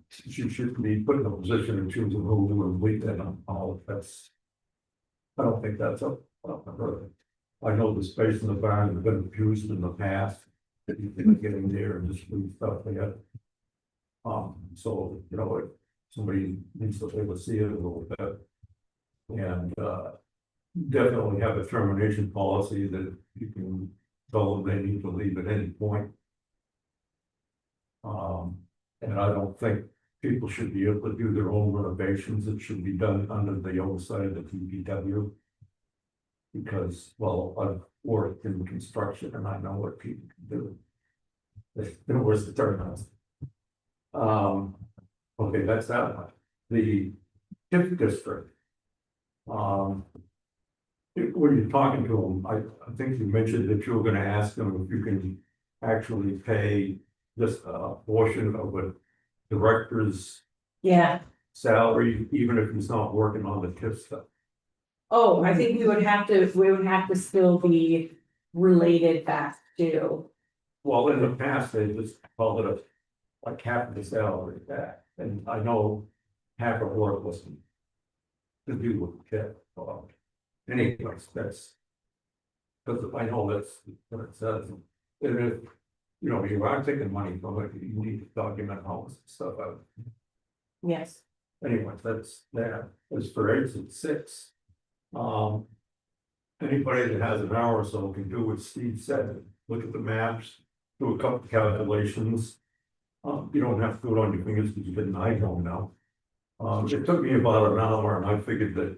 She should be put in a position in terms of who will lead that on all, that's. I don't think that's a. I know the space in the barn has been abused in the past, that you can get in there and just leave stuff there. So, you know, if somebody needs to be able to see it a little bit. And, definitely have a termination policy that you can tell them they need to leave at any point. And I don't think people should be able to do their own renovations, it should be done under the oversight of the DPW. Because, well, I've worked in construction and I know what people can do. There was the turnout. Okay, that's that one. The TIF district. when you're talking to them, I think you mentioned that you were gonna ask them if you can actually pay just a portion of a director's Yeah, salary, even if he's not working on the TIF stuff. oh, I think we would have to still be related back to. Well, in the past, they just called it like half of the salary back, and I know half of work was to do with the TIF. Anyways, that's. Because I know that's what it says, and if, you know, you are taking money from it, you need to document all this stuff out. Yes. Anyways, that's that, as for exit 6. Anybody that has an hour or so can do what Steve said, look at the maps, do a couple of calculations. You don't have to do it on your fingers because you didn't, I don't know. It took me about an hour and I figured that,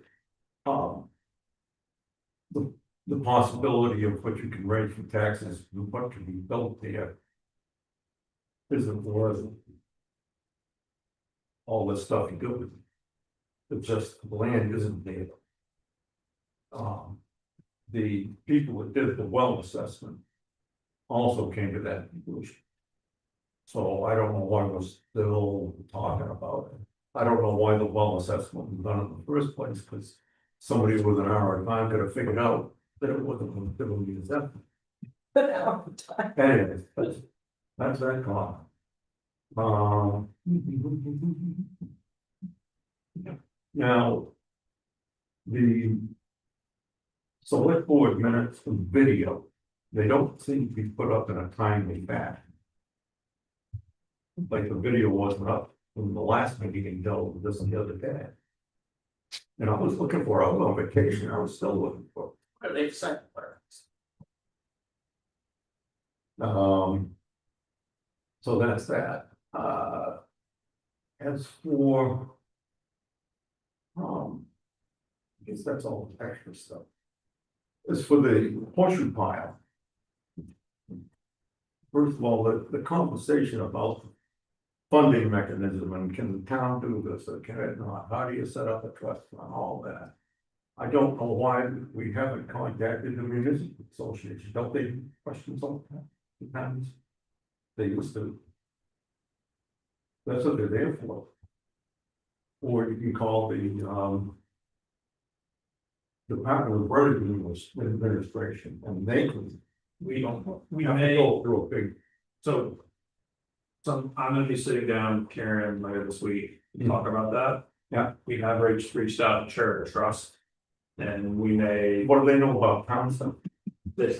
the possibility of what you can raise for taxes, what can be built there. Isn't worth all this stuff you do with it. It's just the land isn't there. The people that did the well assessment also came to that conclusion. So I don't know why we're still talking about it. I don't know why the well assessment was done in the first place, because somebody with an hour of time could have figured out that it wasn't going to be exempt. Anyways, that's that call. Now, the select board minutes and video, they don't seem to be put up in a timely fashion. Like the video wasn't up from the last meeting until this the other day. And I was looking for, I was on vacation, I was still looking for, what are they saying? So that's that. As for, I guess that's all the extra stuff. As for the horseshoe pile. First of all, the conversation about funding mechanism and can the town do this or can it not? How do you set up a trust fund, all that? I don't know why we haven't contacted the municipal association. Don't they question sometimes? They used to. That's what they're there for. Or you can call the Department of Revenue Administration, and they can. We have to go through a big. So I'm gonna be sitting down, Karen, later this week, to talk about that. Yeah. We have reached out to Charter Trust. And we may, What do they know about town stuff? they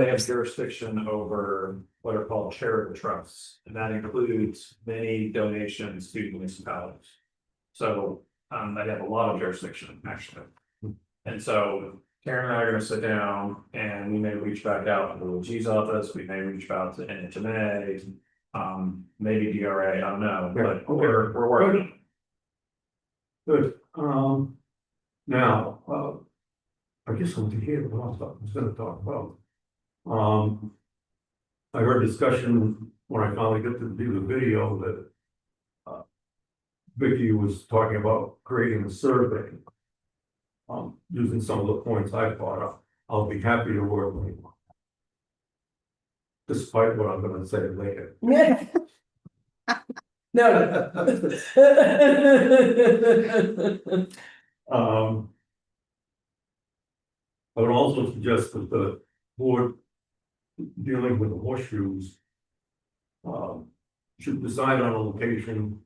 have jurisdiction over what are called charitable trusts, and that includes many donations to municipalities. So, they have a lot of jurisdiction, actually. And so Karen and I are gonna sit down and we may reach back out to the G's office, we may reach out to NHMA. Maybe DRA, I don't know, but we're working. Good, now, I guess I'm to hear what I was gonna talk about. I heard discussion when I finally got to do the video that Vicky was talking about creating a survey. Using some of the points I brought up, I'll be happy to work with you. Despite what I'm gonna say later. No. I would also suggest that the board dealing with the horseshoes should decide on a location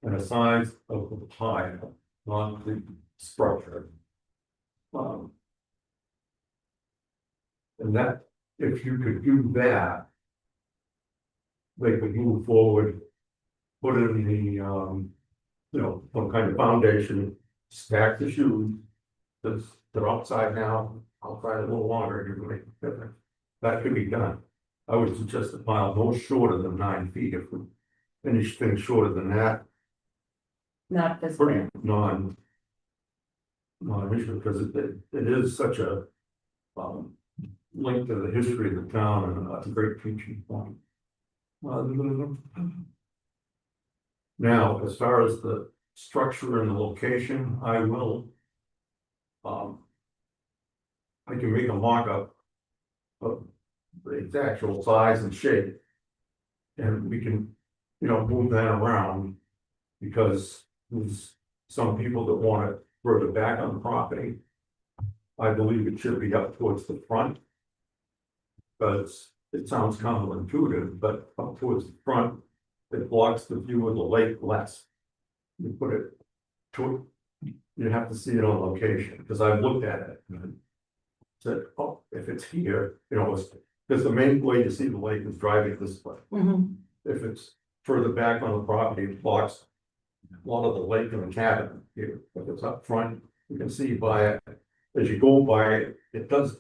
and a size of the pile, not the structure. And that, if you could do that, they could move forward, put in the, you know, some kind of foundation, stack the shoes. Because they're outside now, outside a little longer, you're gonna make a difference. That could be done. I would suggest a pile no shorter than 9 feet. If we finish things shorter than that, Not this. pretty non-issue, because it is such a link to the history of the town and a great teaching point. Now, as far as the structure and the location, I will I can make a mock-up of its actual size and shape. And we can, move that around, because there's some people that want it further back on the property. I believe it should be up towards the front. But it sounds counterintuitive, but up towards the front, it blocks the view of the lake less. You put it to, you have to see it on location, because I've looked at it and said, oh, if it's here, because the main way to see the lake is driving this way. If it's further back on the property, it blocks a lot of the lake and the cabin here. If it's up front, you can see by it, as you go by it, it does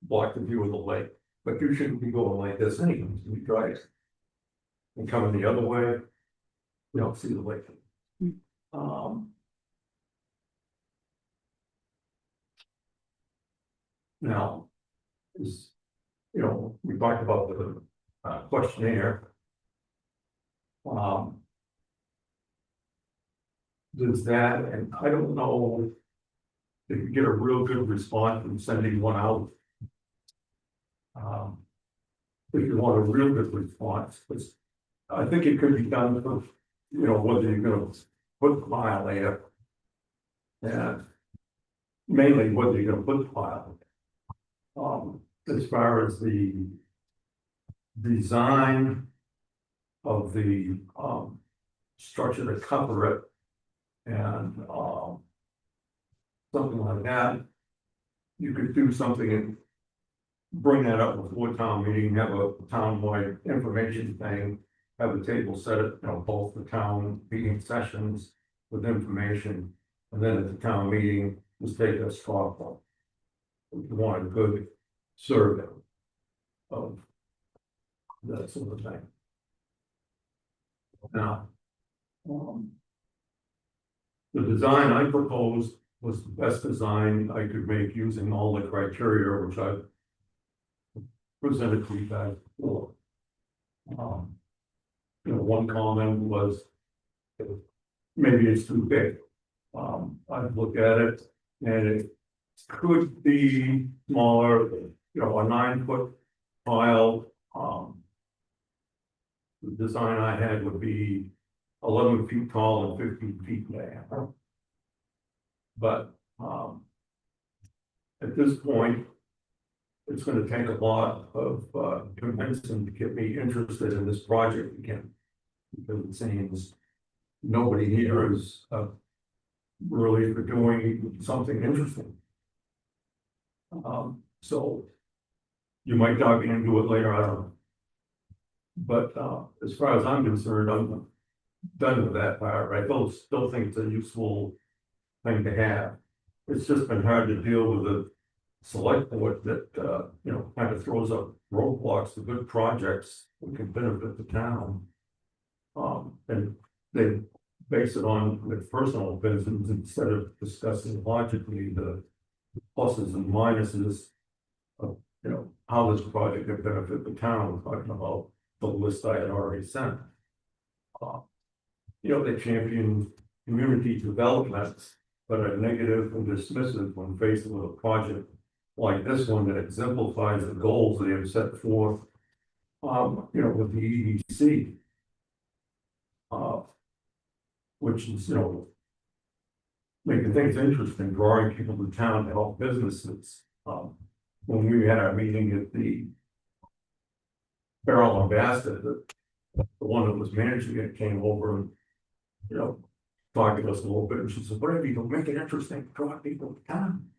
block the view of the lake. But you shouldn't be going like this anyways, you drive. And coming the other way, you don't see the lake. Now, is, we talked about the questionnaire. Does that, and I don't know if you get a real good response from sending one out. If you want a real good response, because I think it could be done for, whether you're gonna put the file there. And mainly whether you're gonna put the file. As far as the design of the structure to cover it. And something like that. You could do something and bring that up before town meeting, have a town-wide information thing. Have a table set up, both the town meeting sessions with information. And then at the town meeting, just take a straw poll. If you want a good survey of that sort of thing. Now, the design I proposed was the best design I could make using all the criteria which I presented to you guys before. One comment was maybe it's too big. I've looked at it and it could be smaller, a 9-foot pile. The design I had would be 11 feet tall and 15 feet diameter. But at this point, it's going to take a lot of convincing to get me interested in this project again. Because it seems nobody here is really for doing something interesting. So you might dive into it later, I don't know. But as far as I'm concerned, I'm done with that part. I still think it's a useful thing to have. It's just been hard to deal with the select board that kind of throws up roadblocks to good projects that can benefit the town. And they base it on their personal opinions instead of discussing logically the pluses and minuses of how this project can benefit the town. Talking about the list I had already sent. They champion community development, but are negative and dismissive when faced with a project like this one that exemplifies the goals they have set forth, with the EDC. Which is, making things interesting, drawing people to town to help businesses. When we had our meeting at the Barrel and Bastard, the one that was managing it came over and, talked to us a little bit, and she said, whatever you do, make it interesting, draw people to town.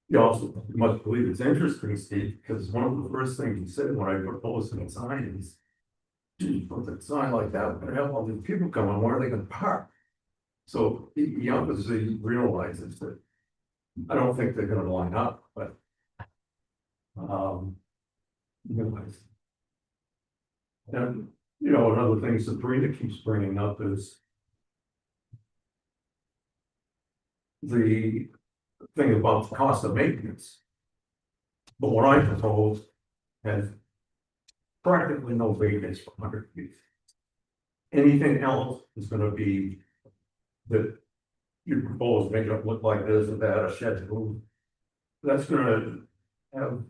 You also must believe it's interesting, Steve, because one of the first things he said when I proposed a design is, gee, with a design like that, we're gonna have all these people coming, where are they gonna park? So he obviously realizes that I don't think they're gonna line up, but anyways. And another thing Sabrina keeps bringing up is the thing about the cost of maintenance. But what I propose has practically no maintenance for 100 feet. Anything else is going to be that you propose make it look like this or that, a shed roof. That's gonna have,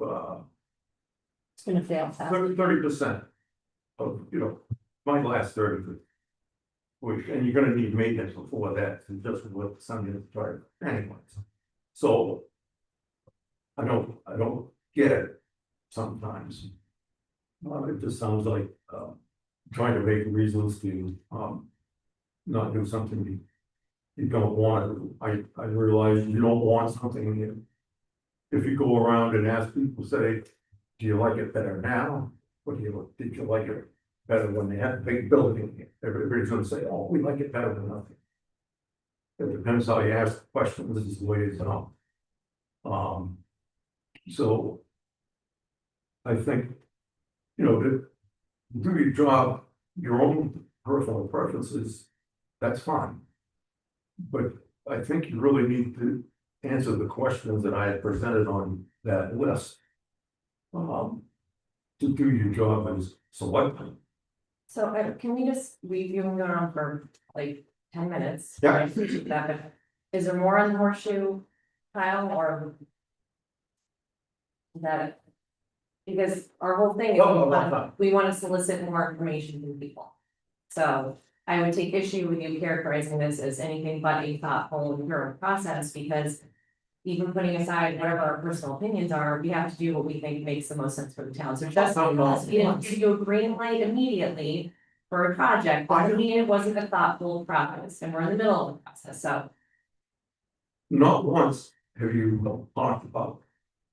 It's gonna fail fast. 30% of, might last 30. Which, and you're gonna need maintenance before that, to just with some of the start anyways. So. I don't get it sometimes. It just sounds like, trying to make reasons to, not do something you don't want. I realize you don't want something. If you go around and ask people, say, do you like it better now? Or did you like it better when they had a big building? Everybody's gonna say, oh, we like it better than nothing. It depends how you ask the question. This is the way it's done. So. I think, to do your job, your own personal preferences, that's fine. But I think you really need to answer the questions that I had presented on that list. To do your job as selectman. So can we just, we've been going on for like 10 minutes. Yeah. I appreciate that, but is there more on the horseshoe pile or? That, because our whole thing is No. we want to solicit more information from people. So I would take issue with you characterizing this as anything but a thoughtful and thorough process, because even putting aside whatever our personal opinions are, we have to do what we think makes the most sense for the town. So just because we didn't give you a green light immediately for a project, doesn't mean it wasn't a thoughtful process, and we're in the middle of the process, so. Not once have you talked about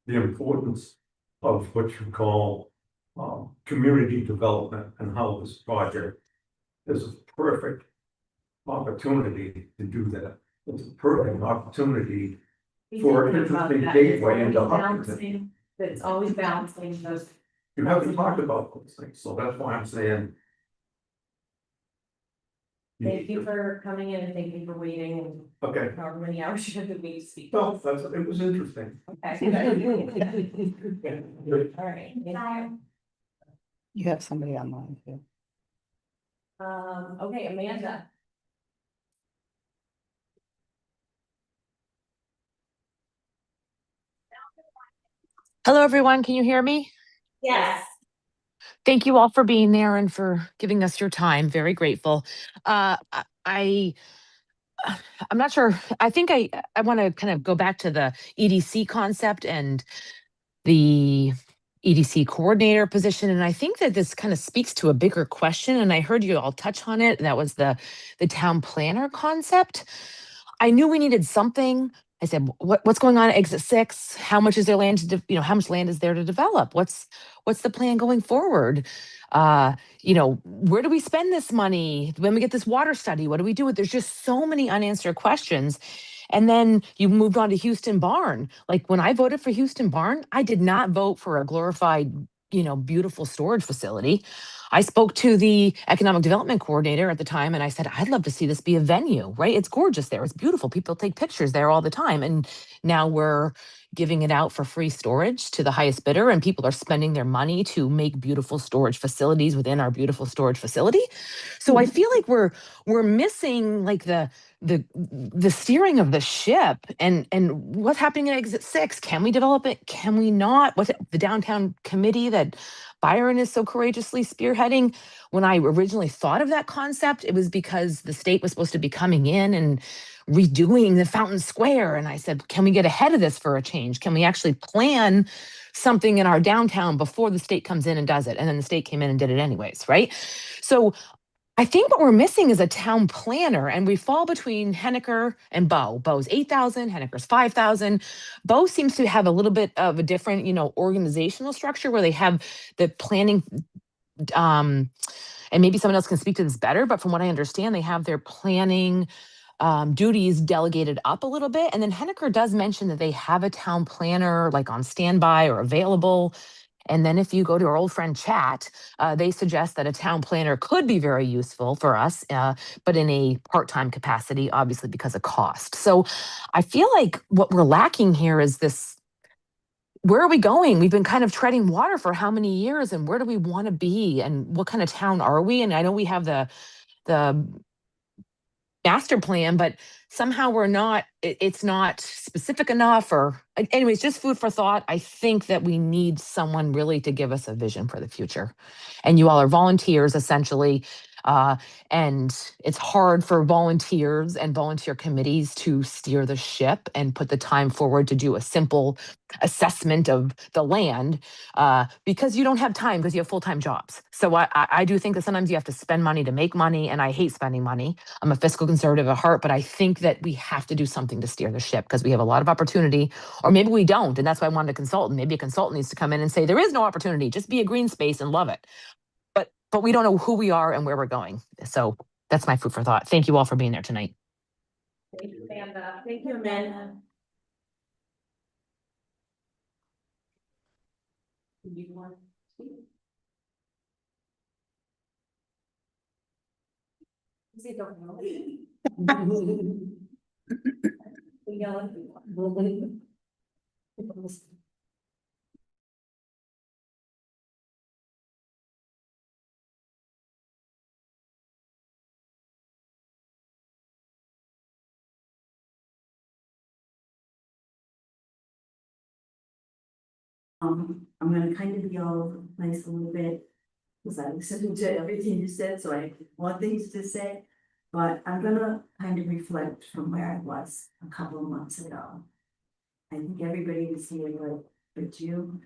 the importance of what you call community development and how this project is a perfect opportunity to do that. It's a perfect opportunity for an interesting gateway into Hopkinton. That it's always balancing those. You haven't talked about those things, so that's why I'm saying. Thank you for coming in and thank you for waiting and Okay, however many hours you had to wait to speak. well, it was interesting. Okay. All right. You have somebody online too. Okay, Amanda. Hello, everyone. Can you hear me? Yes. Thank you all for being there and for giving us your time. Very grateful. I'm not sure. I think I want to kind of go back to the EDC concept and the EDC coordinator position. And I think that this kind of speaks to a bigger question. And I heard you all touch on it. That was the town planner concept. I knew we needed something. I said, what's going on at exit 6? How much is there land to, how much land is there to develop? What's the plan going forward? Where do we spend this money? When we get this water study, what do we do with? There's just so many unanswered questions. And then you moved on to Houston Barn. Like when I voted for Houston Barn, I did not vote for a glorified, beautiful storage facility. I spoke to the economic development coordinator at the time and I said, I'd love to see this be a venue, right? It's gorgeous there. It's beautiful. People take pictures there all the time. And now we're giving it out for free storage to the highest bidder, and people are spending their money to make beautiful storage facilities within our beautiful storage facility. So I feel like we're missing like the steering of the ship and what's happening at exit 6. Can we develop it? Can we not? What's the downtown committee that Byron is so courageously spearheading? When I originally thought of that concept, it was because the state was supposed to be coming in and redoing the Fountain Square. And I said, can we get ahead of this for a change? Can we actually plan something in our downtown before the state comes in and does it? And then the state came in and did it anyways, right? So I think what we're missing is a town planner, and we fall between Henniker and Bo. Bo's 8,000, Henniker's 5,000. Bo seems to have a little bit of a different, organizational structure where they have the planning, and maybe someone else can speak to this better, but from what I understand, they have their planning duties delegated up a little bit. And then Henniker does mention that they have a town planner like on standby or available. And then if you go to our old friend chat, they suggest that a town planner could be very useful for us, but in a part-time capacity, obviously because of cost. So I feel like what we're lacking here is this, where are we going? We've been kind of treading water for how many years, and where do we want to be? And what kind of town are we? And I know we have the master plan, but somehow we're not, it's not specific enough or anyways, just food for thought. I think that we need someone really to give us a vision for the future. And you all are volunteers essentially. Uh, and it's hard for volunteers and volunteer committees to steer the ship and put the time forward to do a simple assessment of the land because you don't have time because you have full-time jobs. So I do think that sometimes you have to spend money to make money, and I hate spending money. I'm a fiscal conservative at heart, but I think that we have to do something to steer the ship because we have a lot of opportunity, or maybe we don't. And that's why I wanted a consultant. Maybe a consultant needs to come in and say, there is no opportunity, just be a green space and love it. But we don't know who we are and where we're going. So that's my food for thought. Thank you all for being there tonight. Thank you, Amanda. Thank you, Amanda. You want to speak? They don't know. We know. I'm gonna kind of be all over the place a little bit. Cause I listened to everything you said, so I have more things to say. But I'm gonna kind of reflect from where I was a couple of months ago. I think everybody was here but you.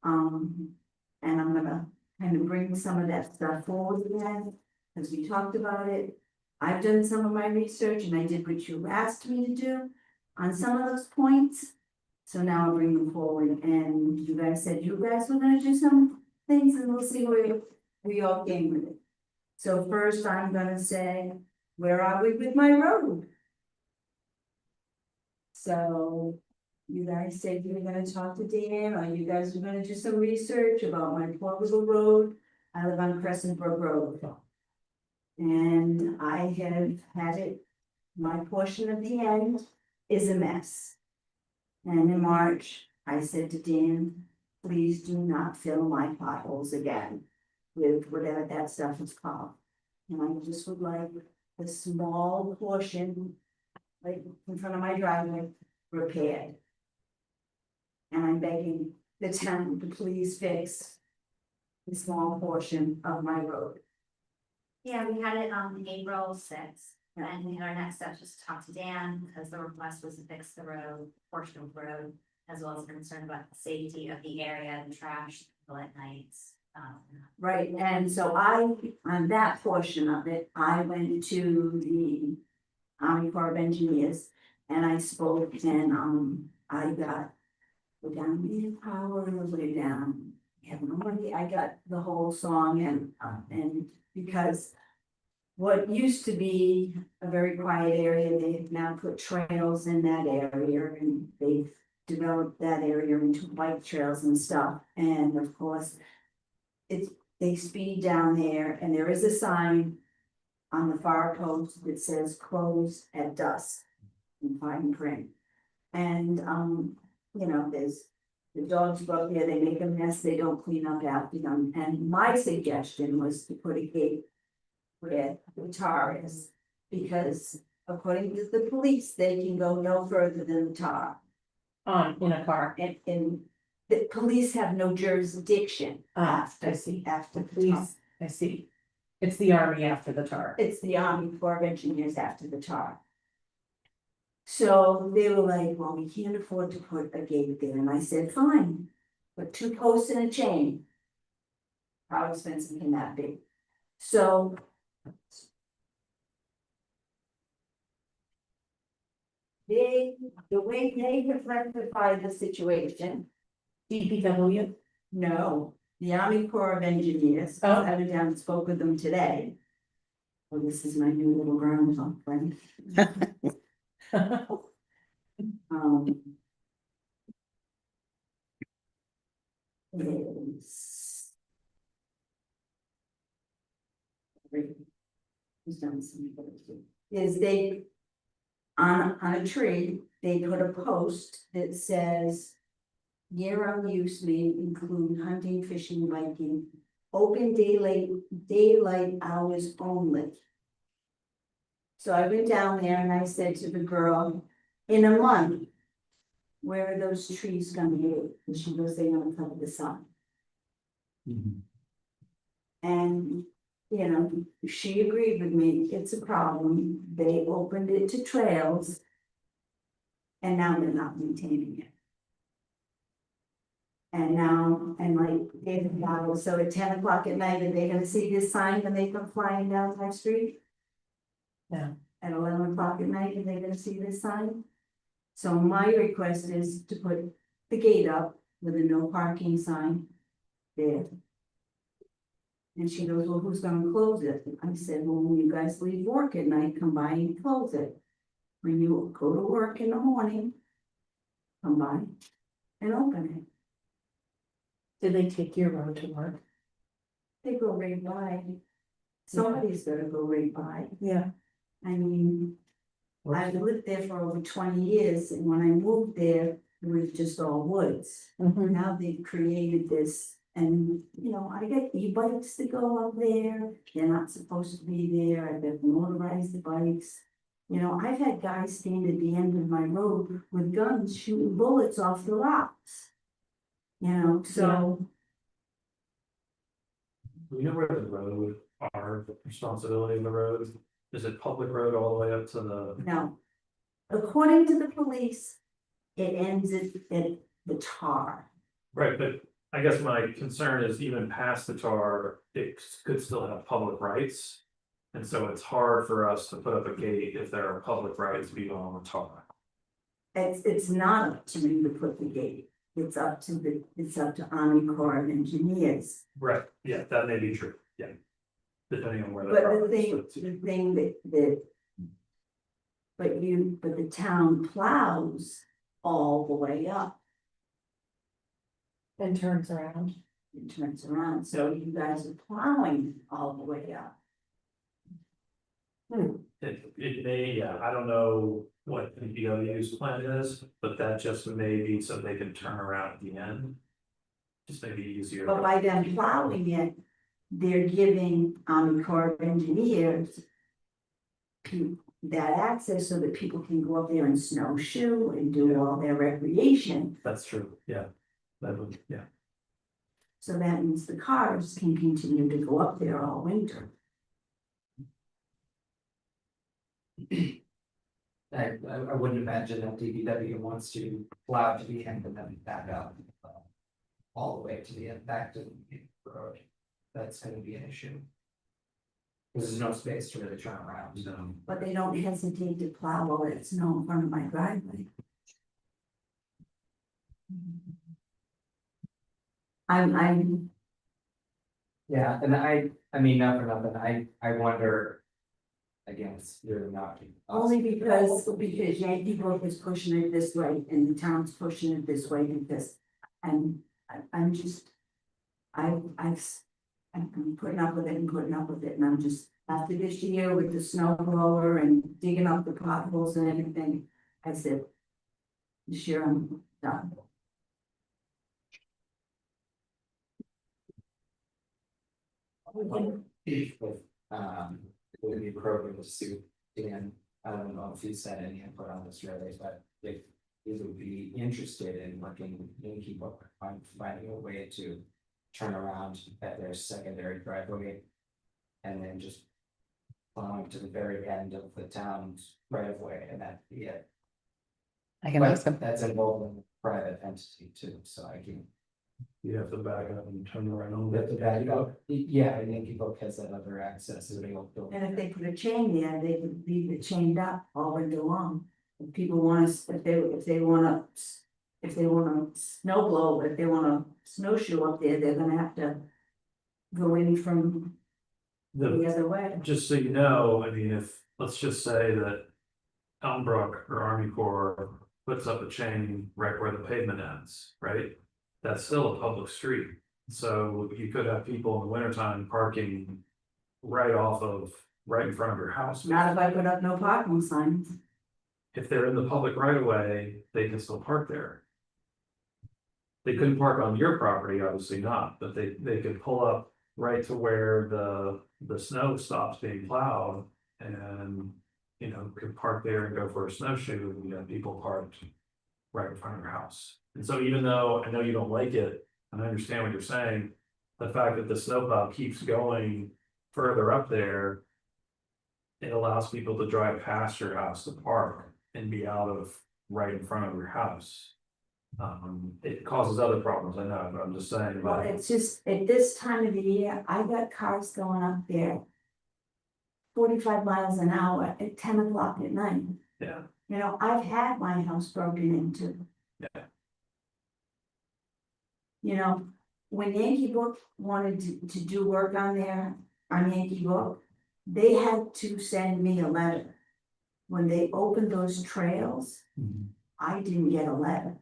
And I'm gonna kind of bring some of that stuff forward again, as we talked about it. I've done some of my research and I did what you asked me to do on some of those points. So now I'll bring them forward, and you guys said you guys were gonna do some things, and we'll see where we all came with it. So first, I'm gonna say, where are we with my road? So you guys said you were gonna talk to Dan, or you guys were gonna do some research about my portable road. I live on Crescent Brook Road. And I have had it, my portion of the end is a mess. And in March, I said to Dan, please do not fill my potholes again with whatever that stuff is called. And I just would like a small portion, like in front of my driveway, repaired. And I'm begging the town to please fix a small portion of my road. Yeah, we had it on April 6th, and our next step was to talk to Dan, because the request was to fix the road, portion of the road, as well as concerned about the safety of the area and trash at nights. Right, and so on that portion of it, I went to the Army Corps of Engineers and I spoke, and I got way down manpower, way down. I have no money, I got the whole song, and because what used to be a very quiet area, they've now put trails in that area, and they've developed that area into bike trails and stuff, and of course, they speed down there, and there is a sign on the far post that says closed at dusk in fine print. And, you know, there's the dogs go up there, they make a mess, they don't clean up after them. And my suggestion was to put a gate where the tar is, because according to the police, they can go no further than the tar. In a car. And the police have no jurisdiction after, I see. after the tar. Please, I see. It's the Army after the tar. It's the Army Corps of Engineers after the tar. So they were like, well, we can't afford to put a gate there, and I said, fine, put 2 posts and a chain. How expensive can that be? So. The way they have rectified the situation. DPW. No, the Army Corps of Engineers, Oh. I went down and spoke with them today. Well, this is my new little groundhog friend. Is. Who's done some of it too. Is they. On a tree, they put a post that says. Year-round use may include hunting, fishing, biking, open daylight hours only. So I went down there and I said to the girl, in a month, where are those trees gonna be? And she goes, they're gonna cover the sun. And, you know, she agreed with me, it's a problem, they opened it to trails. And now they're not maintaining it. And now, and like, David Marvel, so at 10 o'clock at night, are they gonna see this sign when they come flying down my street? No. At 11 o'clock at night, are they gonna see this sign? So my request is to put the gate up with a no parking sign there. And she goes, well, who's gonna close it? I said, well, when you guys leave work at night, come by and close it. When you go to work in the morning, come by and open it. Did they take your road to work? They go right by. Somebody's gonna go right by. Yeah. I mean, I've lived there for over 20 years, and when I moved there, it was just all woods. Now they've created this, and, you know, I got e-bikes that go up there, they're not supposed to be there, I've got motorized bikes. You know, I've had guys stand at the end of my road with guns shooting bullets off the rocks. You know, so, We know where the road, our responsibility of the road, is it public road all the way up to the, no. According to the police, it ends at the tar. right, but I guess my concern is even past the tar, it could still have public rights. And so it's hard for us to put up a gate if there are public rights beyond the tar. It's not up to me to put the gate, it's up to Army Corps of Engineers. Right, yeah, that may be true, yeah. Depending on where the. But the property is. thing that. But the town plows all the way up And turns around. and turns around, so you guys are plowing all the way up. It may, yeah, I don't know what the DPW's plan is, but that just may be so they can turn around at the end. Just maybe easier. But by them plowing it, they're giving Army Corps of Engineers that access so that people can go up there and snowshoe and do all their recreation. That's true, yeah. That would, yeah. So that means the cars can continue to go up there all winter. I wouldn't imagine that DPW wants to plow to the end and then back up. All the way to the end, back to the road. That's gonna be an issue. Because there's no space to really turn around, so. But they don't hesitate to plow all that snow in front of my driveway. I'm, Yeah, and I mean, not for nothing, I wonder. Again, it's really not. us. only because Yankee Brook is pushing it this way and the town's pushing it this way because I'm just. I'm putting up with it and putting up with it, and I'm just, after this year with the snow blower and digging up the potholes and everything, I said. This year I'm done. Would be appropriate to sue Dan, I don't know if he said any input on this really, but if he would be interested in working in keep up on finding a way to. Turn around at their secondary driveway. And then just. Plowing to the very end of the town's right of way and that be it. I can But ask them. that's involving a private entity too, so I can. You have to back up and turn around. Let the back up, yeah, and Yankee Book has that other access to the old building. And if they put a chain there, they could leave it chained up all winter long. If people want to, if they wanna snow blow, if they wanna snowshoe up there, they're gonna have to. Go in from the other way. Just so you know, I mean, if, let's just say that. Elmbrook or Army Corps puts up a chain right where the pavement ends, right? That's still a public street, so you could have people in the wintertime parking. Right in front of your house. Not if I put up no parking signs. If they're in the public right of way, they can still park there. They couldn't park on your property, obviously not, but they could pull up right to where the snow stops being plowed and you know, could park there and go for a snowshoe, and you have people parked right in front of your house. And so even though I know you don't like it, and I understand what you're saying, the fact that the snowplow keeps going further up there, it allows people to drive past your house to park and be out of right in front of your house. It causes other problems, I know, but I'm just saying, Well, but it's just, at this time of the year, I got cars going up there 45 miles an hour at 10 o'clock at night. yeah, You know, I've had my house broken into. yeah, You know, when Yankee Book wanted to do work on Yankee Book, they had to send me a letter. When they opened those trails, I didn't get a letter.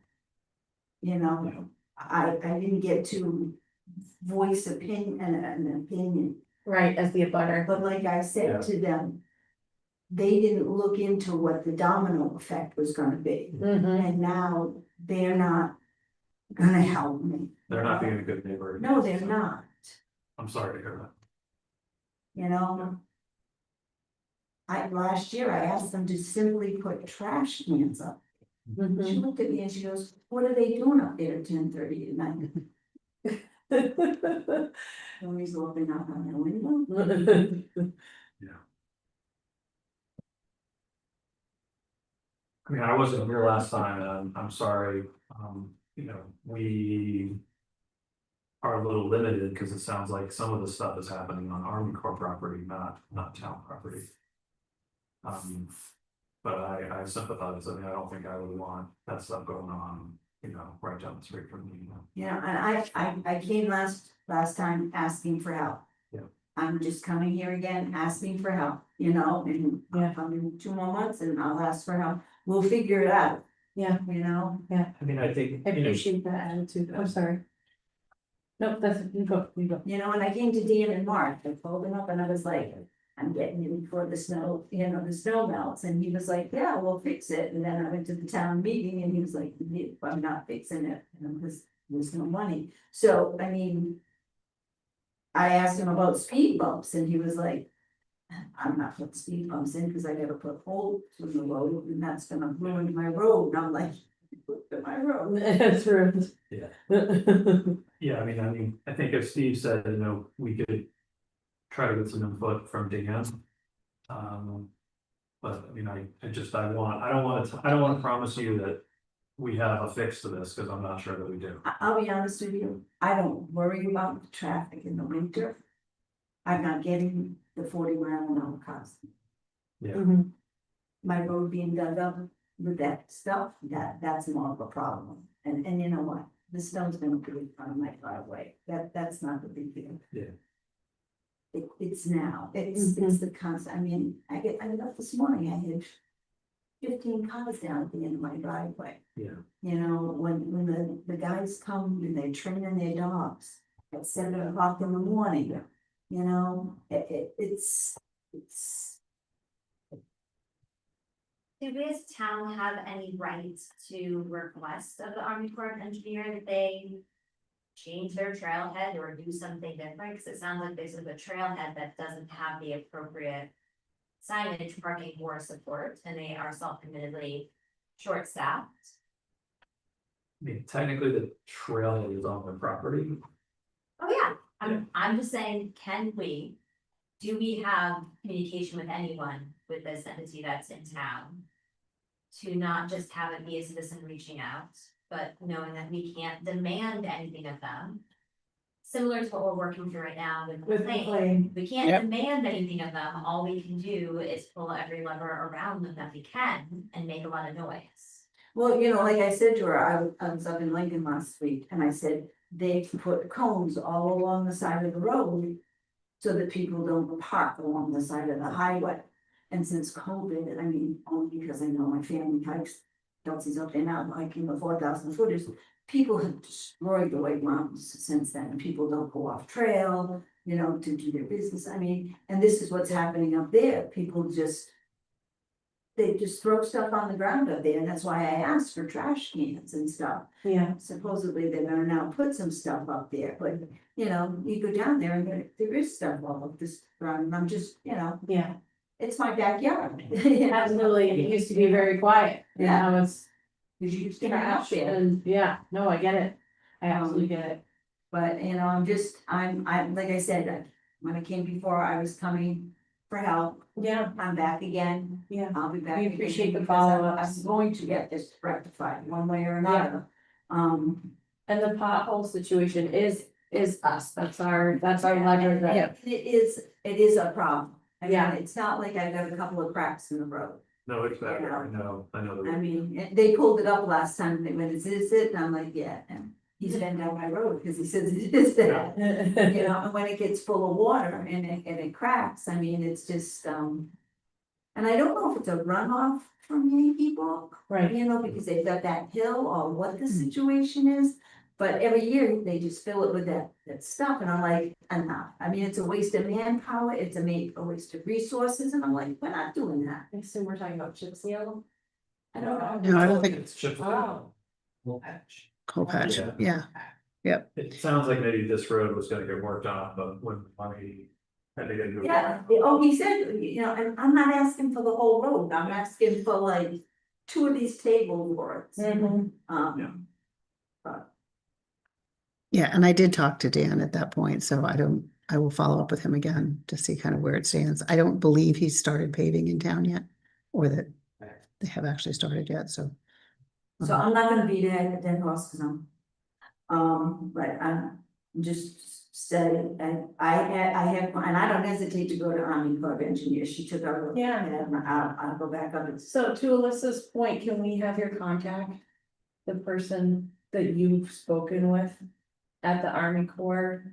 You know, I didn't get to voice an opinion, Right, as the abutter. but like I Yeah. said to them, they didn't look into what the domino effect was gonna be. Mhm. And now they're not gonna help me. they're not being a good neighbor. No, they're not, I'm sorry to hear that. you know? Last year, I asked them to simply put trash cans up. She looked at me and she goes, what are they doing up there at 10:30 at night? Nobody's looking out on their window. I mean, I wasn't here last time, and I'm sorry, you know, we are a little limited, because it sounds like some of the stuff is happening on Army Corps property, not town property. But I sympathize, I mean, I don't think I would want that stuff going on, you know, right down the street from me. You know, and I came last time asking for help. Yeah. I'm just coming here again, asking for help, you know, and Yeah. I'll come in 2 more months and I'll ask for help. We'll figure it out. Yeah. You know, I mean, I think, I you know, appreciate that attitude. I'm sorry. Nope, that's, you go. and I came to Dan in March, I pulled him up and I was like, I'm getting you before the snow, the snow melts, and he was like, yeah, we'll fix it, and then I went to the town meeting and he was like, I'm not fixing it, because there's no money, so, I mean. I asked him about speed bumps and he was like, I'm not putting speed bumps in because I gotta put holes in the road and that's gonna ruin my road, and I'm like, look at my road. That's rude. Yeah. yeah, I mean, I think if Steve said, you know, we could try to get some input from Dan. But I mean, I don't want to promise you that we have a fix to this, because I'm not sure that we do. I'll be honest with you, I don't worry about the traffic in the winter. I'm not getting the 40-mile-an-hour cars. Yeah. Mhm. My road being dug up with that stuff, that's more of a problem. And you know what? The snow's gonna be in front of my driveway. That's not the big deal. Yeah. It's now, it's the constant, I mean, I got up this morning, I had 15 cars down at the end of my driveway. Yeah. You know, when the guys come and they're training their dogs at 7 o'clock in the morning, you know, it's. Do we as town have any rights to request of the Army Corps of Engineer that they change their trailhead or do something different? Because it sounds like this is a trailhead that doesn't have the appropriate signage, parking, or support, and they are self-admittedly short-staffed. I mean, technically the trailhead is on the property. Oh, yeah, I'm just saying, do we have communication with anyone with this entity that's in town? To not just have it be a citizen reaching out, but knowing that we can't demand anything of them. Similar to what we're working through right now with the claim, we can't Yep. demand anything of them, all we can do is pull every lever around them that we can and make a lot of noise. Well, you know, like I said to her, I was up in Lincoln last week and I said, they've put cones all along the side of the road. So that people don't park along the side of the highway. And since COVID, I mean, only because I know my family hikes, Delsey's up there now hiking the 4,000 footers. People have destroyed the way mountains since then. People don't go off trail, you know, to do their business. I mean, and this is what's happening up there. People they just throw stuff on the ground up there, and that's why I asked for trash cans and stuff. Yeah. Supposedly they're gonna now put some stuff up there, but you know, you go down there and there is stuff all up this ground, and I'm just, you know. Yeah. it's my backyard. Absolutely, it used to be very quiet, and Yeah. now it's Cause you just get out trash, there. and yeah, no, I get it. I absolutely get it. But, you know, I'm, like I said, when I came before, I was coming for help. Yeah, I'm back again. yeah. I'll be back. We again appreciate the because I'm- follow-ups. I'm going to get this rectified one way or another. And the pothole situation is us, that's our ledger that. It is a problem. I mean, Yeah. it's not like I got a couple of cracks in the road. No, it's better, I know. I mean, they pulled it up last time, they went, is this it? And I'm like, yeah, and he's been down my road, because he says it is that. You know, and when it gets full of water and it cracks, I mean, it's just, and I don't know if it's a runoff from many people. Right. You know, because they've got that hill or what the situation is, but every year they just fill it with that stuff, and I'm like, enough. I mean, it's a waste of manpower, it's a waste of resources, and I'm like, we're not doing that. I assume we're talking about chip seal. I don't know. No, I don't think It's chipped. Oh. We'll patch. coal patch, Yeah. yeah. It sounds like maybe this road was gonna get worked on, but when money had to get. Yeah, oh, he said, you know, and I'm not asking for the whole road, I'm asking for like 2 of these table boards. Yeah, and I did talk to Dan at that point, so I will follow up with him again to see kind of where it stands. I don't believe he's started paving in town yet, or that they have actually started yet, so. So I'm not gonna be there at Den Horse, cause but I'm just said, and I have, and I don't hesitate to go to Army Corps of Engineers, she took over. Yeah. And I'll go back up and. So to Alyssa's point, can we have your contact? The person that you've spoken with at the Army Corps?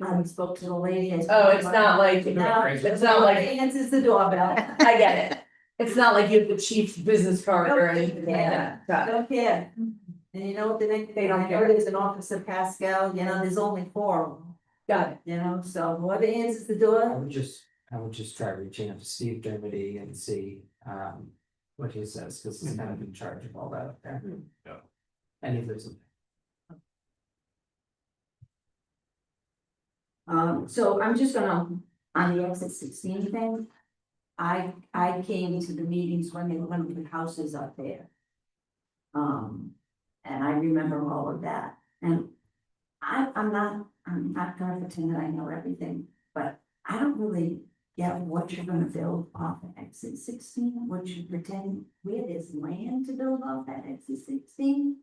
I spoke to the lady. Oh, it's not like, No, it's not like, answers the doorbell. I get it. It's not like you have the chief's business card or anything like that. Got it. Don't care. And you know what the next, They don't I know there's an Officer Pascal, you know, there's only 4 of them, Got it. you know, so whoever answers the I door. would just try reaching out to Steve Dermody and see, what he says, because he's kind of in charge of all that up there. Yeah. And if there's So I'm just gonna, on the exit 16 thing. I came to the meetings when they went to the houses up there. And I remember all of that, and I'm not gonna pretend that I know everything, but I don't really get what you're gonna build off of exit 16, what you pretend, where there's land to build off that exit 16.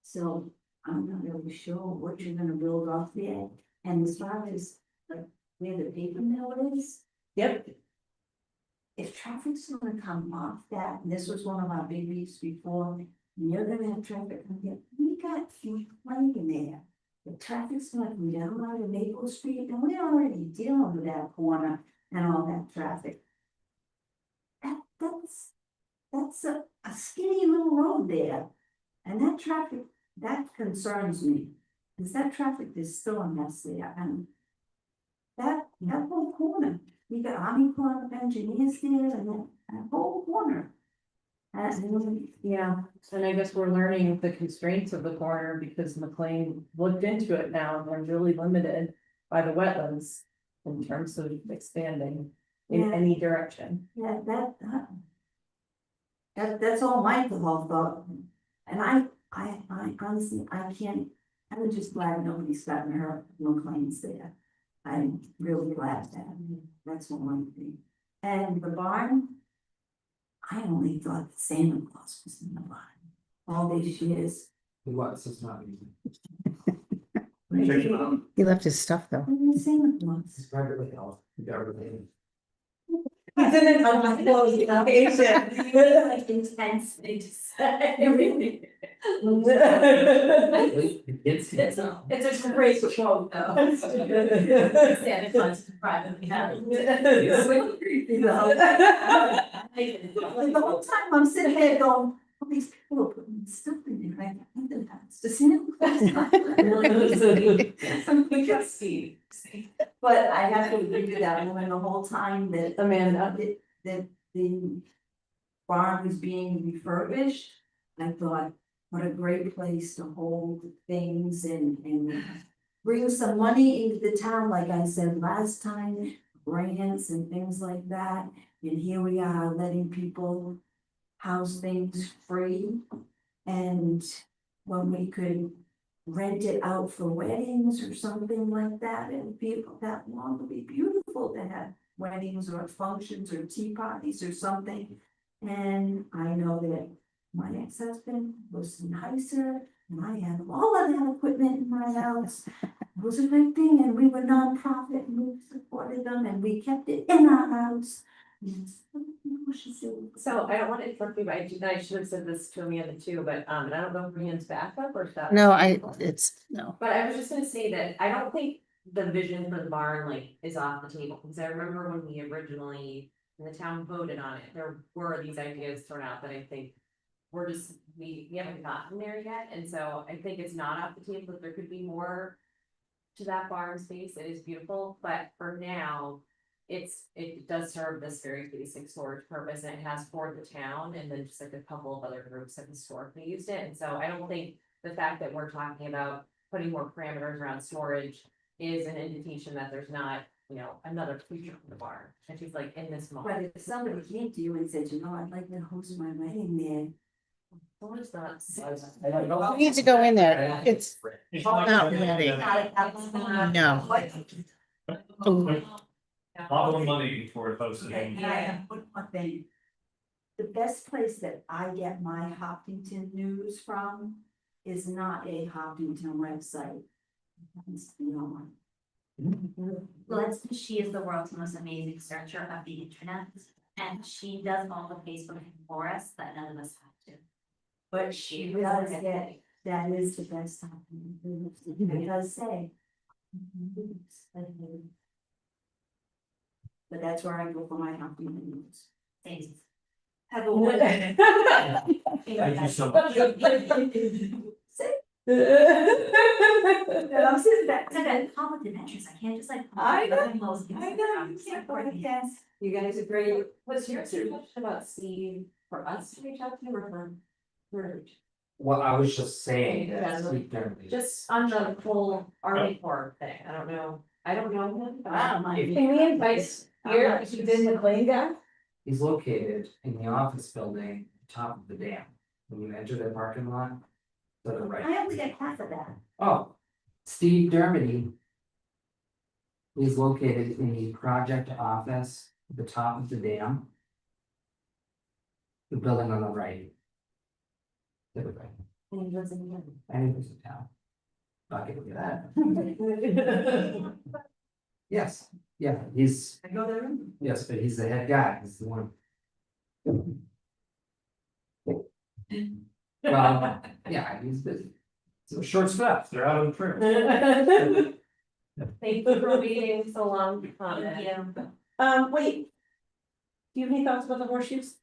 So I'm not really sure what you're gonna build off there, and as far as like where the paper mill is. Yep. If traffic's gonna come off that, and this was one of our big weeks before, you're gonna have traffic come here, we got plenty in there. The traffic's gonna come down out of Maple Street, and we're already dealing with that corner and all that traffic. That's a skinny little road there, and that traffic, that concerns me, cause that traffic is still a mess there, and that whole corner. You got Army Corps of Engineers there and that whole corner. Yeah, and I guess we're learning the constraints of the corner because McLean looked into it now and we're really limited by the wetlands. In terms of expanding in Yeah. any direction. Yeah, that's all my thought. And I honestly, I can't, I'm just glad nobody's gotten hurt, no claims there. I'm really glad that, that's one thing. And the barn, I only thought that Santa Claus was in the barn all these years. he was, it's not easy. Check it out. He left his stuff though. Santa Claus. It's privately held, you got everything. He's in it on my clothes, you know, Like intense thing to say. It's, It's a great quote though. Santa Claus is privately held. You know? Like the whole time I'm sitting there going, all these people are putting stuff in there, I think that's the Santa Claus. But I have to agree with that woman the whole time that. Amanda. That the barn was being refurbished. I thought, what a great place to hold things and bring some money into the town, like I said last time. grants and things like that. And here we are letting people house things free. And when we could rent it out for weddings or something like that, and people that long would be beautiful to have weddings or functions or tea parties or something. And I know that my ex-husband was nicer, and I had all of that equipment in my house. It was a good thing, and we were nonprofit, and we supported them, and we kept it in our house. Yes. So I don't want to interrupt you, but I should have said this to Amanda too, but, and I don't know if Brian's back up or if that. No, no. But I was just gonna say that I don't think the vision for the barn like is off the table, because I remember when we originally, when the town voted on it, there were these ideas thrown out that I think. We're just, we haven't gotten there yet, and so I think it's not off the table, that there could be more. To that barn space, it is beautiful, but for now. It does serve this very basic storage purpose, and it has for the town, and then just like a couple of other groups have historically used it, and so I don't think. The fact that we're talking about putting more parameters around storage is an indication that there's not, another future for the barn. And she's like in this moment. But if somebody came to you and said, I'd like to host my wedding there. Well, it's not. We need to go in there. It's not ready. No. Lot of money for it posted. Okay, and I have one more thing. The best place that I get my Hopkinton news from is not a Hopkinton website. It's the one. Well, that's because she is the world's most amazing searcher of the internet, and she does all the Facebook for us that none of us have to. But she does get, that is the best Hopkinton. It does say. But that's where I go for my Hopkinton news. Thanks. Have a good. Thank you so much. I'm sitting back. It's like a conflict of interest, I can't just like. I know, I know, you can't go like that. You guys agree? Was your suggestion about Steve for us to reach out to or for? Well, I was just saying Yeah. that. Steve Dermody- Just on the whole Army Corps thing, I don't know him, but I don't mind. If- Can we invite here, You did McLean guy? He's located in the office building, top of the dam, when you enter the parking lot. To the right. I only get half of that. Oh, Steve Dermody. Is located in the project office at the top of the dam. The building on the right. To the right. and he lives in And he lives in town. Not gonna do that. Yes, yeah, he's, I go there. yes, but he's the head guy, he's the one. Well, yeah, he's busy. So short steps, they're out of the trail. Thank you for waiting so long to comment. Wait. Do you have any thoughts about the horseshoes?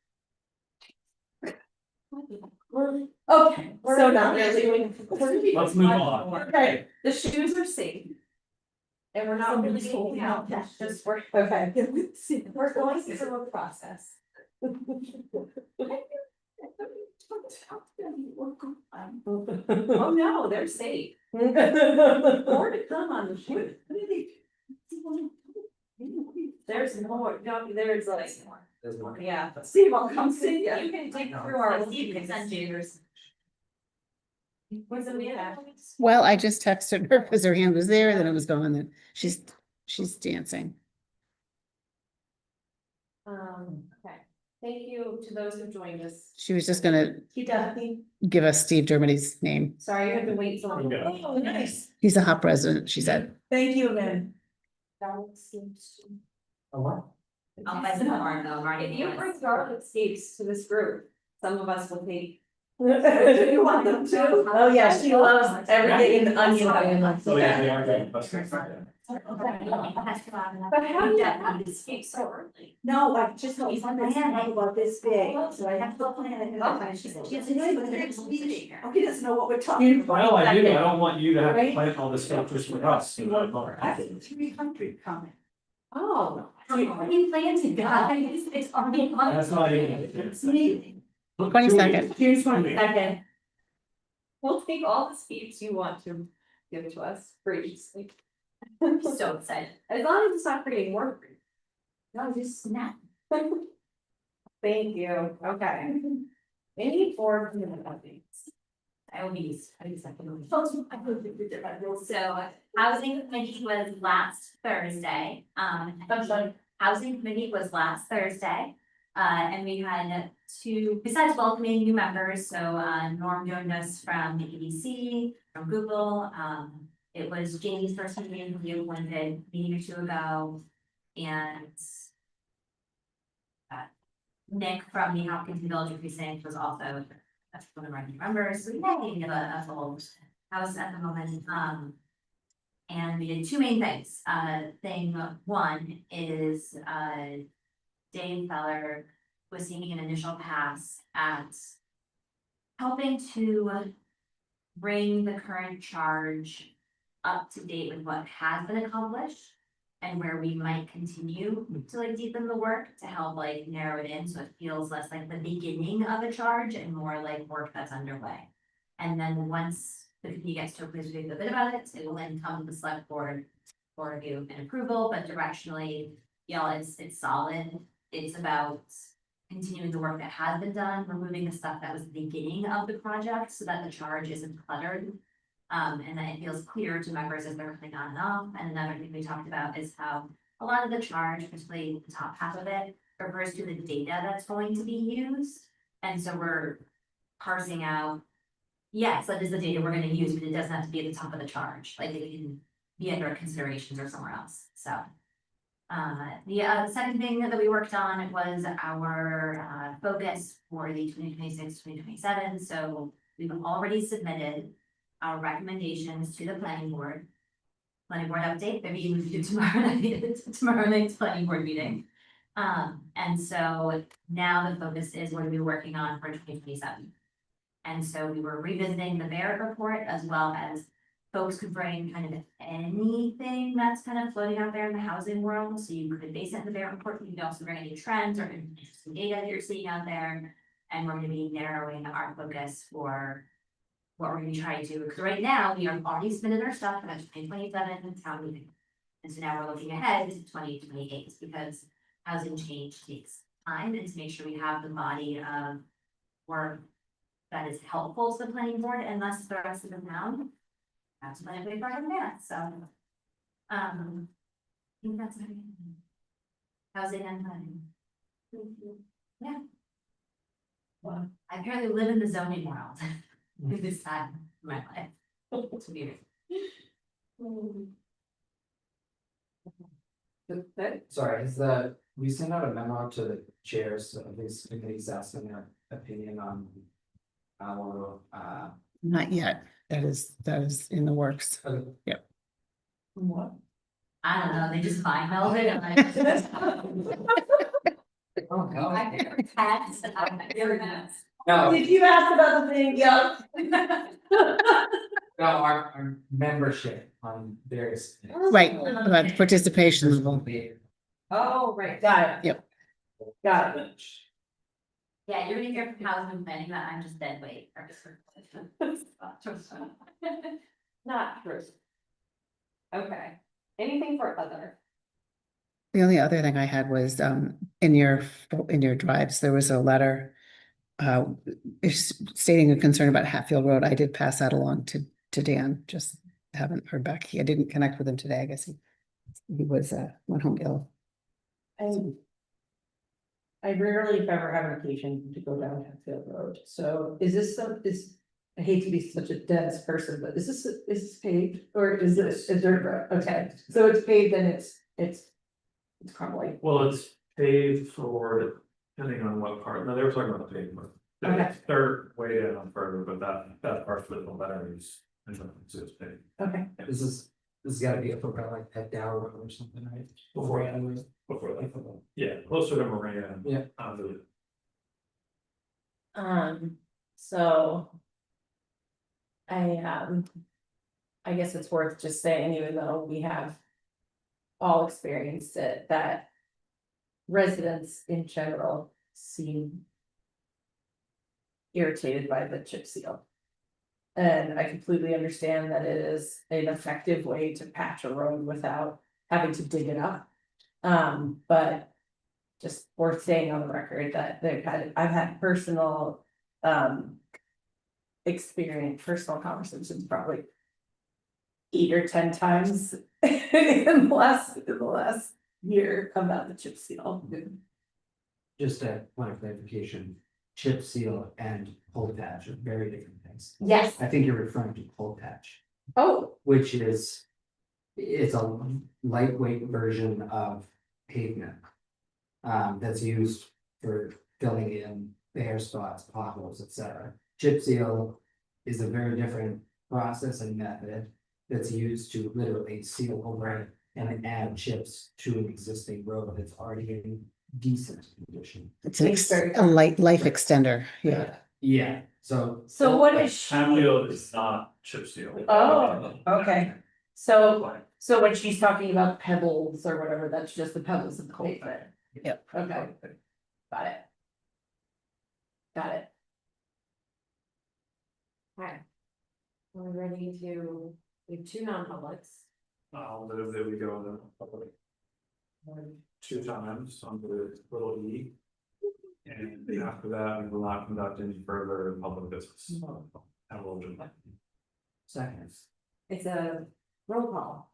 Okay, so not really. Let's move on. Okay, The shoes are safe. And we're not really taking out, that's just, we're okay. going through a process. Oh, no, they're safe. More to come on the shoe. There's more, no, there's like, There's one. yeah, Steve, I'll come see you. You can dig through our. Steve can send you. Was it me? Well, I just texted her because her hand was there, then it was gone, then she's dancing. Okay, thank you to those who joined us. She was just gonna He does, he. give us Steve Dermody's name. Sorry you had to wait so long. Okay. Oh, nice. He's a hop resident, she said. Thank you, man. A what? I'll buy some more though, Marty. If you bring garlic steaks to this group, some of us will take. You want them too? Oh, yeah, she loves everything in the onion. So yeah, they are getting busted. But how do you to speak so early? No, I just don't want to talk about this big, so I have to plan it. Okay, she has to do it with her sitting here. Oh, he doesn't know what we're talking about. Well, I do, I don't want you to have to plan all this stuff just with us. You know. I think 300 coming. Oh. You plan to go, it's already on. That's not even. It's me. 22nd. Here's one. Second. We'll take all the speeds you want to give to us graciously. So excited. As long as it's not creating more. No, just snap. Thank you, okay. Any board committee updates? I will be second. So housing committee was last Thursday. I'm sorry. Housing committee was last Thursday. And we had two, besides welcoming new members, so Norm joined us from the EDC, from Google. It was Jamie's first meeting, we appointed a meeting or two ago. And Nick from the Hopkins Village Precinct was also one of our new members, so we have a full house at the moment. And we did two main things. Thing one is, Dave Feller was seeking an initial pass at helping to bring the current charge up to date with what has been accomplished and where we might continue to like deepen the work to help like narrow it in, so it feels less like the beginning of a charge and more like work that's underway. And then once the committee gets to a place where we feel good about it, it will then come to the select board for review and approval, but directionally, y'all, it's solid. It's about continuing the work that has been done, removing the stuff that was the beginning of the project so that the charge isn't cluttered. And that it feels clear to members as they're clicking on and off. And another thing we talked about is how a lot of the charge, particularly the top half of it, refers to the data that's going to be used. And so we're parsing out, yes, that is the data we're gonna use, but it doesn't have to be at the top of the charge, like it can be under considerations or somewhere else, so. The second thing that we worked on was our focus for the 2026-2027. So we've already submitted our recommendations to the planning board. Planning board update, maybe we do tomorrow night's planning board meeting. And so now the focus is what we're working on for 2027. And so we were revisiting the Barrett report as well as folks could bring kind of anything that's kind of floating out there in the housing world. So you could base it in the Barrett report, you could also bring any trends or interesting data that you're seeing out there. And we're gonna be narrowing our focus for what we're gonna be trying to do, because right now we have already submitted our stuff for 2027 town meeting. And so now we're looking ahead to 2028 because housing change takes time, and to make sure we have the body of work that is helpful to the planning board and thus the rest of the town. That's my big part of that, so. I think that's everything. Housing and planning. Yeah. Well, I apparently live in the zoning world. This time of my life. It's weird. Sorry, we sent out a memo to the chairs of these committees asking their opinion on our, Not yet. That is in the works. Yep. What? I don't know, they just find melted and I. Oh, no. I hear cats and I'm like, very nice. No, Did you ask about the thing? Yeah. no, our membership on various. Right, about participation. Oh, right, got it. Yep. Got it. Yeah, you're gonna hear from housing and planning, but I'm just dead weight. Not true. Okay, anything for other? The only other thing I had was in your drives, there was a letter stating a concern about Hatfield Road. I did pass that along to Dan, just haven't heard back. I didn't connect with him today. I guess he was went home ill. I rarely, if ever, have an occasion to go down Hatfield Road, so is this I hate to be such a dense person, but is this paved, or is this a dirt road? Okay, so it's paved and it's crumbling. Well, it's paved for, depending on what part, no, they were talking about the pavement. Okay. They're way down further, but that part for the batteries, and it's paved. Okay, This has gotta be up about like Pet Dow Road or something, right? Before that, yeah, closer to Maria. Yeah. so. I guess it's worth just saying, even though we have all experienced it, that residents in general seem irritated by the chip seal. And I completely understand that it is an effective way to patch a road without having to dig it up. But just worth saying on the record that I've had personal, experience, personal conversations probably 8 or 10 times in the last year about the chip seal. Just a point of clarification, chip seal and pull patch are very different things. Yes. I think you're referring to pull patch, Oh, which is, it's a lightweight version of pavement. That's used for filling in bare spots, potholes, etc. Chip seal is a very different process and method that's used to literally seal over and add chips to an existing road that's already in decent condition. It's Thanks very a light life extender, yeah. Yeah, so. so what is she? Hatfield is not chip seal. Oh, okay. So when she's talking about pebbles or whatever, that's just the pebbles of the pavement. Yep. Okay, got it. Got it. Okay. We're ready to, we have 2 non-publics. I'll move that we go in public 2 times on the little E. And after that, we will not conduct any further public business. And we'll do that. Seconds. It's a roll call.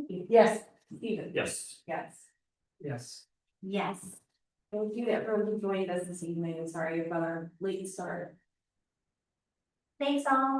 Yes. Steven? Yes. Yes. Yes. Yes. Thank you everyone who joined us this evening. Sorry about our late start. Thanks all.